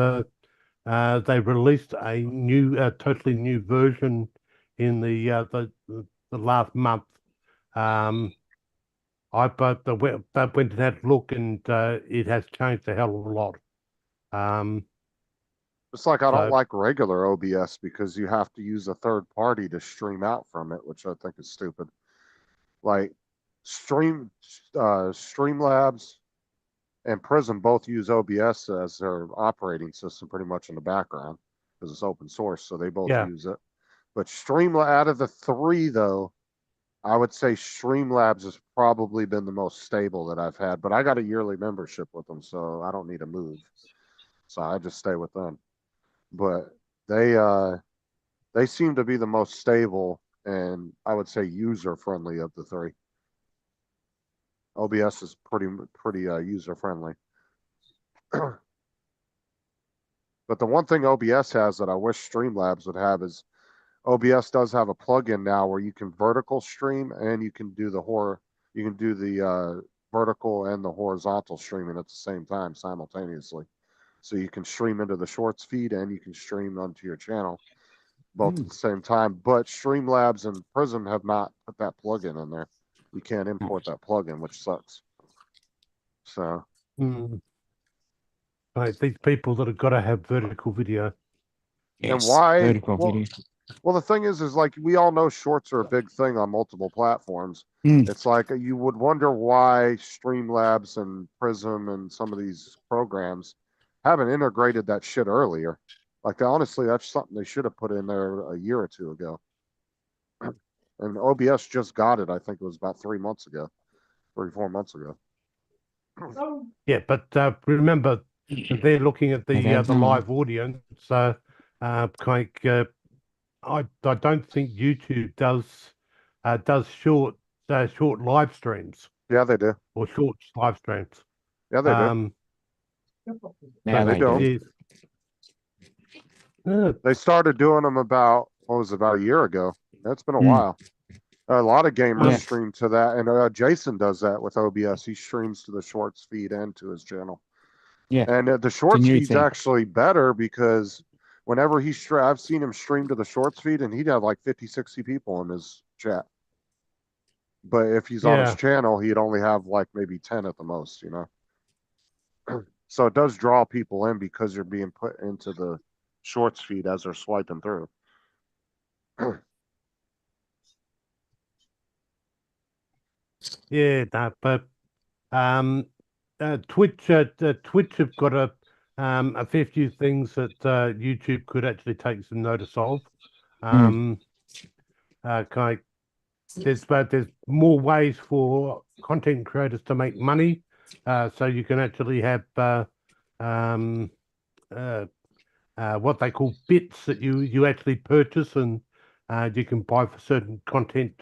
they released a new, totally new version in the last month. I went and had a look, and it has changed a hell of a lot. It's like I don't like regular OBS because you have to use a third party to stream out from it, which I think is stupid. Like Streamlabs and Prism both use OBS as their operating system pretty much in the background because it's open source, so they both use it. But out of the 3, though, I would say Streamlabs has probably been the most stable that I've had. But I got a yearly membership with them, so I don't need to move. So I just stay with them. But they seem to be the most stable and I would say user friendly of the 3. OBS is pretty user friendly. But the one thing OBS has that I wish Streamlabs would have is OBS does have a plugin now where you can vertical stream and you can do the vertical and the horizontal streaming at the same time simultaneously. So you can stream into the shorts feed and you can stream onto your channel both at the same time. But Streamlabs and Prism have not put that plugin in there. You can't import that plugin, which sucks. So right, these people that have got to have vertical video. And why? Vertical video. Well, the thing is like we all know shorts are a big thing on multiple platforms. It's like you would wonder why Streamlabs and Prism and some of these programs haven't integrated that shit earlier. Like, honestly, that's something they should have put in there a year or 2 ago. And OBS just got it. I think it was about 3 months ago, 3 or 4 months ago. Yeah, but remember, they're looking at the live audience. So, I don't think YouTube does short live streams. Yeah, they do. Or short live streams. Yeah, they do. Yeah, they do. They started doing them about a year ago. That's been a while. A lot of gamers stream to that, and Jason does that with OBS. He streams to the shorts feed and to his channel. Yeah, and the shorts feed's actually better because whenever I've seen him stream to the shorts feed, and he'd have like 50, 60 people in his chat. But if he's on his Yeah. channel, he'd only have like maybe 10 at the most, you know? So it does draw people in because you're being put into the shorts feed as they're swiping through. Yeah, no, but Twitch have got a fair few things that YouTube could actually take some notice of. Kind there's more ways for content creators to make money, so you can actually have what they call bits that you actually purchase, and you can buy for certain content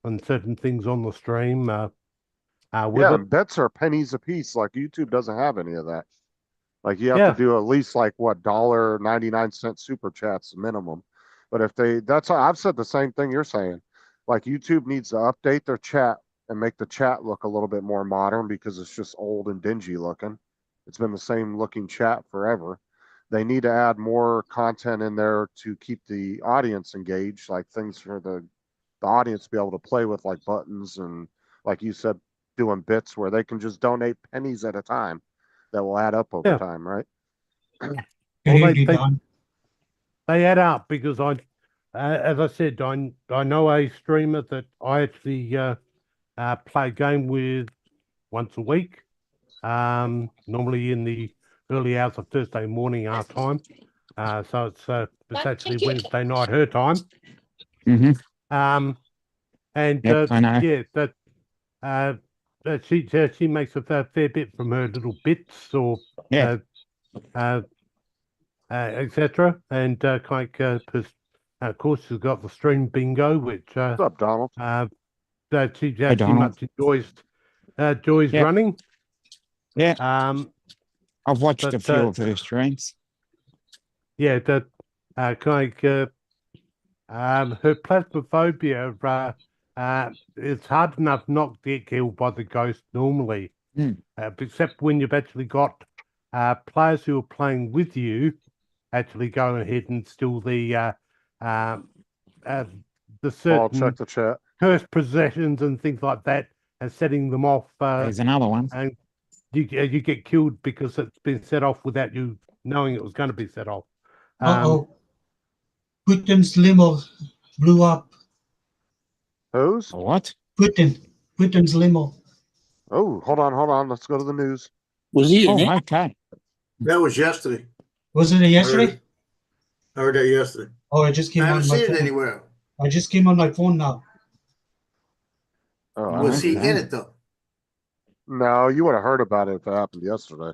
on certain things on the stream. With Yeah, it. bets are pennies a piece. Like YouTube doesn't have any of that. Like you have Yeah. to do at least like what $1.99 super chats minimum. But if that's I've said the same thing you're saying. Like YouTube needs to update their chat and make the chat look a little bit more modern because it's just old and dingy looking. It's been the same looking chat forever. They need to add more content in there to keep the audience engaged, like things for the audience to be able to play with, like buttons and, like you said, doing bits where they can just donate pennies at a time that will add up over Yeah. time, right? Good Well, evening, Don. they add up because as I said, I know a streamer that I actually play a game with once a week. Normally in the early hours of Thursday morning our time. So it's actually Wednesday night her time. Mm-hmm. And Yep, I know. yeah, she makes a fair bit from her little bits or Yeah. etc. And of course she's got the stream bingo, which What's up, Donald? that she Donald. much enjoys Yep. running. Yeah. I've watched but, a few of her streams. Yeah, that her plasmophobia, it's hard enough not to get killed by the ghost normally, except when you've actually got players who are playing with you actually go ahead and steal the certain I'll check the chat. cursed possessions and things like that, and setting them off. There's another one. And you get killed because it's been set off without you knowing it was going to be set off. Putin's limo blew up. Whose? What? Putin's limo. Oh, hold on. Let's go to the news. Was he in Oh, it? okay. That was yesterday. Was it yesterday? I heard that yesterday. Oh, it just I came on haven't my seen it phone. anywhere. I just came on my phone now. Oh, I Was he didn't- in it though? No, you would have heard about it if it happened yesterday.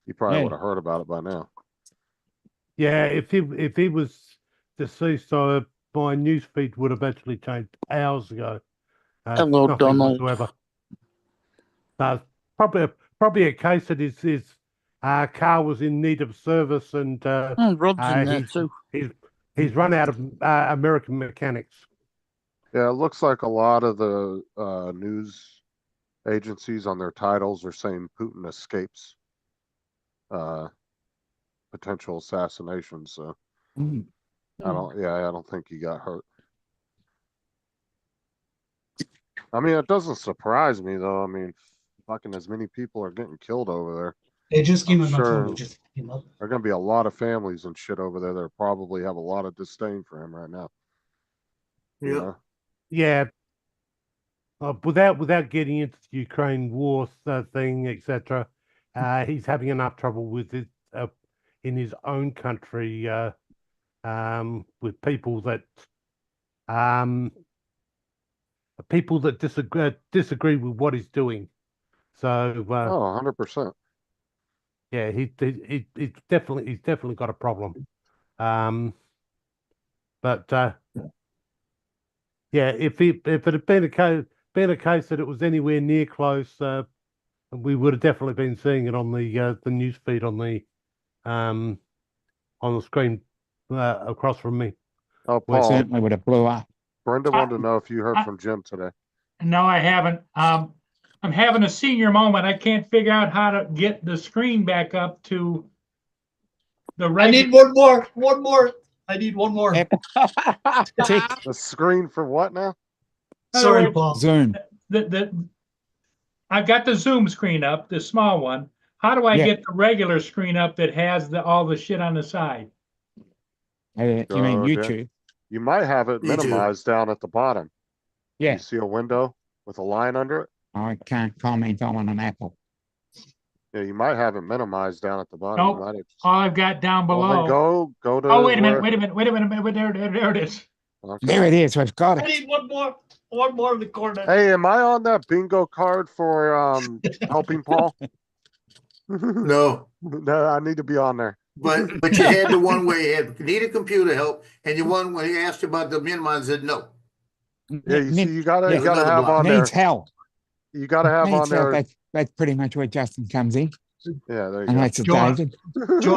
You probably Yeah. would have heard about it by now. Yeah, if he was deceased, my newsfeed would have actually changed hours ago. Hello, nothing Donald. whatsoever. Probably a case that his car was in need of service, and Rod's in there too. he's run out of American mechanics. Yeah, it looks like a lot of the news agencies on their titles are saying Putin escapes potential assassination. So I don't think he got hurt. I mean, it doesn't surprise me though. I mean, fucking as many people are getting killed over there. It just came I'm on my sure phone. It just came up. there are going to be a lot of families and shit over there that probably have a lot of disdain for him right now. You Yeah. know? Yeah. Without getting into the Ukraine war thing, etc., he's having enough trouble with it in his own country with people that disagree with what he's doing. So 100%. yeah, he's definitely got a problem. But yeah, if it had been a case that it was anywhere near close, we would have definitely been seeing it on the news feed on the screen across from me. Oh, Well, it Paul, certainly would have blew up. Brenda wanted to know if you heard from Jim today. No, I haven't. I'm having a senior moment. I can't figure out how to get the screen back up to the right. I need one more. I need one more. Yep. Tick. The screen for what now? other Sorry, words, Paul. Zoom. I've got the Zoom screen up, the small one. How do I Yeah. get the regular screen up that has all the shit on the side? You mean Go down. YouTube? You might have it YouTube. minimized down at the bottom. Yeah. You see a window with a line under it? I can't comment on an Apple. Yeah, you might have it minimized down at the bottom. You Nope. might have. All I've got down Well, then below. go to. Oh, wait a minute, where- wait a minute. There it is. Okay. There it is. We've got I it. need one more in the corner. Hey, am I on that bingo card for helping Paul? No, No, I need to be on there. but you had the one where you had needed computer help, and the one when he asked you about the minimize said no. Yeah, you see, you gotta yeah, you gotta another have block. on there. Needs help. You gotta have on Needs help. there. That's pretty much where Justin comes in. Yeah, there you Unless it's Joe, David. Joe,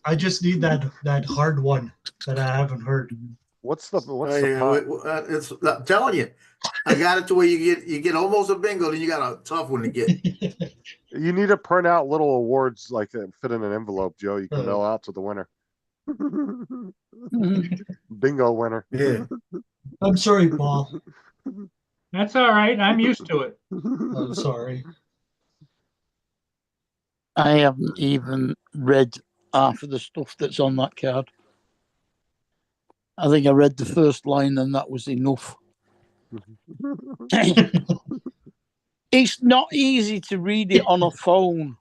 I just need that hard one that I haven't heard. What's the Oh, yeah, it's, I'm telling you, I got it to where you get almost a bingo, then you got a tough one to get. You need to print out little awards like that fit in an envelope, Joe. You can Uh. mail out to the winner. Bingo winner. Yeah. I'm sorry, Paul. That's all right. I'm used to it. I'm sorry. I haven't even read half of the stuff that's on that card. I think I read the first line and that was enough. It's not easy to read it on a phone,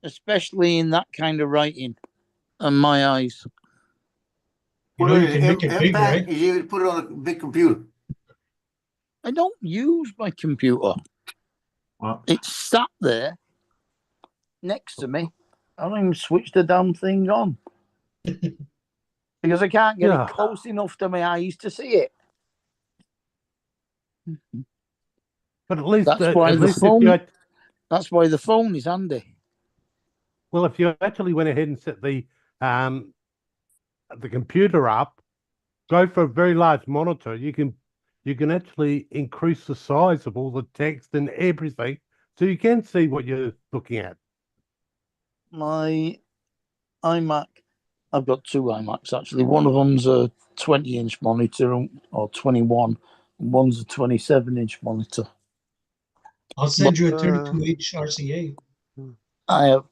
especially in that kind of writing, in my eyes. You know, you can make it big, Impact, right? you put it on a big computer. I don't use my computer. Wow. It's sat there next to me. I don't even switch the damn thing on because I can't get Yeah. it close enough to my eyes to see it. But at least, That's why at the least if phone. you had, That's why the phone is handy. well, if you actually went ahead and set the computer up, go for a very large monitor, you can actually increase the size of all the text and everything, so you can see what you're looking at. My iMac, I've got two iMacs actually. One of them's a 20-inch monitor or 21, and one's a 27-inch monitor. I'll send you a 32-inch RCA. I have.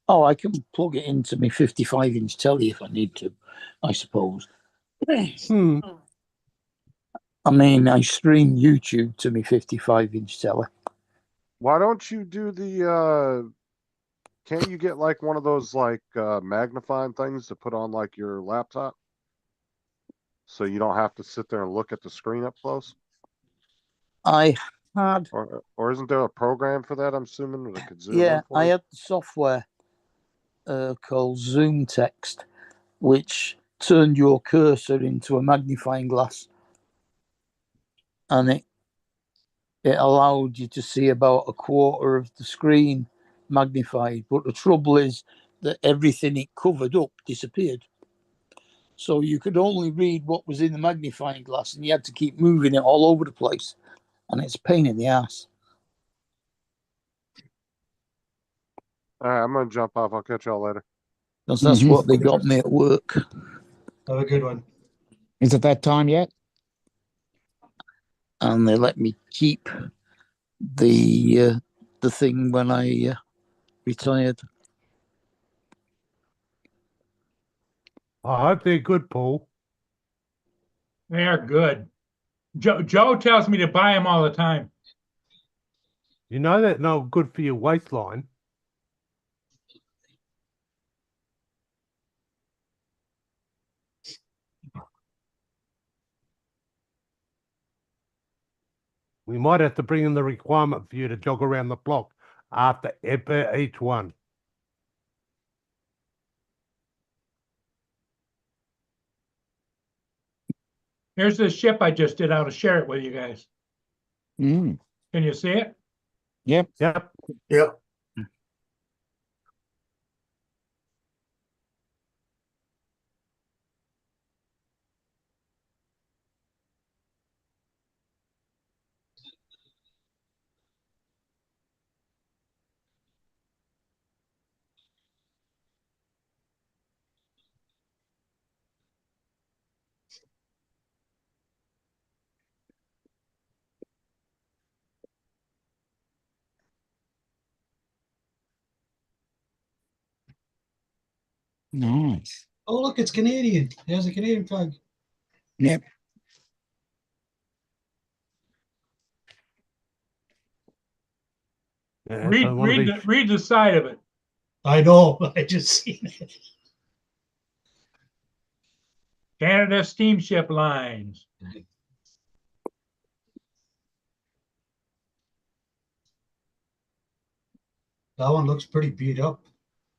Oh, I can plug it into my 55-inch telly if I need to, I suppose. Hmm. I mean, I stream YouTube to my 55-inch telly. Why don't you do the can't you get like one of those like magnifying things to put on like your laptop? So you don't have to sit there and look at the screen up close? I had, Or isn't there a program for that, I'm assuming, that could zoom in yeah, for I you? had the software called Zoom Text, which turned your cursor into a magnifying glass, and it allowed you to see about a quarter of the screen magnified. But the trouble is that everything it covered up disappeared. So you could only read what was in the magnifying glass, and you had to keep moving it all over the place. And it's a pain in the ass. All right, I'm gonna jump off. I'll catch y'all later. Because that's what they got me at work. Have a good one. Is it that time yet? And they let me keep the thing when I retired. I hope they're good, Paul. They are good. Joe tells me to buy them all the time. You know that not good for your waistline. We might have to bring in the requirement for you to jog around the block after each one. Here's the ship I just did. I'll share it with you guys. Mm. Can you see it? Yep. Yep. Yep. Nice. Oh, look, it's Canadian. It has a Canadian flag. Yep. Yeah, Read, so one of these, read the side of it. I know. I just seen it. Canada Steamship Lines. That one looks pretty beat up.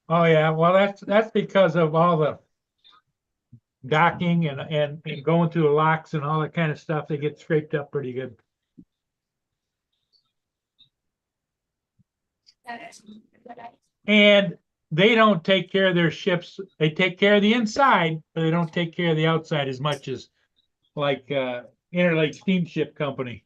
Oh yeah, well that's because of all the docking and going through the locks and all that kind of stuff. They get scraped up pretty good. And they don't take care of their ships. They take care of the inside, but they don't take care of the outside as much as like Interlake Steamship Company.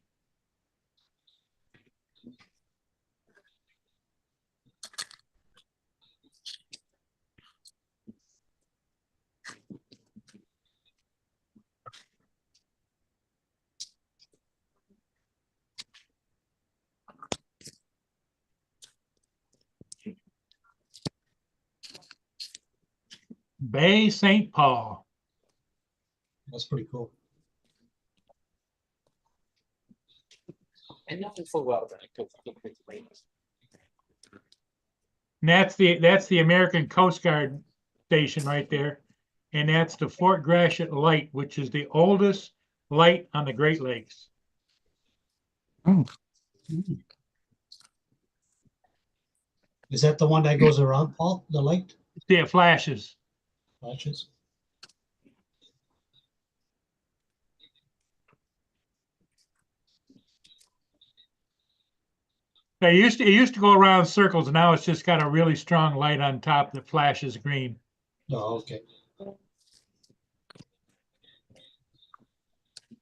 Bay St. Paul. That's pretty cool. And that's the American Coast Guard station right there. And that's the Fort Gratiot Light, which is the oldest light on the Great Lakes. Oh, Is that the one that goes around, Paul? The light See, it flashes. flashes? It used to go around in circles. Now it's just got a really strong light on top that flashes green. Oh, okay.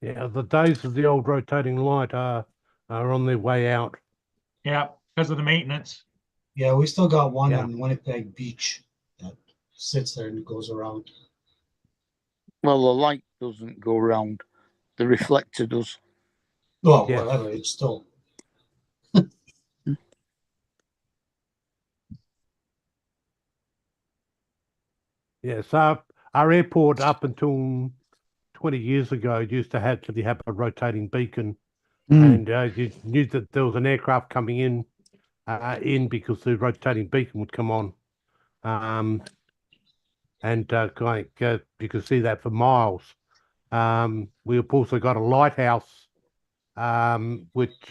yeah, the days of the old rotating light are on their way out. Yeah, because of the maintenance. Yeah, we still got one Yeah. on Winnipeg Beach that sits there and goes around. Well, the light doesn't go round. The reflector does. Well, Yes. whatever. It's still. Yeah, so our airport up until 20 years ago used to actually have a rotating beacon, mm, and you knew that there was an aircraft coming in because the rotating beacon would come on, and you could see that for miles. We've also got a lighthouse, which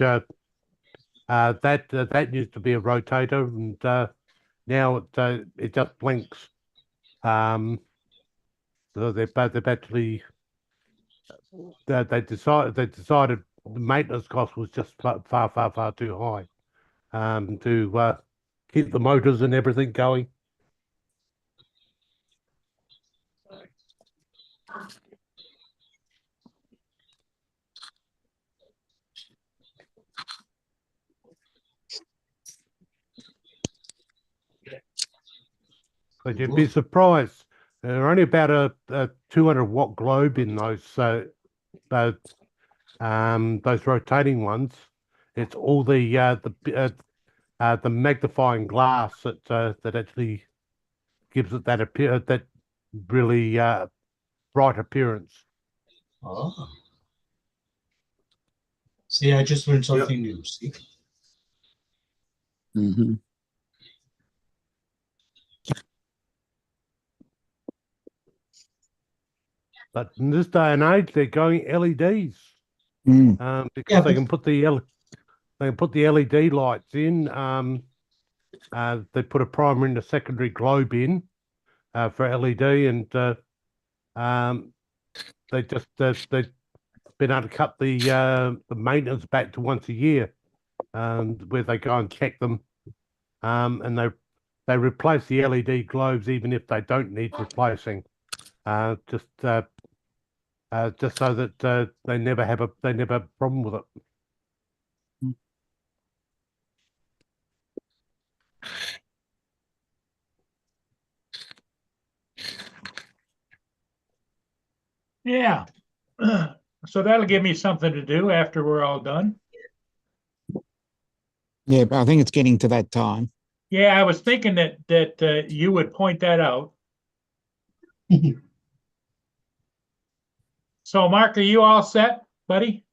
that used to be a rotator, and now it just blinks. So they've actually they decided the maintenance cost was just far too high to keep the motors and everything going. But you'd be surprised. There are only about a 200-watt globe in those rotating ones. It's all the magnifying glass that actually gives it that really bright appearance. Oh. See, I just learned something new. See? Mm-hmm. But in this day and age, they're going LEDs mm. because Yeah, they but- can put the LED lights in. They put a primary and a secondary globe in for LED, and they've been able to cut the maintenance back to once a year, where they go and check them, and they replace the LED globes even if they don't need replacing, just so that they never have a problem with it. Yeah. So that'll give me something to do after we're all done. Yeah, but I think it's getting to that time. Yeah, I was thinking that you would point that out. So Mark, are you all set, buddy?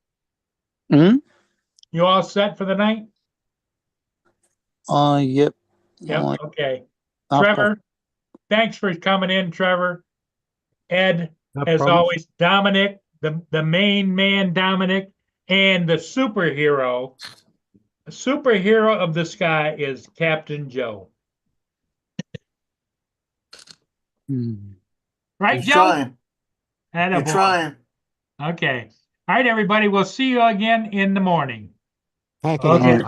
Hmm? You all set for the night? Yep. Yep, okay. I'll Trevor, thanks for coming in, Trevor. Ed, No as problem. always, Dominic, the main man, Dominic, and the superhero of the sky is Captain Joe. Right, He's Joe? trying. Atta You're boy. trying. Okay. All right, everybody. We'll see you again in the morning. Take it Okay. easy.